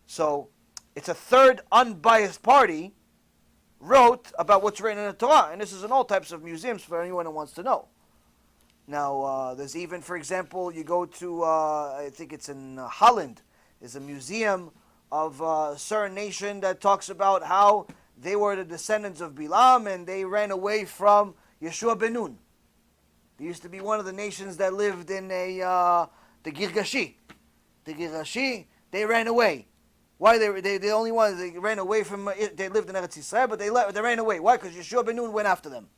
So it's a third unbiased party wrote about what's written in the Torah, and this is in all types of museums for anyone who wants to know. Now, there's even, for example, you go to, I think it's in Holland, there's a museum of a certain nation that talks about how they were the descendants of Bilam and they ran away from Yeshua ben Nun. They used to be one of the nations that lived in the Girgashi. The Girgashi, they ran away. Why? They the only ones, they ran away from, they lived in Eretz Yisrael, but they ran away. Why? Because Yeshua ben Nun went after them.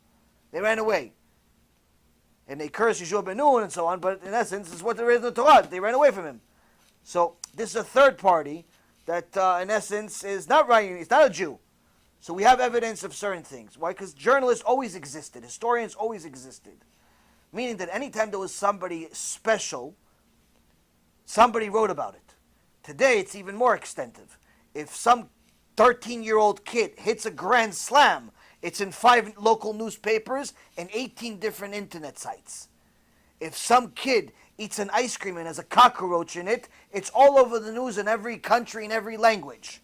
They ran away. And they cursed Yeshua ben Nun and so on, but in essence, this is what there is in the Torah. They ran away from him. So this is a third party that, in essence, is not writing, it's not a Jew. So we have evidence of certain things. Why? Because journalists always existed. Historians always existed. Meaning that anytime there was somebody special, somebody wrote about it. Today, it's even more extensive. If some 13-year-old kid hits a grand slam, it's in 5 local newspapers and 18 different internet sites. If some kid eats an ice cream and has a cockroach in it, it's all over the news in every country, in every language.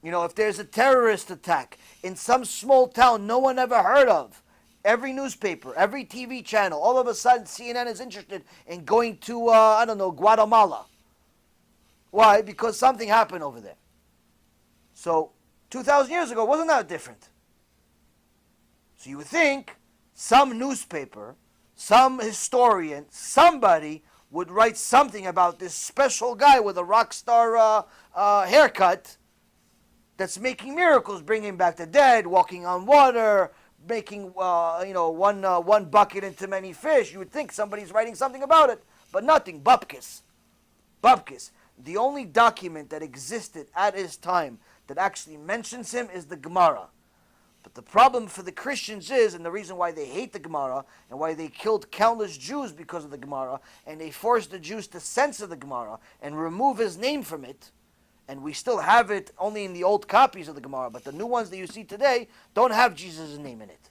If there's a terrorist attack in some small town no one ever heard of, every newspaper, every TV channel, all of a sudden CNN is interested in going to, Guatemala. Why? Because something happened over there. So, 2,000 years ago, wasn't that different? So you would think some newspaper, some historian, somebody would write something about this special guy with a rock star haircut that's making miracles, bringing back the dead, walking on water, making one bucket into many fish. You would think somebody's writing something about it, but nothing. Bupkis. The only document that existed at his time that actually mentions him is the Gemara. But the problem for the Christians is, and the reason why they hate the Gemara, and why they killed countless Jews because of the Gemara, and they forced the Jews to censor the Gemara and remove his name from it, and we still have it only in the old copies of the Gemara, but the new ones that you see today don't have Jesus' name in it.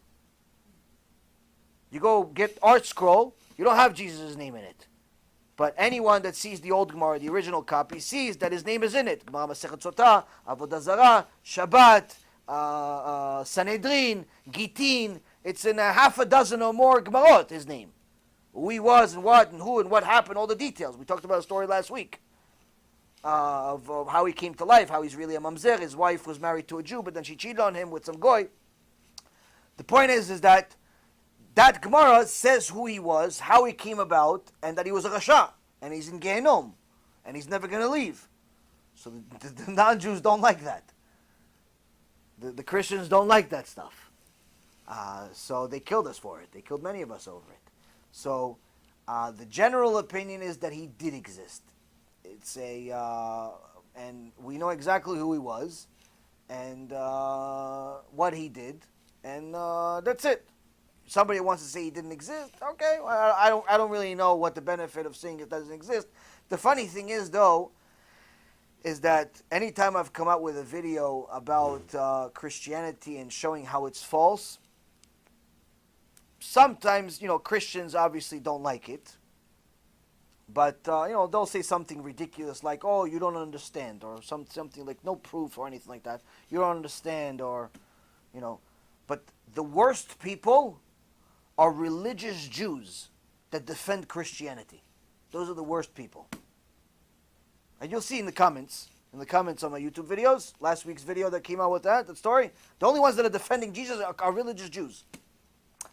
You go get Art Scroll, you don't have Jesus' name in it. But anyone that sees the old Gemara, the original copy, sees that his name is in it. Gemara Masechet Sotah, Avodah Zarah, Shabbat, Sanhedrin, Gitin. It's in a half a dozen or more Gemarot, his name. Who he was and what and who and what happened, all the details. We talked about a story last week of how he came to life, how he's really a mamzer. His wife was married to a Jew, but then she cheated on him with some goy. The point is that Gemara says who he was, how he came about, and that he was a Rasha, and he's in Gehenom, and he's never going to leave. So the non-Jews don't like that. The Christians don't like that stuff. So they killed us for it. They killed many of us over it. So the general opinion is that he did exist. It's and we know exactly who he was, and what he did, and that's it. Somebody wants to say he didn't exist. Okay, well, I don't really know what the benefit of saying it doesn't exist. The funny thing is, though, is that anytime I've come out with a video about Christianity and showing how it's false, sometimes, Christians obviously don't like it. But, they'll say something ridiculous like, oh, you don't understand, or something like no proof or anything like that. You don't understand, or, But the worst people are religious Jews that defend Christianity. Those are the worst people. And you'll see in the comments on my YouTube videos, last week's video that came out with that story, the only ones that are defending Jesus are religious Jews.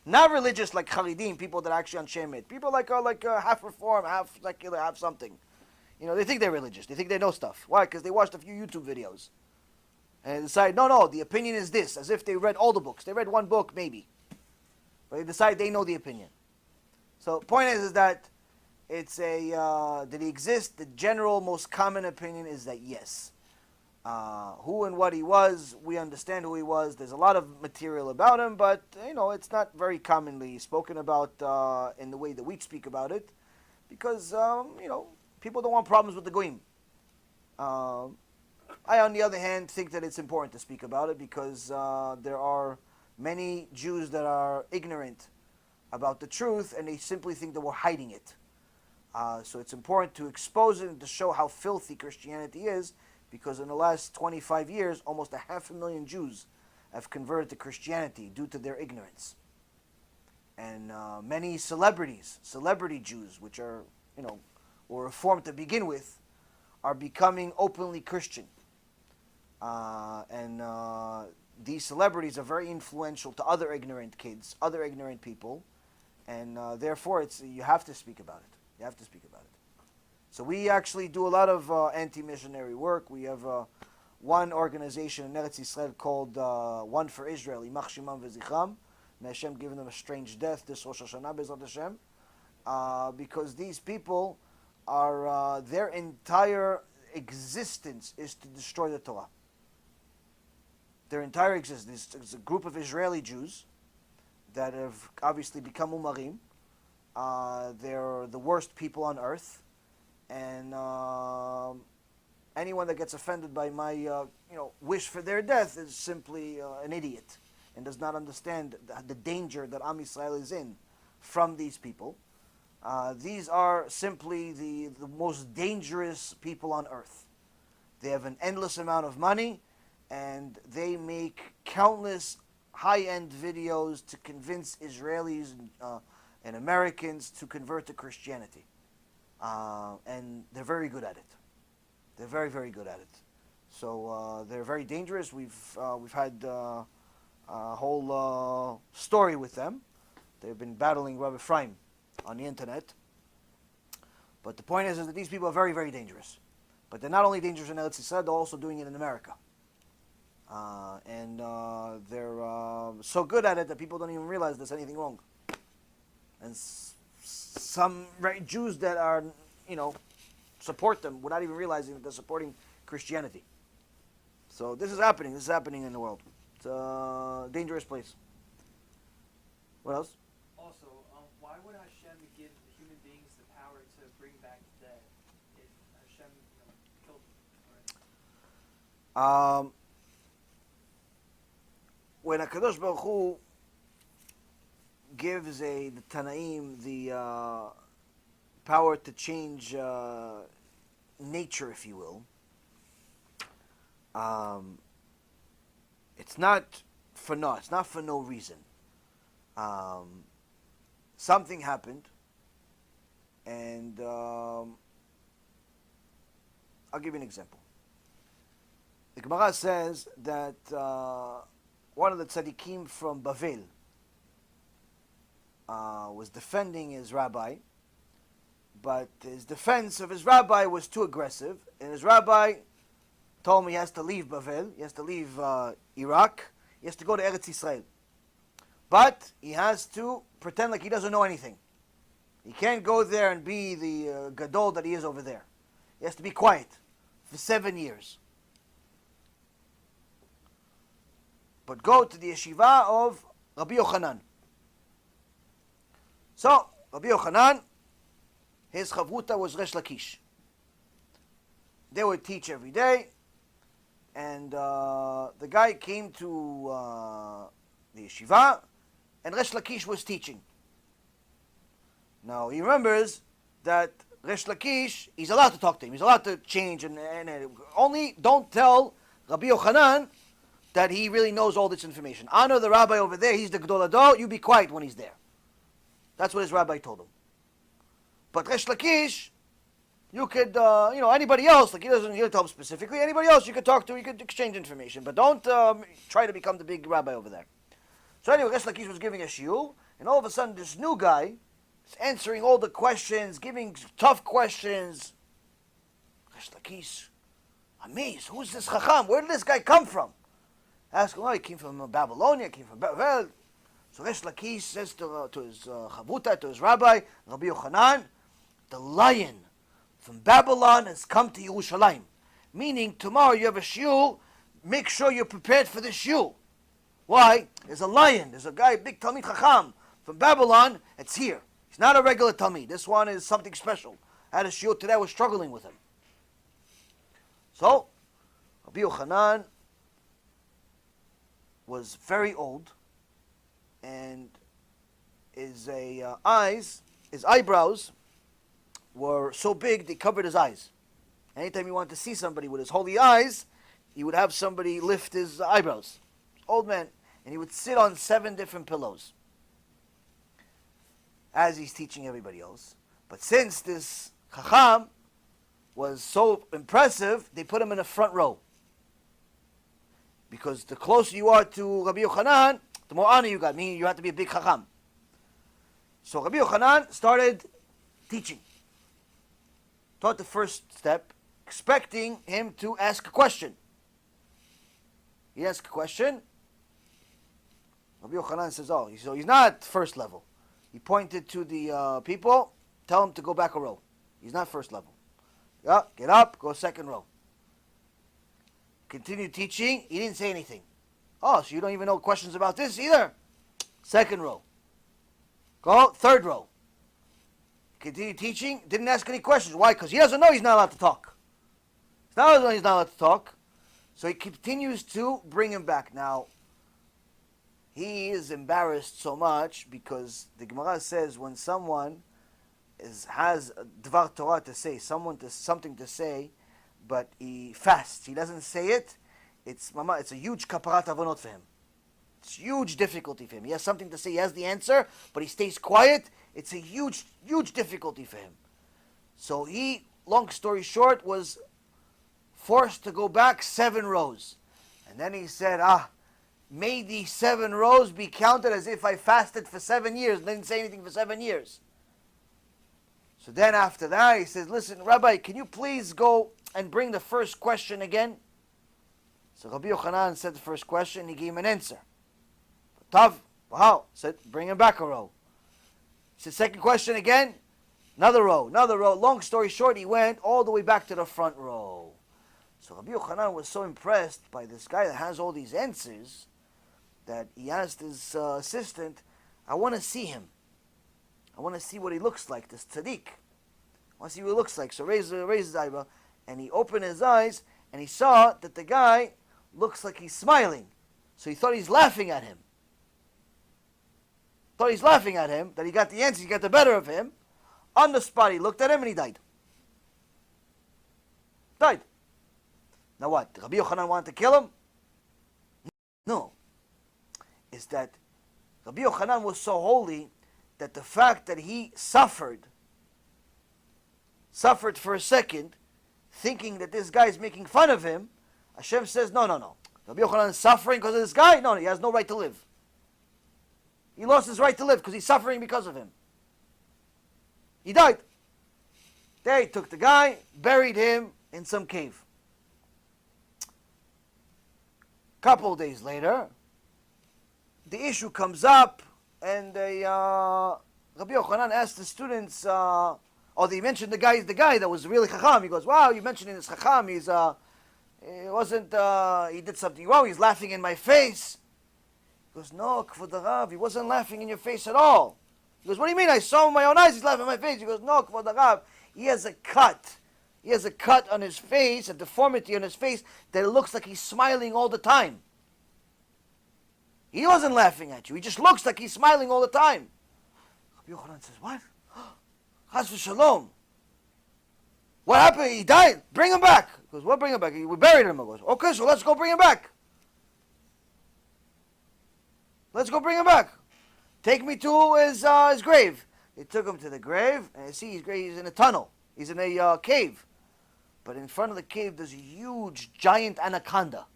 Not religious like Haridim, people that are actually on Shemet. People like half Reform, half secular, half something. They think they're religious. They think they know stuff. Why? Because they watched a few YouTube videos. And they decide, no, the opinion is this, as if they read all the books. They read one book, maybe. But they decide they know the opinion. So point is that it's did he exist? The general, most common opinion is that yes. Who and what he was, we understand who he was. There's a lot of material about him, but, it's not very commonly spoken about in the way that we speak about it. Because, people don't want problems with the goyim. I, on the other hand, think that it's important to speak about it because there are many Jews that are ignorant about the truth and they simply think that we're hiding it. So it's important to expose it and to show how filthy Christianity is, because in the last 25 years, almost 500,000 Jews have converted to Christianity due to their ignorance. And many celebrity Jews, which are, were reformed to begin with, are becoming openly Christian. These celebrities are very influential to other ignorant kids, other ignorant people, and therefore you have to speak about it. You have to speak about it. So we actually do a lot of anti-missionary work. We have one organization in Eretz Yisrael called One for Israel, Imach Shimam V'Zichram. May Hashem give them a strange death this Rosh Hashana, Bezrat Hashem, because these people are their entire existence is to destroy the Torah. Their entire existence is a group of Israeli Jews that have obviously become umarim. They're the worst people on earth, and anyone that gets offended by my wish for their death is simply an idiot and does not understand the danger that Am Yisrael is in from these people. These are simply the most dangerous people on earth. They have an endless amount of money, and they make countless high-end videos to convince Israelis and Americans to convert to Christianity. And they're very good at it. They're very, very good at it. So they're very dangerous. We've had a whole story with them. They've been battling Rabbi Ephraim on the internet. But the point is that these people are very, very dangerous. But they're not only dangerous in Eretz Yisrael, they're also doing it in America. And they're so good at it that people don't even realize there's anything wrong. And some Jews that are, support them without even realizing that they're supporting Christianity. So this is happening. This is happening in the world. It's a dangerous place. What else? Also, why would Hashem give human beings the power to bring back the dead if Hashem killed them already? When HaKadosh Baruch Hu gives the Tanaim the power to change nature, if you will, it's not for naught. It's not for no reason. Something happened, and I'll give you an example. The Gemara says that one of the tzaddikim from Bavel was defending his rabbi, but his defense of his rabbi was too aggressive, and his rabbi told him he has to leave Bavel, he has to leave Iraq, he has to go to Eretz Yisrael. But he has to pretend like he doesn't know anything. He can't go there and be the gadol that he is over there. He has to be quiet for 7 years. But go to the yeshiva of Rabbi Yochanan. So, Rabbi Yochanan, his chavruta was Resh Lakish. They would teach every day, and the guy came to the yeshiva, and Resh Lakish was teaching. Now, he remembers that Resh Lakish, he's allowed to talk to him, he's allowed to change, and only don't tell Rabbi Yochanan that he really knows all this information. Honor the rabbi over there, he's the Gedol Hador, you be quiet when he's there. That's what his rabbi told him. But Resh Lakish, you could, anybody else, like he doesn't tell him specifically, anybody else you could talk to, you could exchange information, but don't try to become the big rabbi over there. So anyway, Resh Lakish was giving a shiur, and all of a sudden this new guy is answering all the questions, giving tough questions. Resh Lakish, amazed, who's this chacham? Where did this guy come from? Ask him, he came from Babylonia, came from Babel. So Resh Lakish says to his chavruta, to his rabbi, Rabbi Yochanan, the lion from Babylon has come to Yerushalayim. Meaning, tomorrow you have a shiur, make sure you're prepared for the shiur. Why? There's a lion, there's a guy, big Talmid Chacham from Babylon, it's here. He's not a regular Talmid. This one is something special. I had a shiur today, I was struggling with him. So, Rabbi Yochanan was very old, and his eyebrows were so big they covered his eyes. Anytime he wanted to see somebody with his holy eyes, he would have somebody lift his eyebrows. Old man. And he would sit on 7 different pillows as he's teaching everybody else. But since this chacham was so impressive, they put him in the front row. Because the closer you are to Rabbi Yochanan, the more honor you got, meaning you have to be a big chacham. So Rabbi Yochanan started teaching. Taught the first step, expecting him to ask a question. He asked a question. Rabbi Yochanan says, so he's not first level. He pointed to the people, tell him to go back a row. He's not first level. Yeah, get up, go second row. Continue teaching, he didn't say anything. So you don't even know questions about this either? Second row. Go, third row. Continue teaching, didn't ask any questions. Why? Because he doesn't know he's not allowed to talk. He's not allowed to talk. So he continues to bring him back. Now, he is embarrassed so much because the Gemara says when someone has Dvar Torah to say, something to say, but he fasts, he doesn't say it, it's a huge kaparat avonot for him. It's huge difficulty for him. He has something to say, he has the answer, but he stays quiet. It's a huge, huge difficulty for him. So he, long story short, was forced to go back 7 rows. And then he said, may these 7 rows be counted as if I fasted for 7 years and didn't say anything for 7 years. So then after that, he says, listen, Rabbi, can you please go and bring the first question again? So Rabbi Yochanan said the first question, he gave him an answer. Tav, wow, said, bring him back a row. He said, second question again, another row. Long story short, he went all the way back to the front row. So Rabbi Yochanan was so impressed by this guy that has all these answers that he asked his assistant, I want to see him. I want to see what he looks like, this tzaddik. I want to see what he looks like. So raise his eyebrow, and he opened his eyes, and he saw that the guy looks like he's smiling. So he thought he's laughing at him. That he got the answer, he got the better of him. On the spot, he looked at him, and he died. Now what? Rabbi Yochanan wanted to kill him? No. Is that Rabbi Yochanan was so holy that the fact that he suffered for a second, thinking that this guy is making fun of him, Hashem says, no. Rabbi Yochanan is suffering because of this guy? No, he has no right to live. He lost his right to live because he's suffering because of him. He died. They took the guy, buried him in some cave. Couple of days later, the issue comes up, and Rabbi Yochanan asked the students, they mentioned the guy that was really chacham. He goes, wow, you mentioned this chacham. He did something wrong. He's laughing in my face. He goes, no, Kvod Harav, he wasn't laughing in your face at all. He goes, what do you mean? I saw him with my own eyes. He's laughing in my face. He goes, no, Kvod Harav, he has a cut. He has a cut on his face, a deformity on his face, that it looks like he's smiling all the time. He wasn't laughing at you. He just looks like he's smiling all the time. Rabbi Yochanan says, what? Chas v'shalom. What happened? He died. Bring him back. He goes, what bring him back? We buried him. He goes, okay, so let's go bring him back. Take me to his grave. They took him to the grave, and you see he's in a tunnel. He's in a cave. But in front of the cave, there's a huge, giant anaconda.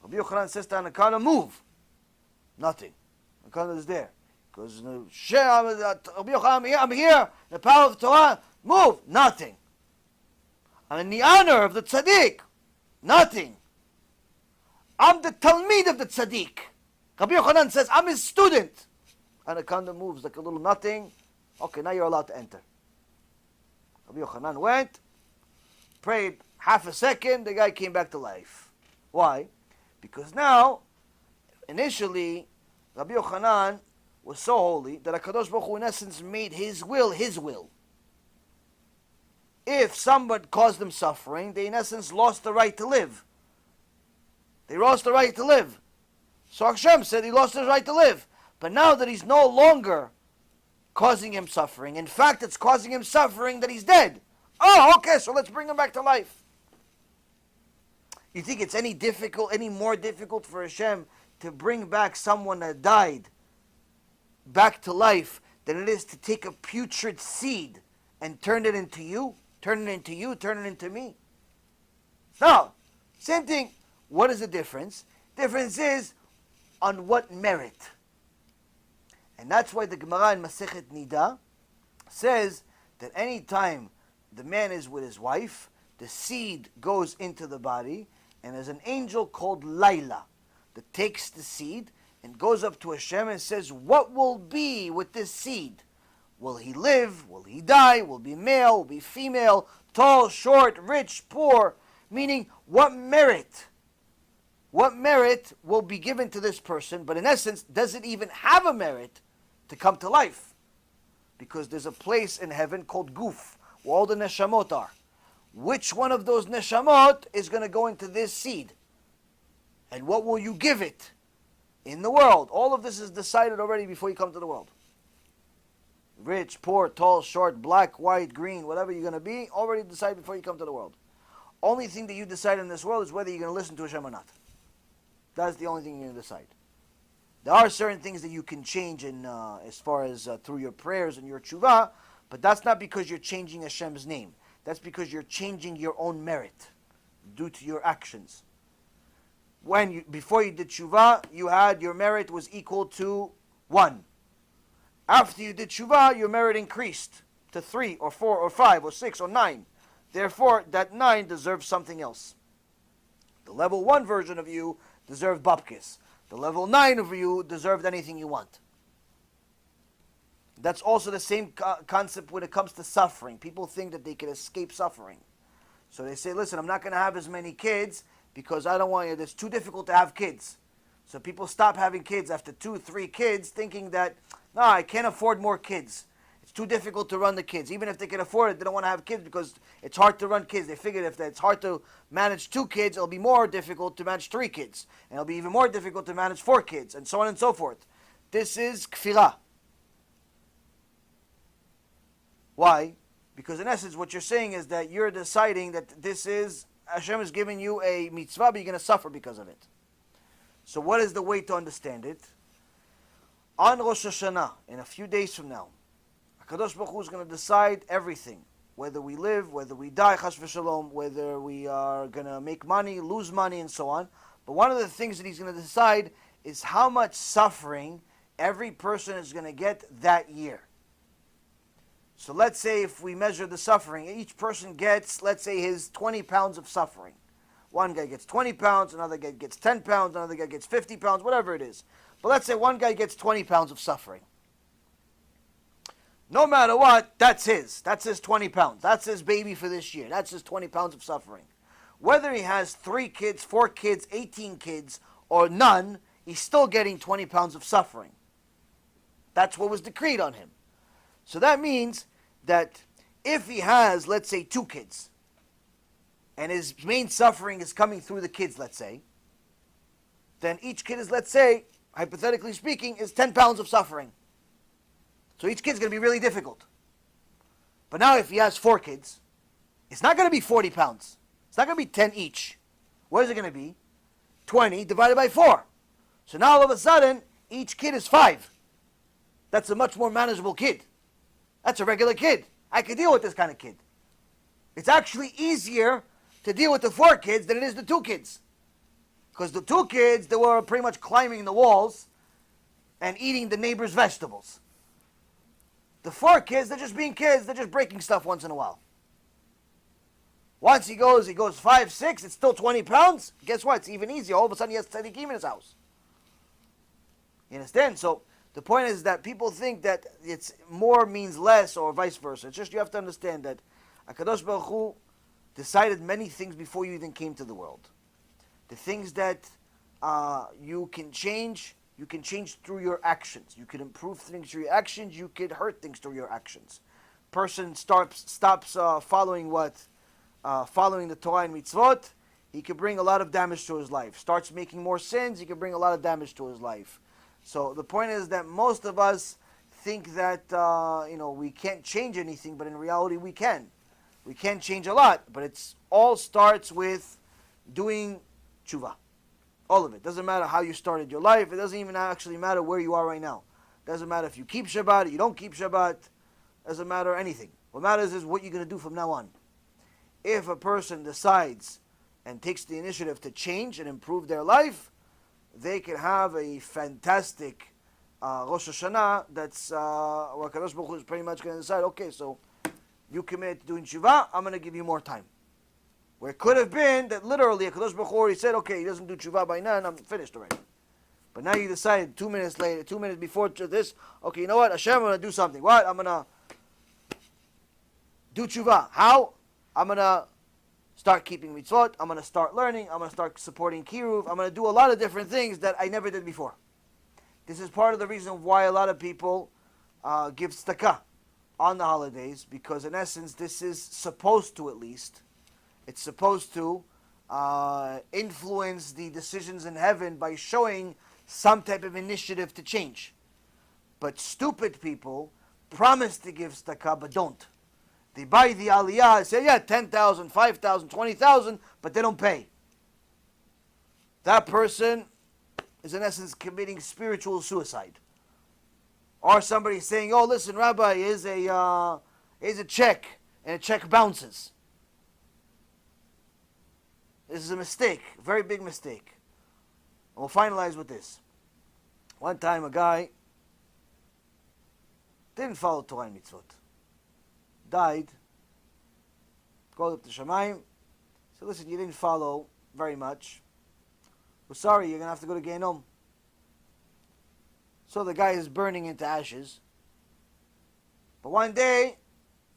Rabbi Yochanan says to anaconda, move. Nothing. Anaconda is there. Because Rabbi Yochanan, I'm here. The power of Torah, move. Nothing. I'm in the honor of the tzaddik. Nothing. I'm the talmid of the tzaddik. Rabbi Yochanan says, I'm his student. Anaconda moves like a little nothing. Okay, now you're allowed to enter. Rabbi Yochanan went, prayed half a second, the guy came back to life. Why? Because now, initially, Rabbi Yochanan was so holy that HaKadosh Baruch Hu in essence made his will his will. If somebody caused them suffering, they in essence lost the right to live. So Hashem said he lost his right to live. But now that he's no longer causing him suffering, in fact it's causing him suffering that he's dead. Oh, okay, so let's bring him back to life. You think it's any more difficult for Hashem to bring back someone that died back to life than it is to take a putrid seed and turn it into you? Turn it into me? No. Same thing. What is the difference? Difference is on what merit. And that's why the Gemara in Masechet Nida says that any time the man is with his wife, the seed goes into the body, and there's an angel called Laila that takes the seed and goes up to Hashem and says, what will be with this seed? Will he live? Will he die? Will be male? Will be female? Tall, short, rich, poor? Meaning, what merit? What merit will be given to this person? But in essence, does it even have a merit to come to life? Because there's a place in heaven called Guf, where all the neshamot are. Which one of those neshamot is going to go into this seed? And what will you give it in the world? All of this is decided already before you come to the world. Rich, poor, tall, short, black, white, green, whatever you're going to be, already decided before you come to the world. Only thing that you decide in this world is whether you're going to listen to Hashem or not. That's the only thing you're going to decide. There are certain things that you can change in, as far as through your prayers and your tshuva, but that's not because you're changing Hashem's name. That's because you're changing your own merit due to your actions. Before you did tshuva, your merit was equal to 1. After you did tshuva, your merit increased to 3 or 4 or 5 or 6 or 9. Therefore, that 9 deserves something else. The level 1 version of you deserved bupkis. The level 9 of you deserved anything you want. That's also the same concept when it comes to suffering. People think that they can escape suffering. So they say, listen, I'm not going to have as many kids because I don't want you. It's too difficult to have kids. So people stop having kids after 2, 3 kids thinking that, no, I can't afford more kids. It's too difficult to run the kids. Even if they can afford it, they don't want to have kids because it's hard to run kids. They figured if it's hard to manage 2 kids, it'll be more difficult to manage 3 kids. And it'll be even more difficult to manage 4 kids, and so on and so forth. This is kfirah. Why? Because in essence, what you're saying is that you're deciding that this is, Hashem is giving you a mitzvah, but you're going to suffer because of it. So what is the way to understand it? On Rosh Hashana, in a few days from now, HaKadosh Baruch Hu is going to decide everything. Whether we live, whether we die, chas v'shalom, whether we are going to make money, lose money, and so on. But one of the things that he's going to decide is how much suffering every person is going to get that year. So let's say if we measure the suffering, each person gets, let's say, his 20 pounds of suffering. One guy gets 20 pounds, another guy gets 10 pounds, another guy gets 50 pounds, whatever it is. But let's say one guy gets 20 pounds of suffering. No matter what, that's his. That's his 20 pounds. That's his baby for this year. That's his 20 pounds of suffering. Whether he has 3 kids, 4 kids, 18 kids, or none, he's still getting 20 pounds of suffering. That's what was decreed on him. So that means that if he has, let's say, 2 kids, and his main suffering is coming through the kids, let's say, then each kid is, let's say, hypothetically speaking, is 10 pounds of suffering. So each kid's going to be really difficult. But now if he has 4 kids, it's not going to be 40 pounds. It's not going to be 10 each. What is it going to be? 20 divided by 4. So now all of a sudden, each kid is 5. That's a much more manageable kid. That's a regular kid. I can deal with this kind of kid. It's actually easier to deal with the 4 kids than it is the 2 kids. Because the 2 kids, they were pretty much climbing the walls and eating the neighbor's vegetables. The 4 kids, they're just being kids. They're just breaking stuff once in a while. Once he goes 5, 6, it's still 20 pounds. Guess what? It's even easier. All of a sudden he has tzaddikim in his house. You understand? So the point is that people think that it's more means less or vice versa. It's just you have to understand that HaKadosh Baruch Hu decided many things before you even came to the world. The things that you can change through your actions. You can improve things through your actions. You can hurt things through your actions. Person stops following the Torah and mitzvot, he could bring a lot of damage to his life. Starts making more sins, he could bring a lot of damage to his life. So the point is that most of us think that we can't change anything, but in reality we can. We can change a lot, but it's all starts with doing tshuva. All of it. Doesn't matter how you started your life. It doesn't even actually matter where you are right now. Doesn't matter if you keep Shabbat, you don't keep Shabbat. Doesn't matter anything. What matters is what you're going to do from now on. If a person decides and takes the initiative to change and improve their life, they can have a fantastic Rosh Hashana. That's what Kadosh Baruch Hu is pretty much going to decide. Okay, so you commit to doing tshuva, I'm going to give you more time. Where it could have been that literally Kadosh Baruch Hu already said, okay, he doesn't do tshuva by now, and I'm finished already. But now you decide 2 minutes later, 2 minutes before this, okay, you know what, Hashem, I'm going to do something. What? I'm going to do tshuva. How? I'm going to start keeping mitzvot. I'm going to start learning. I'm going to start supporting kiruv. I'm going to do a lot of different things that I never did before. This is part of the reason why a lot of people give tzedakah on the holidays, because in essence, this is supposed to, at least, it's supposed to influence the decisions in heaven by showing some type of initiative to change. But stupid people promise to give tzedakah but don't. They buy the aliyah and say, yeah, 10,000, 5,000, 20,000, but they don't pay. That person is in essence committing spiritual suicide. Or somebody saying, oh, listen, Rabbi, here's a check, and a check bounces. This is a mistake, a very big mistake. And we'll finalize with this. One time a guy didn't follow Torah and mitzvot. died, goes up to Shamayim. So listen, you didn't follow very much. We're sorry, you're going to have to go to Gehenom. So the guy is burning into ashes. But one day,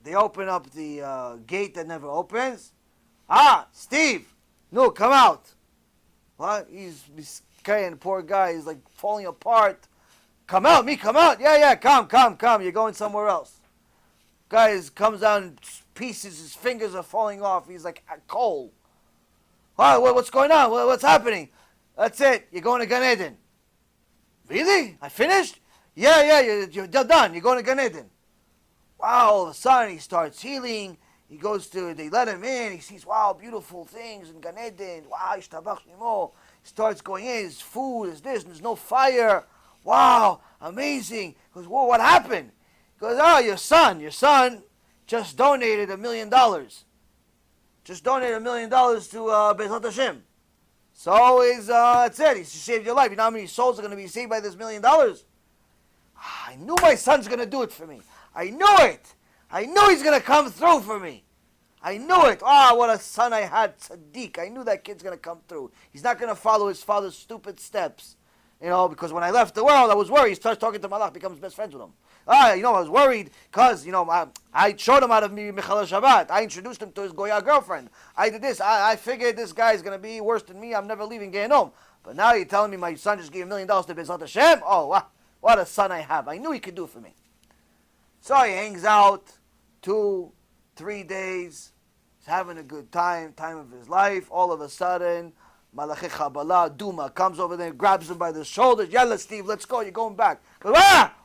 they open up the gate that never opens. Ah, Steve! No, come out! What? He's carrying the poor guy. He's like falling apart. Come out, me, come out! Yeah, come. You're going somewhere else. Guy comes down in pieces. His fingers are falling off. He's like a coal. What's going on? What's happening? That's it. You're going to Gan Eden. Really? I finished? Yeah, you're done. You're going to Gan Eden. Wow, all of a sudden he starts healing. They let him in. He sees, wow, beautiful things in Gan Eden. Wow, Yishtabach Shemo. He starts going in. There's food, there's this, there's no fire. Wow, amazing. He goes, whoa, what happened? He goes, oh, your son just donated $1 million. Just donated $1 million to Bezrat Hashem. So that's it. He saved your life. You know how many souls are going to be saved by this $1 million? I knew my son's going to do it for me. I knew it. I knew he's going to come through for me. I knew it. What a son I had, Tzaddik. I knew that kid's going to come through. He's not going to follow his father's stupid steps. Because when I left the world, I was worried. He starts talking to Malach, becomes best friends with him. I was worried because, I showed him out of me Michal Shabbat. I introduced him to his Goya girlfriend. I did this. I figured this guy is going to be worse than me. I'm never leaving Gehenom. But now you're telling me my son just gave $1 million to Bezrat Hashem? Oh, what a son I have. I knew he could do for me. So he hangs out 2-3 days. He's having a good time of his life. All of a sudden, Malachi Chabala, Duma, comes over there, grabs him by the shoulders. Yalla, Steve, let's go. You're going back. But,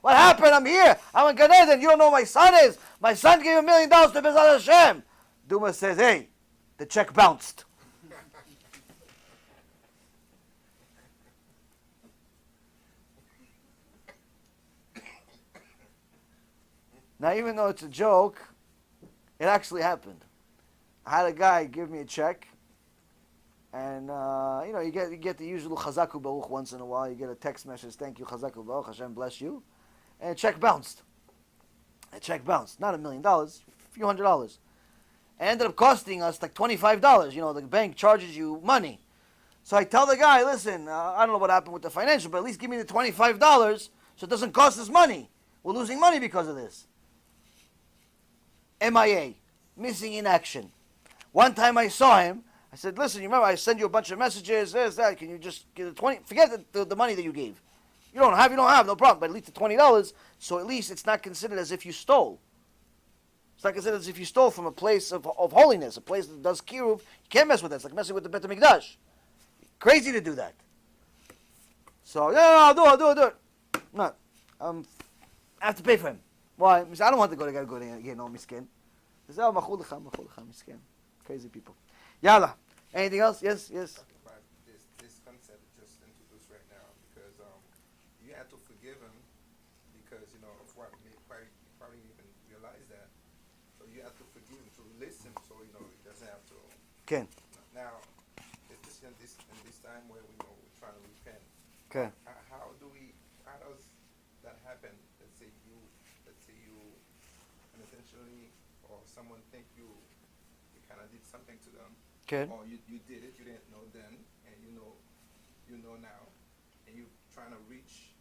what happened? I'm here. I'm in Gan Eden. You don't know who my son is. My son gave $1 million to Bezrat Hashem. Duma says, hey, the check bounced. Now, even though it's a joke, it actually happened. I had a guy give me a check, and you get the usual Chazaku Baruch once in a while. You get a text message, thank you, Chazaku Baruch, Hashem bless you, and a check bounced. Not $1 million, a few $100. It ended up costing us like $25. The bank charges you money. So I tell the guy, listen, I don't know what happened with the financial, but at least give me the $25 so it doesn't cost us money. We're losing money because of this. MIA, missing in action. One time I saw him. I said, listen, you remember I sent you a bunch of messages, this, that. Can you just give the 20? Forget the money that you gave. You don't have, no problem. But at least the $20, so at least it's not considered as if you stole. It's not considered as if you stole from a place of holiness, a place that does kiruv. You can't mess with that. It's like messing with the Bet HaMikdash. Crazy to do that. So, no, do it. No, I have to pay for him. Why? I don't want to go to Gehenom, miskin. He says, machul lecha, miskin. Crazy people. Yalla. Anything else? Yes. About this concept just introduced right now, because you had to forgive him because of what he probably even realize that. So you have to forgive him, to listen, so he doesn't have to. Okay. Now, especially in this time where we're trying to repent. Okay. How does that happen? Let's say you unintentionally, or someone think you kind of did something to them. Okay. Or you did it, you didn't know then, and you know now, and you're trying to reach,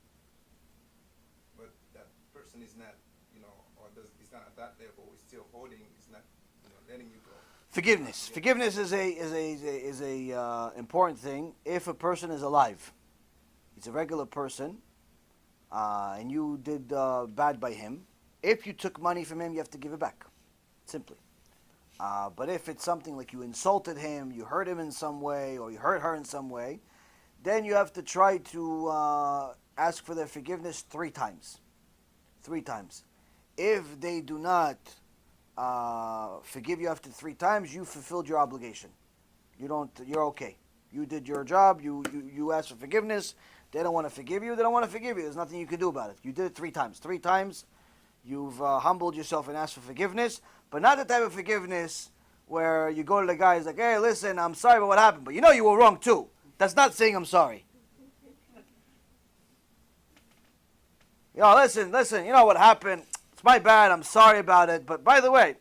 but that person is not, is not at that level, is still holding, is not, letting you go. Forgiveness. Yeah. Forgiveness is a important thing if a person is alive. He's a regular person, and you did bad by him. If you took money from him, you have to give it back, simply. But if it's something like you insulted him, you hurt him in some way, or you hurt her in some way, then you have to try to ask for their forgiveness 3 times. 3 times. If they do not forgive you after 3 times, you fulfilled your obligation. You're okay. You did your job, you asked for forgiveness, they don't want to forgive you, there's nothing you can do about it. You did it 3 times. 3 times, you've humbled yourself and asked for forgiveness, but not the type of forgiveness where you go to the guy, he's like, hey, listen, I'm sorry about what happened, but you were wrong too. That's not saying I'm sorry. Listen, you know what happened? It's my bad. I'm sorry about it. But by the way,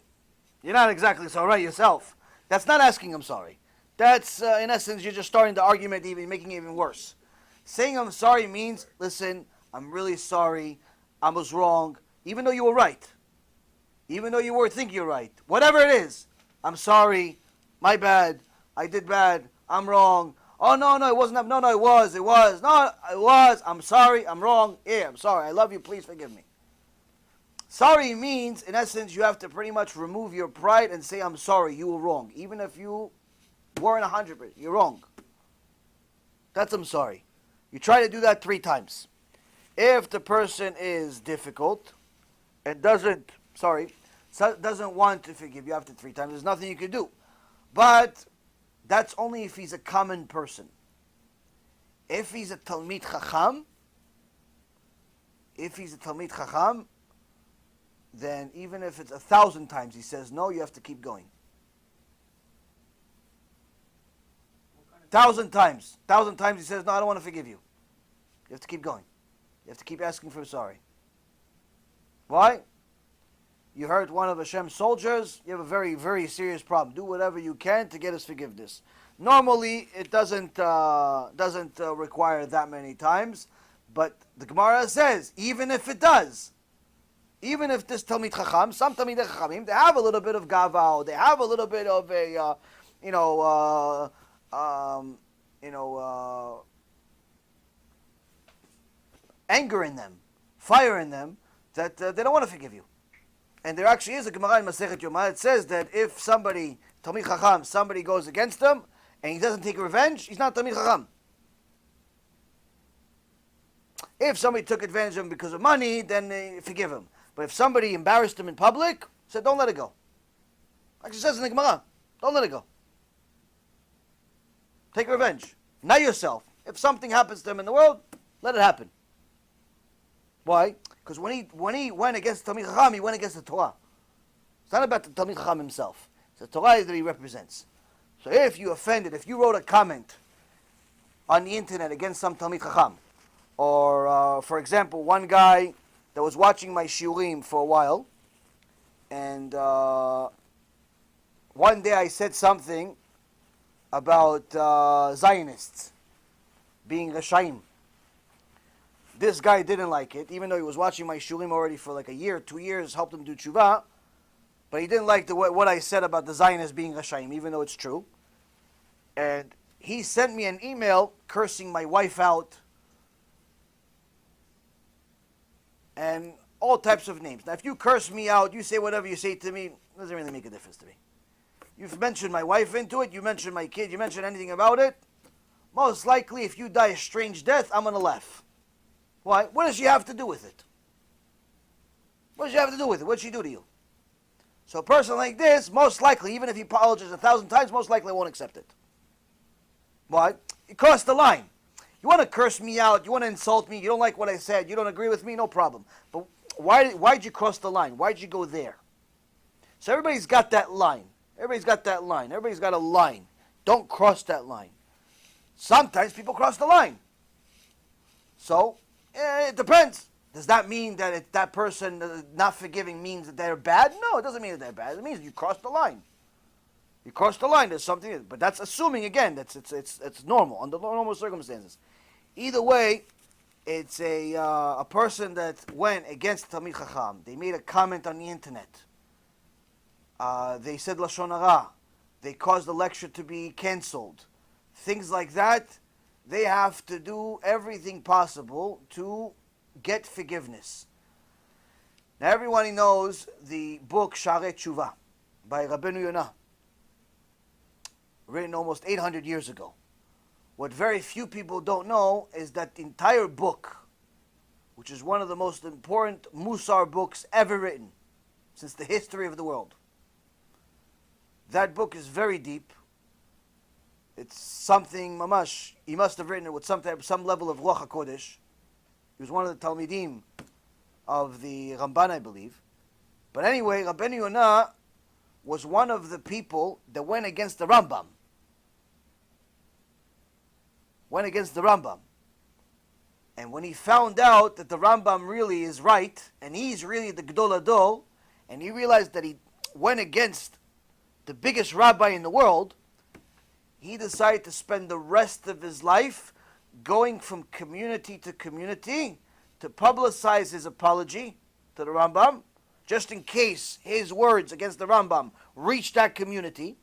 you're not exactly so right yourself. That's not asking I'm sorry. That's, in essence, you're just starting the argument, even making it even worse. Saying I'm sorry means, listen, I'm really sorry. I was wrong. Even though you were right. Even though you were thinking you're right. Whatever it is. I'm sorry. My bad. I did bad. I'm wrong. Oh, no, it wasn't. No, it was. It was. No, it was. I'm sorry. I'm wrong. Yeah, I'm sorry. I love you. Please forgive me. Sorry means, in essence, you have to pretty much remove your pride and say, I'm sorry, you were wrong. Even if you weren't 100%, you're wrong. That's I'm sorry. You try to do that 3 times. If the person is difficult and doesn't want to forgive you after 3 times, there's nothing you can do. But that's only if he's a common person. If he's a Talmid Chacham, then even if it's 1,000 times he says no, you have to keep going. 1,000 times. 1,000 times he says no, I don't want to forgive you. You have to keep going. You have to keep asking for sorry. Why? You hurt one of Hashem's soldiers, you have a very, very serious problem. Do whatever you can to get his forgiveness. Normally, it doesn't require that many times, but the Gemara says, even if it does, even if this Talmid Chacham, some Talmidei Chachamim, they have a little bit of gava, they have a little bit of a, anger in them, fire in them, that they don't want to forgive you. And there actually is a Gemara in Masechet Yoma that says that if somebody, Talmid Chacham, somebody goes against them, and he doesn't take revenge, he's not Talmid Chacham. If somebody took advantage of him because of money, then they forgive him. But if somebody embarrassed him in public, said, don't let it go. Actually says in the Gemara, don't let it go. Take revenge. Not yourself. If something happens to him in the world, let it happen. Why? Because when he went against Talmid Chacham, he went against the Torah. It's not about the Talmid Chacham himself. It's the Torah that he represents. So if you offended, if you wrote a comment on the internet against some Talmid Chacham, or for example, one guy that was watching my shiurim for a while, and one day I said something about Zionists being Rashaim. This guy didn't like it, even though he was watching my shiurim already for like a year, 2 years, helped him do tshuva, but he didn't like what I said about the Zionists being Rashaim, even though it's true. And he sent me an email cursing my wife out, and all types of names. Now, if you curse me out, you say whatever you say to me, it doesn't really make a difference to me. You've mentioned my wife into it, you mentioned my kid, you mentioned anything about it, most likely if you die a strange death, I'm going to laugh. Why? What does she have to do with it? What does she have to do with it? What did she do to you? So a person like this, most likely, even if he apologizes 1,000 times, most likely won't accept it. Why? You crossed the line. You want to curse me out, you want to insult me, you don't like what I said, you don't agree with me, no problem. But why'd you cross the line? Why'd you go there? So everybody's got that line. Everybody's got that line. Everybody's got a line. Don't cross that line. Sometimes people cross the line. So, it depends. Does that mean that that person not forgiving means that they're bad? No, it doesn't mean that they're bad. It means you crossed the line. You crossed the line. There's something, but that's assuming again that's it's normal under normal circumstances. Either way, it's a person that went against Talmid Chacham. They made a comment on the internet. They said lashon hara. They caused the lecture to be canceled. Things like that. They have to do everything possible to get forgiveness. Now everybody knows the book Sharei Tshuva by Rabbi Yaron, written almost 800 years ago. What very few people don't know is that the entire book, which is one of the most important Musar books ever written since the history of the world, that book is very deep. It's something, mamash, he must have written it with some level of Ruach HaKodesh. He was one of the Talmidim of the Ramban, I believe. But anyway, Rabbi Yaron was one of the people that went against the Rambam. And when he found out that the Rambam really is right, and he's really the Gedol Adol, and he realized that he went against the biggest rabbi in the world, he decided to spend the rest of his life going from community to community to publicize his apology to the Rambam, just in case his words against the Rambam reached that community.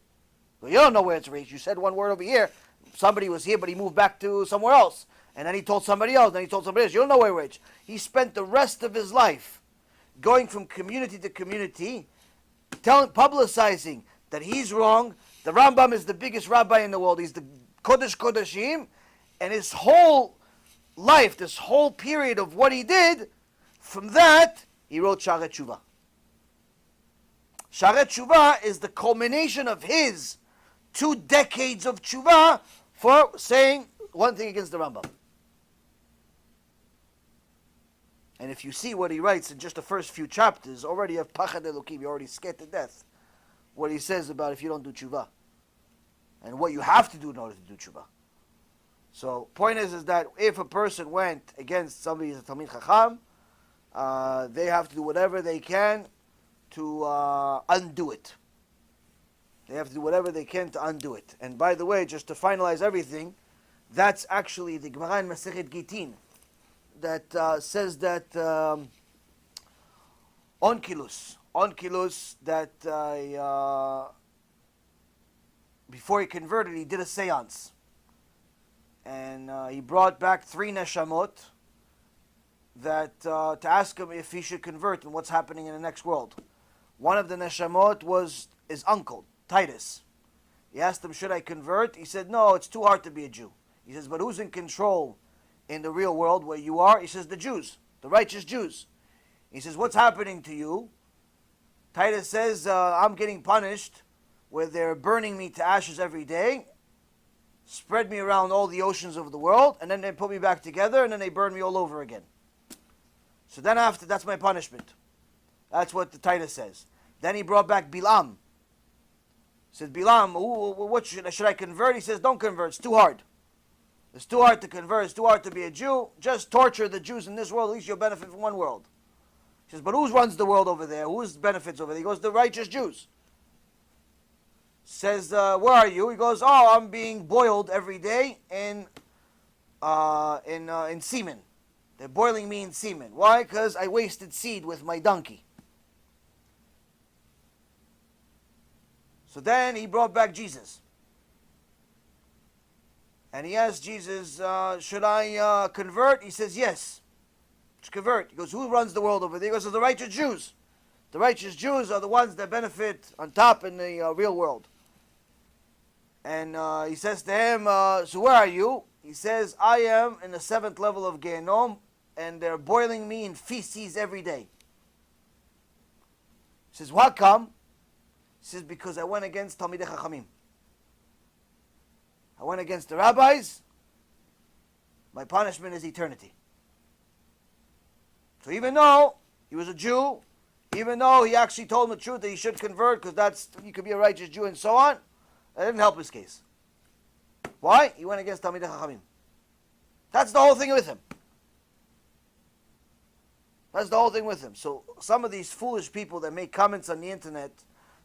Well, you don't know where it's reached. You said one word over here. Somebody was here, but he moved back to somewhere else. And then he told somebody else. Then he told somebody else. You don't know where it reached. He spent the rest of his life going from community to community, publicizing that he's wrong. The Rambam is the biggest rabbi in the world. He's the Kodesh Kodeshim. And his whole life, this whole period of what he did, from that, he wrote Sharet Tshuva. Sharet Tshuva is the culmination of his 2 decades of Tshuva for saying one thing against the Rambam. And if you see what he writes in just the first few chapters, already have Pachad Elokim, you're already scared to death. What he says about if you don't do Tshuva. And what you have to do in order to do Tshuva. So, point is that if a person went against somebody who's a Talmid Chacham, they have to do whatever they can to undo it. They have to do whatever they can to undo it. And by the way, just to finalize everything, that's actually the Gemara in Masechet Gitin that says that Onkilus, that before he converted, he did a seance. And he brought back 3 neshamot that to ask him if he should convert and what's happening in the next world. One of the neshamot was his uncle, Titus. He asked him, should I convert? He said, no, it's too hard to be a Jew. He says, but who's in control in the real world where you are? He says, the Jews, the righteous Jews. He says, what's happening to you? Titus says, I'm getting punished where they're burning me to ashes every day, spread me around all the oceans of the world, and then they put me back together, and then they burn me all over again. So then after, that's my punishment. That's what the Titus says. Then he brought back Bilam. He said, Bilam, what should I convert? He says, don't convert, it's too hard. It's too hard to convert, it's too hard to be a Jew. Just torture the Jews in this world, at least you'll benefit from one world. He says, but who runs the world over there? Who benefits over there? He goes, the righteous Jews. Says, where are you? He goes, oh, I'm being boiled every day in semen. They're boiling me in semen. Why? Because I wasted seed with my donkey. So then he brought back Jesus. And he asked Jesus, should I convert? He says, yes. Should convert. He goes, who runs the world over there? He goes, the righteous Jews. The righteous Jews are the ones that benefit on top in the real world. And he says to him, so where are you? He says, I am in the 7th level of Gehenom, and they're boiling me in feces every day. He says, how come? He says, because I went against Talmidei Chachamim. I went against the rabbis. My punishment is eternity. So even though he was a Jew, even though he actually told him the truth that he should convert because you could be a righteous Jew and so on, that didn't help his case. Why? He went against Talmidei Chachamim. That's the whole thing with him. That's the whole thing with him. So some of these foolish people that make comments on the internet,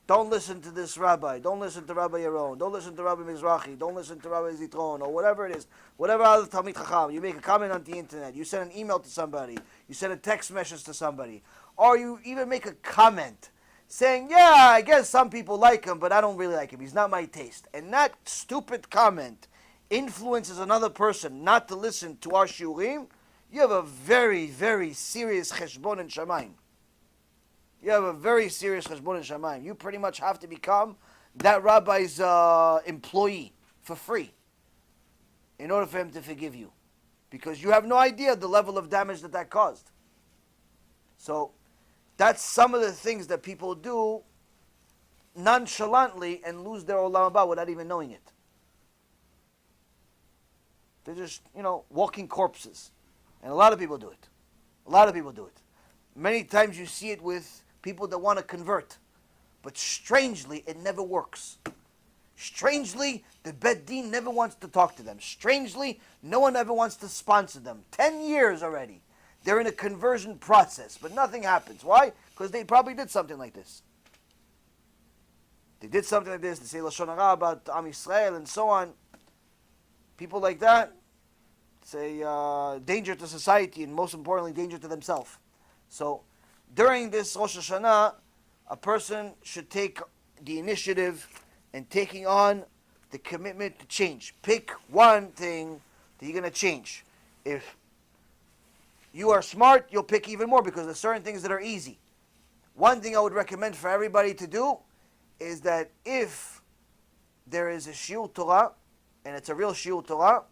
don't listen to this rabbi, don't listen to Rabbi Yaron, don't listen to Rabbi Mizrahi, don't listen to Rabbi Zitron, or whatever it is, whatever other Talmid Chacham, you make a comment on the internet, you send an email to somebody, you send a text message to somebody, or you even make a comment saying, yeah, I guess some people like him, but I don't really like him. He's not my taste. And that stupid comment influences another person not to listen to our shiurim. You have a very, very serious cheshbon in Shamayim. You have a very serious cheshbon in Shamayim. You pretty much have to become that rabbi's employee for free in order for him to forgive you. Because you have no idea the level of damage that caused. So, that's some of the things that people do nonchalantly and lose their olam haba without even knowing it. They're just, walking corpses. And a lot of people do it. A lot of people do it. Many times you see it with people that want to convert. But strangely, it never works. Strangely, the Bet Din never wants to talk to them. Strangely, no one ever wants to sponsor them. 10 years already. They're in a conversion process, but nothing happens. Why? Because they probably did something like this. They did something like this. They say Lashon Hara about Am Yisrael and so on. People like that say danger to society and most importantly, danger to themselves. So during this Rosh Hashanah, a person should take the initiative and taking on the commitment to change. Pick one thing that you're going to change. If you are smart, you'll pick even more because there's certain things that are easy. One thing I would recommend for everybody to do is that if there is a Shiur Torah, and it's a real Shiur Torah,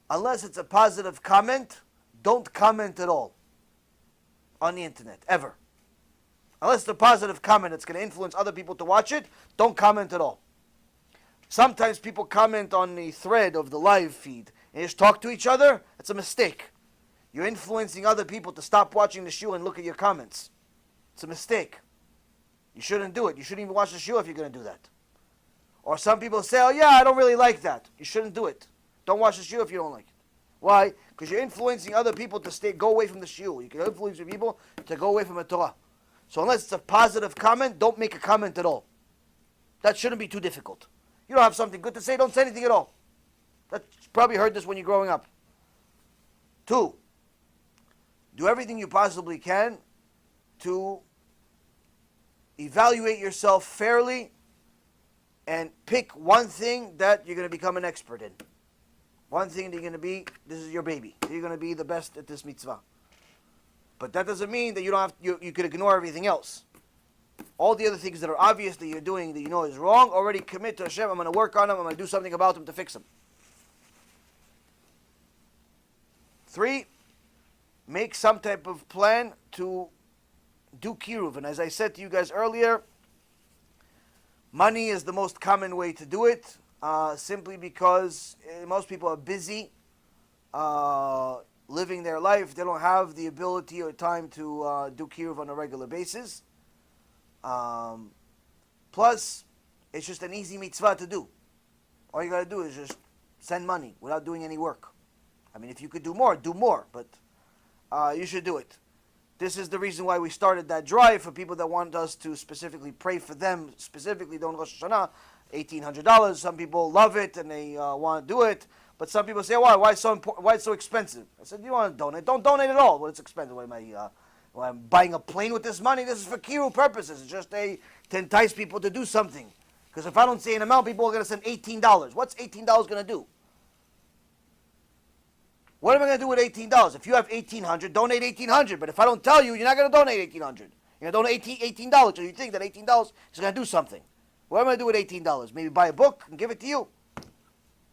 unless it's a positive comment, don't comment at all on the internet, ever. Unless it's a positive comment that's going to influence other people to watch it, don't comment at all. Sometimes people comment on the thread of the live feed and just talk to each other. It's a mistake. You're influencing other people to stop watching the shiur and look at your comments. It's a mistake. You shouldn't do it. You shouldn't even watch the shiur if you're going to do that. Or some people say, oh yeah, I don't really like that. You shouldn't do it. Don't watch the shiur if you don't like it. Why? Because you're influencing other people to go away from the shiur. You can influence people to go away from the Torah. So unless it's a positive comment, don't make a comment at all. That shouldn't be too difficult. You don't have something good to say, don't say anything at all. That's probably heard this when you're growing up. 2, do everything you possibly can to evaluate yourself fairly and pick one thing that you're going to become an expert in. One thing that you're going to be, this is your baby. You're going to be the best at this mitzvah. But that doesn't mean that you don't have you could ignore everything else. All the other things that are obvious that you're doing that you know is wrong, already commit to Hashem. I'm going to work on them. I'm going to do something about them to fix them. 3, make some type of plan to do kiruv. And as I said to you guys earlier, money is the most common way to do it, simply because most people are busy living their life. They don't have the ability or time to do kiruv on a regular basis. Plus, it's just an easy mitzvah to do. All you got to do is just send money without doing any work. I mean, if you could do more, but you should do it. This is the reason why we started that drive for people that want us to specifically pray for them, specifically during Rosh Hashanah, $1,800. Some people love it and they want to do it, but some people say, why? Why it's so expensive? I said, you want to donate? Don't donate at all. Well, it's expensive. What am I'm buying a plane with this money? This is for kiruv purposes. It's just to entice people to do something. Because if I don't say an amount, people are going to send $18. What's $18 going to do? What am I going to do with $18? If you have $1,800, donate $1,800. But if I don't tell you, you're not going to donate $1,800. You're going to donate $18. So you think that $18 is going to do something. What am I going to do with $18? Maybe buy a book and give it to you.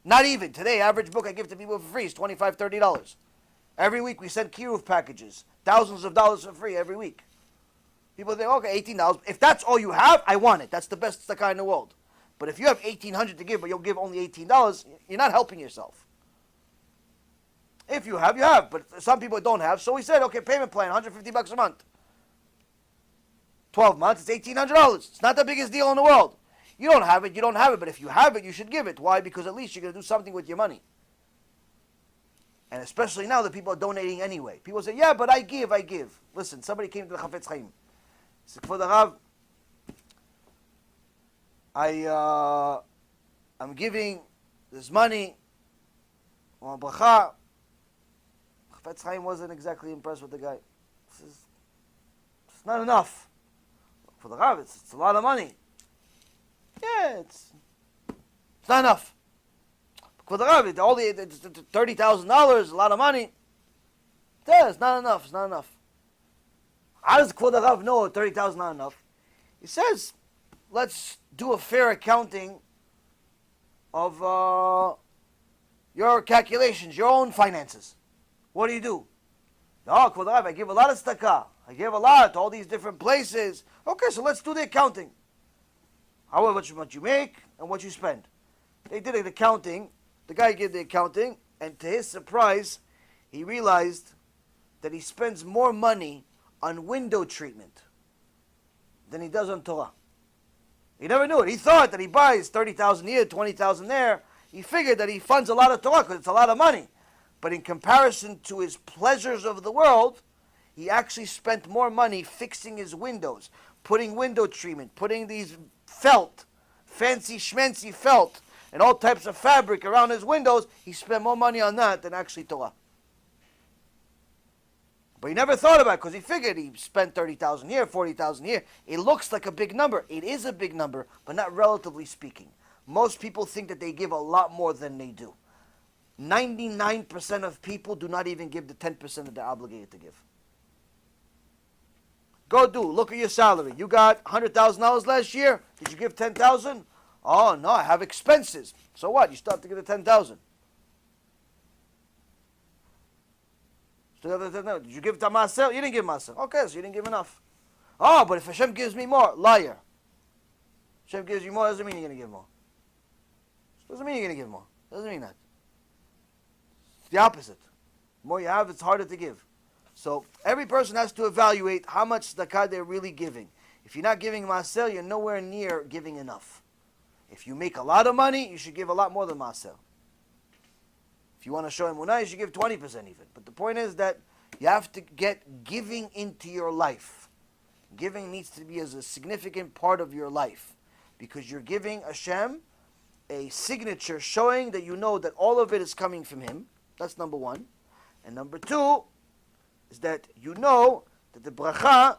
Not even. Today, average book I give to people for free is $25, $30. Every week we send kiruv packages. Thousands of dollars for free every week. People think, okay, $18. If that's all you have, I want it. That's the best tzedakah in the world. But if you have $1,800 to give, but you'll give only $18, you're not helping yourself. If you have, you have. But some people don't have. So we said, okay, payment plan, $150 a month. 12 months, it's $1,800. It's not the biggest deal in the world. You don't have it, you don't have it. But if you have it, you should give it. Why? Because at least you're going to do something with your money. And especially now that people are donating anyway. People say, yeah, but I give. Listen, somebody came to the Chafetz Chaim. He said, for the Rav, I'm giving this money on bracha. Chafetz Chaim wasn't exactly impressed with the guy. He says, it's not enough. For the Rav, it's a lot of money. Yeah, it's not enough. For the Rabbi, all the $30,000, a lot of money. Yeah, it's not enough. It's not enough. How does the Rav know $30,000 not enough? He says, let's do a fair accounting of your calculations, your own finances. What do you do? No, Kvod Rav, I give a lot of tzedakah. I give a lot to all these different places. Okay, so let's do the accounting. However much you make and what you spend. They did an accounting. The guy gave the accounting, and to his surprise, he realized that he spends more money on window treatment than he does on Torah. He never knew it. He thought that he buys 30,000 here, 20,000 there. He figured that he funds a lot of Torah because it's a lot of money. But in comparison to his pleasures of the world, he actually spent more money fixing his windows, putting window treatment, putting these felt, fancy schmancy felt, and all types of fabric around his windows. He spent more money on that than actually Torah. But he never thought about it because he figured he spent 30,000 here, 40,000 here. It looks like a big number. It is a big number, but not relatively speaking. Most people think that they give a lot more than they do. 99% of people do not even give the 10% that they're obligated to give. Go look at your salary. You got $100,000 last year. Did you give 10,000? Oh no, I have expenses. So what? You still have to give the 10,000. Did you give to Masel? You didn't give Masel. Okay, so you didn't give enough. Oh, but if Hashem gives me more, liar. Hashem gives you more, doesn't mean you're going to give more. Doesn't mean you're going to give more. Doesn't mean that. It's the opposite. The more you have, it's harder to give. So every person has to evaluate how much zakah they're really giving. If you're not giving Masel, you're nowhere near giving enough. If you make a lot of money, you should give a lot more than Masel. If you want to show emunah, you should give 20% even. But the point is that you have to get giving into your life. Giving needs to be as a significant part of your life. Because you're giving Hashem a signature showing that you know that all of it is coming from Him. That's number one. And number two is that you know that the bracha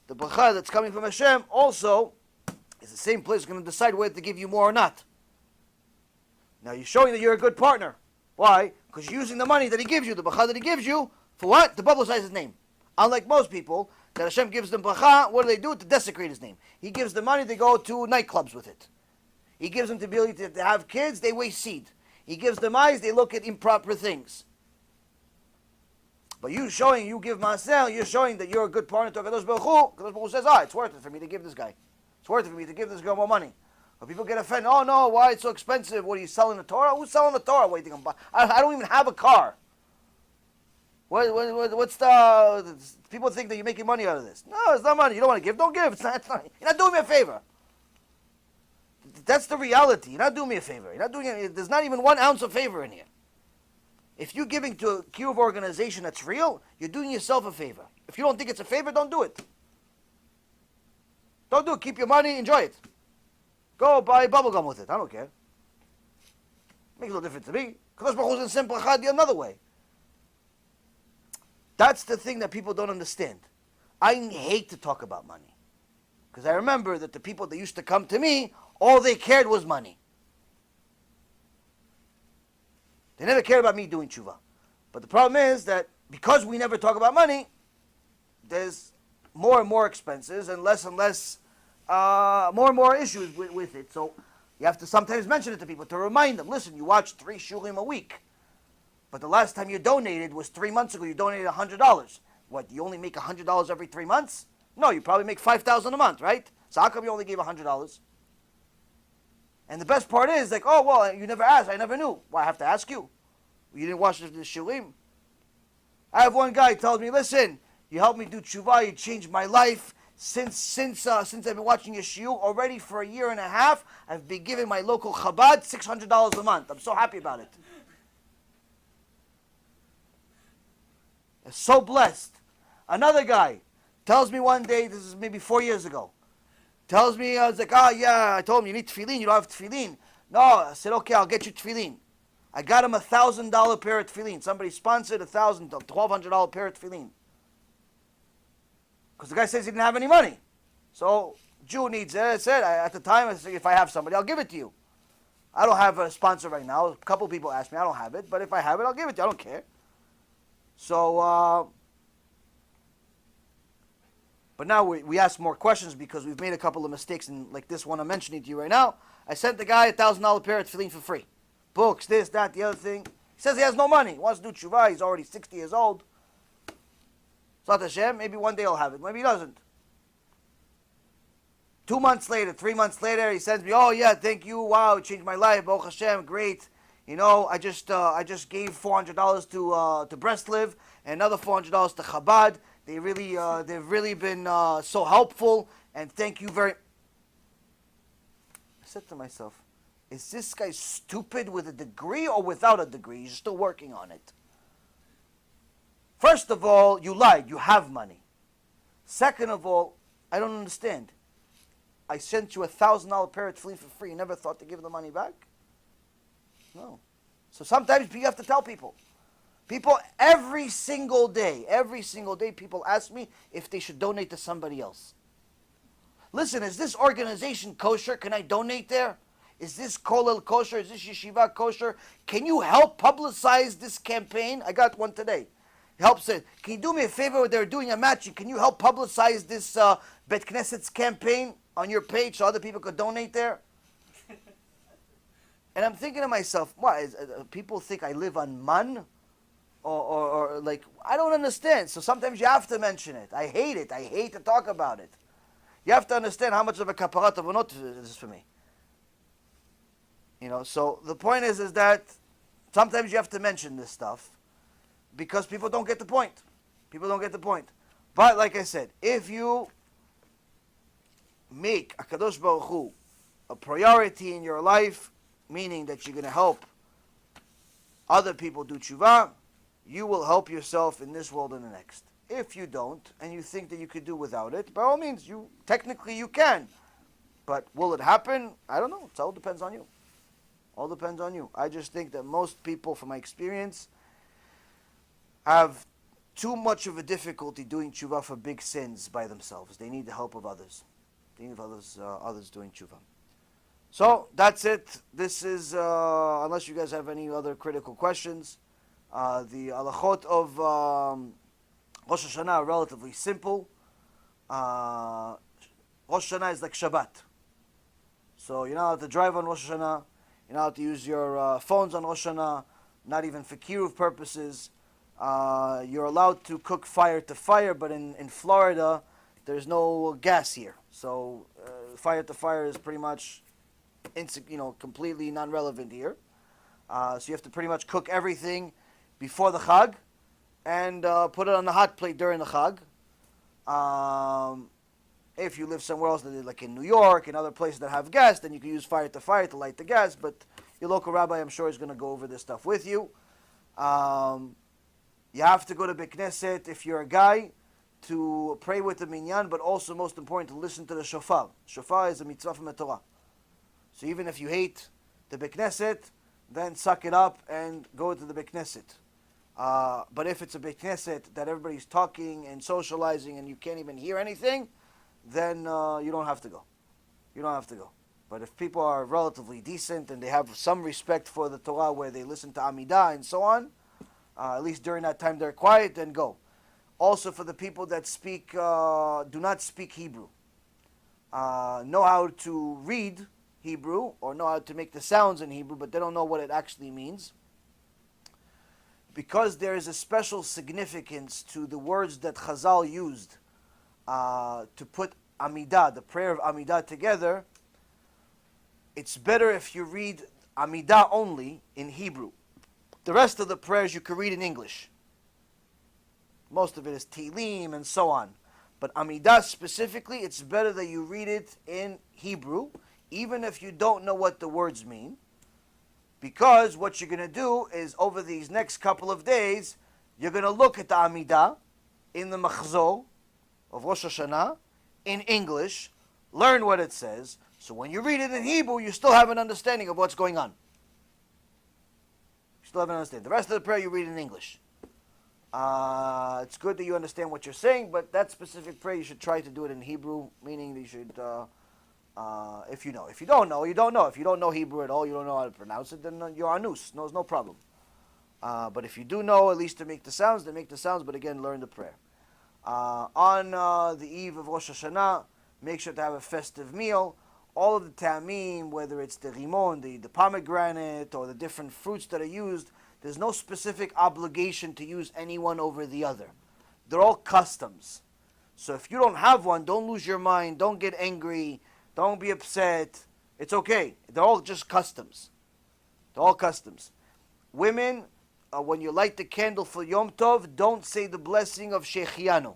that's coming from Hashem also is the same place going to decide whether to give you more or not. Now you're showing that you're a good partner. Why? Because you're using the money that He gives you, the bracha that He gives you, for what? To publicize His name. Unlike most people, that Hashem gives them bracha, what do? To desecrate His name. He gives them money, they go to nightclubs with it. He gives them the ability to have kids, they waste seed. He gives them eyes, they look at improper things. But you give Masel, you're showing that you're a good partner to HaKadosh Baruch Hu. HaKadosh Baruch Hu says, it's worth it for me to give this guy. It's worth it for me to give this girl more money. But people get offended. Oh no, why it's so expensive? What are you selling the Torah? Who's selling the Torah? What do you think I'm buying? I don't even have a car. What's the... People think that you're making money out of this. No, it's not money. You don't want to give? Don't give. It's not, you're not doing me a favor. That's the reality. You're not doing me a favor. You're not doing it. There's not even 1 ounce of favor in here. If you're giving to a Kiruv organization that's real, you're doing yourself a favor. If you don't think it's a favor, don't do it. Don't do it. Keep your money. Enjoy it. Go buy bubblegum with it. I don't care. Makes no difference to me. Kadosh Baruch Hu's in simple chad another way. That's the thing that people don't understand. I hate to talk about money. Because I remember that the people that used to come to me, all they cared was money. They never cared about me doing tshuva. But the problem is that because we never talk about money, there's more and more expenses and less, more and more issues with it. So you have to sometimes mention it to people to remind them, listen, you watch 3 shulim a week. But the last time you donated was 3 months ago. You donated $100. What, you only make $100 every 3 months? No, you probably make $5,000 a month, right? So how come you only gave $100? And the best part is, like, oh, well, you never asked. I never knew. Well, I have to ask you. You didn't watch the shulim? I have one guy tells me, listen, you helped me do tshuva. You changed my life. Since I've been watching your shiur, already for 1.5 years, I've been giving my local Chabad $600 a month. I'm so happy about it. I'm so blessed. Another guy tells me one day, this is maybe 4 years ago, tells me, I was like, yeah, I told him, you need tefillin, you don't have tefillin. No, I said, okay, I'll get you tefillin. I got him $1,000 pair of tefillin. Somebody sponsored $1,200 pair of tefillin. Because the guy says he didn't have any money. So, Jew needs it. I said, at the time, I said, if I have somebody, I'll give it to you. I don't have a sponsor right now. A couple people asked me, I don't have it. But if I have it, I'll give it to you. I don't care. So, but now we ask more questions because we've made a couple of mistakes. And like this one I'm mentioning to you right now, I sent the guy $1,000 pair of tefillin for free. Books, this, that, the other thing. He says he has no money. He wants to do tshuva. He's already 60 years old. Zat Hashem, maybe one day he'll have it. Maybe he doesn't. 2 months later, 3 months later, he sends me, oh yeah, thank you. Wow, it changed my life. Baruch Hashem, great. You know, I just gave $400 to Breslev and another $400 to Chabad. They've really been so helpful, and thank you very. said to myself, is this guy stupid with a degree or without a degree? He's still working on it. First of all, you lied. You have money. Second of all, I don't understand. I sent you $1,000 pair of tefillin for free. You never thought to give the money back? No. So sometimes you have to tell people. People, every single day, people ask me if they should donate to somebody else. Listen, is this organization kosher? Can I donate there? Is this kollel kosher? Is this yeshiva kosher? Can you help publicize this campaign? I got one today. Helps it. Can you do me a favor? They're doing a matching. Can you help publicize this Bet Knesset's campaign on your page so other people could donate there? And I'm thinking to myself, what? People think I live on man? Or like, I don't understand. So sometimes you have to mention it. I hate it. I hate to talk about it. You have to understand how much of a kaparat avonot this is for me. You know, so the point is that sometimes you have to mention this stuff because people don't get the point. People don't get the point. But like I said, if you make HaKadosh Baruch Hu a priority in your life, meaning that you're going to help other people do tshuva, you will help yourself in this world and the next. If you don't, and you think that you could do without it, by all means, technically you can. But will it happen? I don't know. It all depends on you. All depends on you. I just think that most people, from my experience, have too much of a difficulty doing tshuva for big sins by themselves. They need the help of others. They need others doing tshuva. So, that's it. This is, unless you guys have any other critical questions, the halachot of Rosh Hashanah are relatively simple. Rosh Hashanah is like Shabbat. So, you're not allowed to drive on Rosh Hashanah. You're not allowed to use your phones on Rosh Hashanah, not even for kiruv purposes. You're allowed to cook fire to fire, but in Florida, there's no gas here. So fire to fire is pretty much completely non-relevant here. So you have to pretty much cook everything before the Chag and put it on the hot plate during the Chag. If you live somewhere else, like in New York and other places that have gas, then you can use fire to light the gas. But your local rabbi, I'm sure, is going to go over this stuff with you. You have to go to Beit Knesset if you're a guy to pray with the minyan, but also, most important, to listen to the shofar. Shofar is a mitzvah from the Torah. So even if you hate the Beit Knesset, then suck it up and go to the Beit Knesset. But if it's a Beit Knesset that everybody's talking and socializing and you can't even hear anything, then you don't have to go. You don't have to go. But if people are relatively decent and they have some respect for the Torah where they listen to Amidah and so on, at least during that time they're quiet, then go. Also for the people that do not speak Hebrew, know how to read Hebrew or know how to make the sounds in Hebrew, but they don't know what it actually means. Because there is a special significance to the words that Chazal used to put Amidah, the prayer of Amidah, together, it's better if you read Amidah only in Hebrew. The rest of the prayers you can read in English. Most of it is Tehillim and so on. But Amidah specifically, it's better that you read it in Hebrew, even if you don't know what the words mean. Because what you're going to do is, over these next couple of days, you're going to look at the Amidah in the Machzor of Rosh Hashanah in English, learn what it says, so when you read it in Hebrew, you still have an understanding of what's going on. You still have an understanding. The rest of the prayer you read in English. It's good that you understand what you're saying, but that specific prayer you should try to do it in Hebrew, meaning that you should, if you know. If you don't know, you don't know. If you don't know Hebrew at all, you don't know how to pronounce it, then you're anus. No, it's no problem. But if you do know, at least to make the sounds, then make the sounds, but again, learn the prayer. On the eve of Rosh Hashanah, make sure to have a festive meal. All of the ta'amim, whether it's the rimon, the pomegranate, or the different fruits that are used, there's no specific obligation to use any one over the other. They're all customs. So if you don't have one, don't lose your mind, don't get angry, don't be upset. It's okay. They're all just customs. They're all customs. Women, when you light the candle for Yom Tov, don't say the blessing of Shechianu.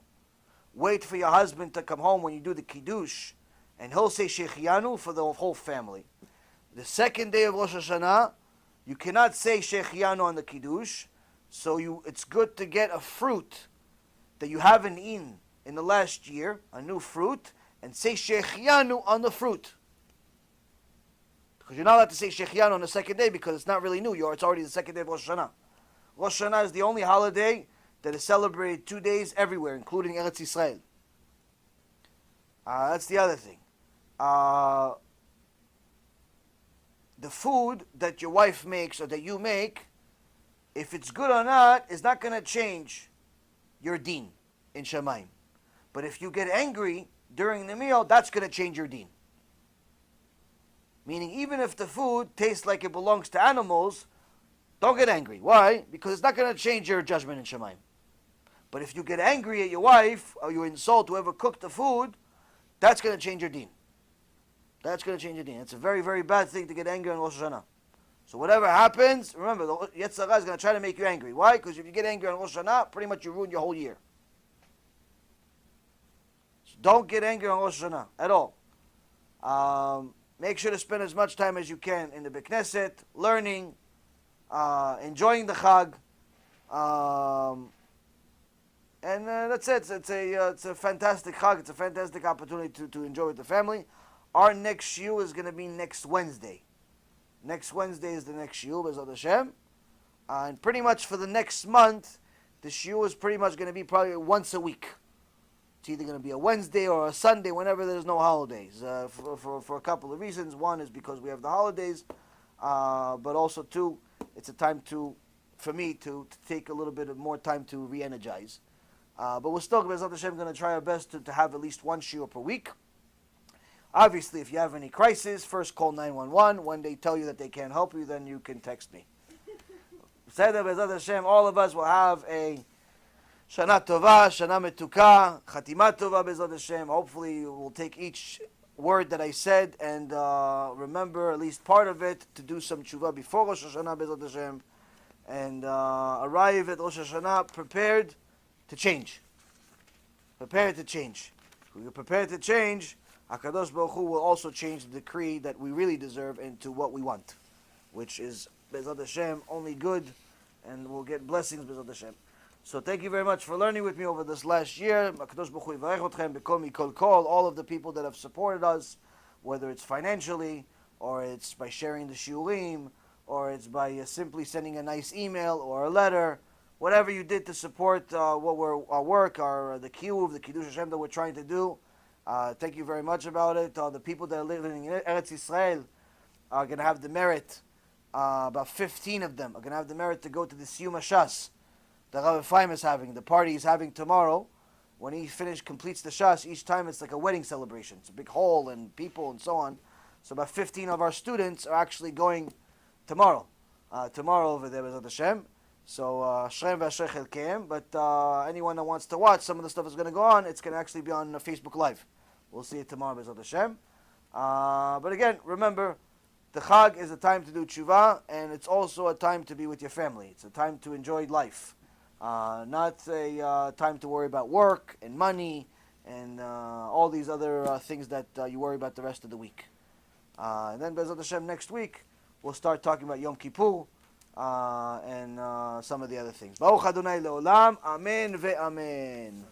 Wait for your husband to come home when you do the Kiddush, and he'll say Shechianu for the whole family. The second day of Rosh Hashanah, you cannot say Shechianu on the Kiddush, so it's good to get a fruit that you haven't eaten in the last year, a new fruit, and say Shechianu on the fruit. Because you're not allowed to say Shechianu on the second day because it's not really new. It's already the second day of Rosh Hashanah. Rosh Hashanah is the only holiday that is celebrated 2 days everywhere, including Eretz Yisrael. That's the other thing. The food that your wife makes or that you make, if it's good or not, is not going to change your deen in Shamayim. But if you get angry during the meal, that's going to change your deen. Meaning, even if the food tastes like it belongs to animals, don't get angry. Why? Because it's not going to change your judgment in Shamayim. But if you get angry at your wife, or you insult whoever cooked the food, that's going to change your deen. That's going to change your deen. It's a very, very bad thing to get angry on Rosh Hashanah. So whatever happens, remember, the Yetzer Hara is going to try to make you angry. Why? Because if you get angry on Rosh Hashanah, pretty much you ruin your whole year. So don't get angry on Rosh Hashanah at all. Make sure to spend as much time as you can in the Beit Knesset, learning, enjoying the Chag, and that's it. It's a fantastic Chag. It's a fantastic opportunity to enjoy with the family. Our next shiur is going to be next Wednesday. Next Wednesday is the next shiur, B'ezrat Hashem. And pretty much for the next month, the shiur is pretty much going to be probably once a week. It's either going to be a Wednesday or a Sunday, whenever there's no holidays. For a couple of reasons. One is because we have the holidays, but also two, it's a time for me to take a little bit of more time to re-energize. But we're still, B'ezrat Hashem, going to try our best to have at least one shiur per week. Obviously, if you have any crisis, first call 911. When they tell you that they can't help you, then you can text me. Seder B'ezrat Hashem, all of us will have a Shana Tova, Shana Metuka, Chatima Tova B'ezrat Hashem. Hopefully, we'll take each word that I said and remember at least part of it to do some tshuva before Rosh Hashanah B'ezrat Hashem and arrive at Rosh Hashanah prepared to change. Prepared to change. If we're prepared to change, HaKadosh Baruch Hu will also change the decree that we really deserve into what we want, which is B'ezrat Hashem, only good, and we'll get blessings B'ezrat Hashem. So thank you very much for learning with me over this last year. HaKadosh Baruch Hu yivarech atkhem b'kol mikol kol. All of the people that have supported us, whether it's financially, or it's by sharing the shiurim, or it's by simply sending a nice email or a letter, whatever you did to support our work, the kiyuv, the Kiddush Hashem that we're trying to do. Thank you very much about it. The people that are living in Eretz Yisrael are going to have the merit, about 15 of them are going to have the merit to go to the Siyum HaShas that Rabbi Ephraim is having. The party he's having tomorrow. When he completes the Shas, each time it's like a wedding celebration. It's a big hall and people and so on. So about 15 of our students are actually going tomorrow. Tomorrow over there, B'ezrat Hashem. So, Shrem v'asher chelkeim. But anyone that wants to watch, some of the stuff is going to go on. It's going to actually be on Facebook Live. We'll see it tomorrow, B'ezrat Hashem. But again, remember, the Chag is a time to do tshuva, and it's also a time to be with your family. It's a time to enjoy life. Not a time to worry about work and money and all these other things that you worry about the rest of the week. And then, B'ezrat Hashem, next week, we'll start talking about Yom Kippur and some of the other things. Baruch Adonai Le'olam. Amen ve'amen.